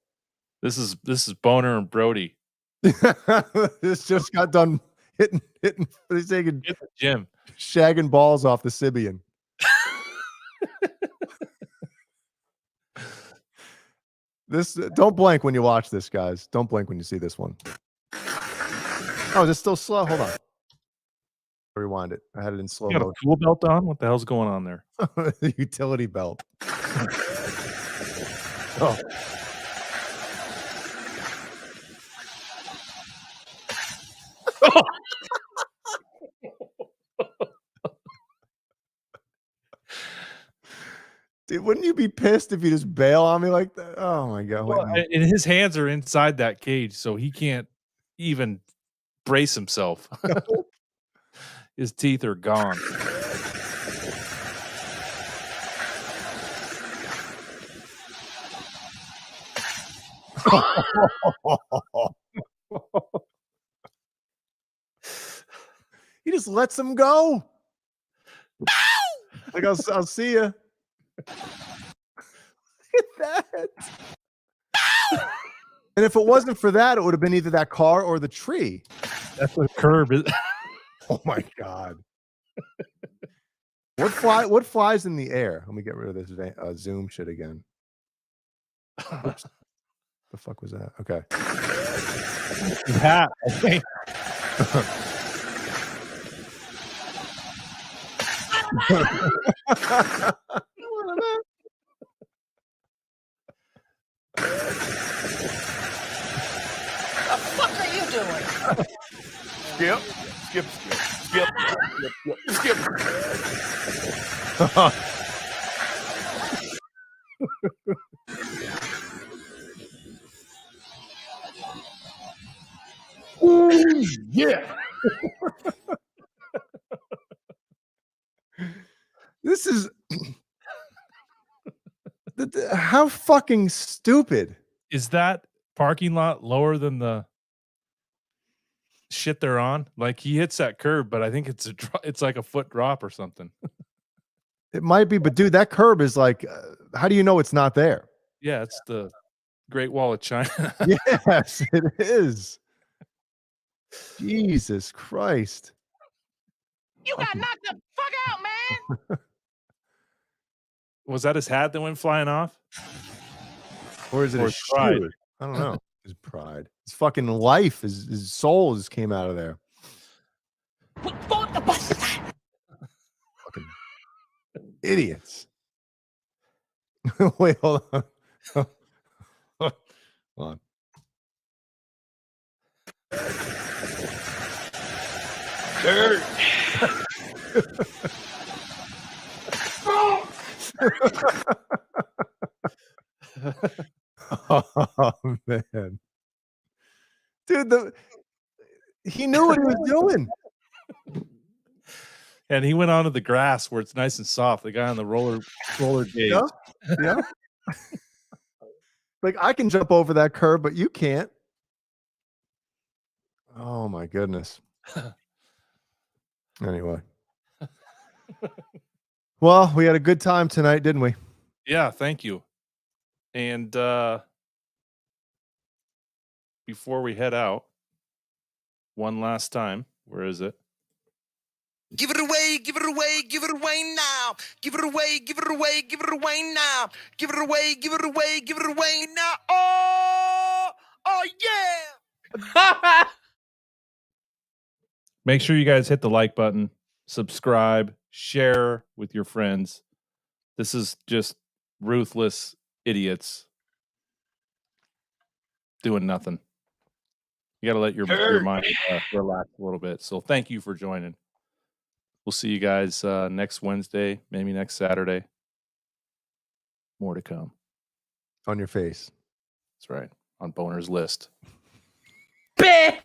This is Boner and Brody. This just got done hitting. He's taking the gym, shagging balls off the Sibian. This don't blank when you watch this, guys. Don't blink when you see this one. Oh, is it still slow? Hold on. Rewind it. I had it in slow You got mode. a tool belt on? What the hell's going on there? The utility belt. Oh. Dude, wouldn't you be pissed if you just bail on me like that? Oh my god! Well, and his hands are inside that cage, so he can't even brace himself. His teeth are gone. He just lets him go. Like I'll see you. Look at that. And if it wasn't for that, it would have been either that car or the tree. That's what curb is. Oh my god. What flies in the air? Let me get rid of this zoom shit again. Oops. The fuck was that? Okay. Hat. Okay. The fuck are you doing? Skip, skip, skip, skip, skip, skip. Ooh, yeah. This is how fucking stupid. Is that parking lot lower than the shit they're on? Like he hits that curb, but I think it's like a foot drop or something. It might be, but dude, that curb is like, how do you know it's not there? Yeah, it's the Great Wall of China. Yes, it is. Jesus Christ. You got knocked the fuck out, man. Was that his hat that went flying off? Or is it Or his pride? shoe? I don't know. His pride. His fucking life, his soul just came out of there. Fucking idiots. Wait, hold on. Hold on. Dirt. Oh man, dude, he knew what he was doing. And he went onto the grass where it's nice and soft. The guy on the roller gauge. Yeah. Like I can jump over that curb, but you can't. Oh my goodness. Anyway. Well, we had a good time tonight, didn't we? Yeah, thank you. And before we head out, one last time, where is it? Give it away, give it away, give it away now. Give it away, give it away, give it away now. Give it away, give it away, give it away now. Oh yeah. Make sure you guys hit the like button, subscribe, share with your friends. This is just ruthless idiots doing nothing. You got to let your mind relax a little bit. So thank you for joining. We'll see you guys next Wednesday, maybe next Saturday. More to come. On your face. That's right. On Boner's list. Bitch.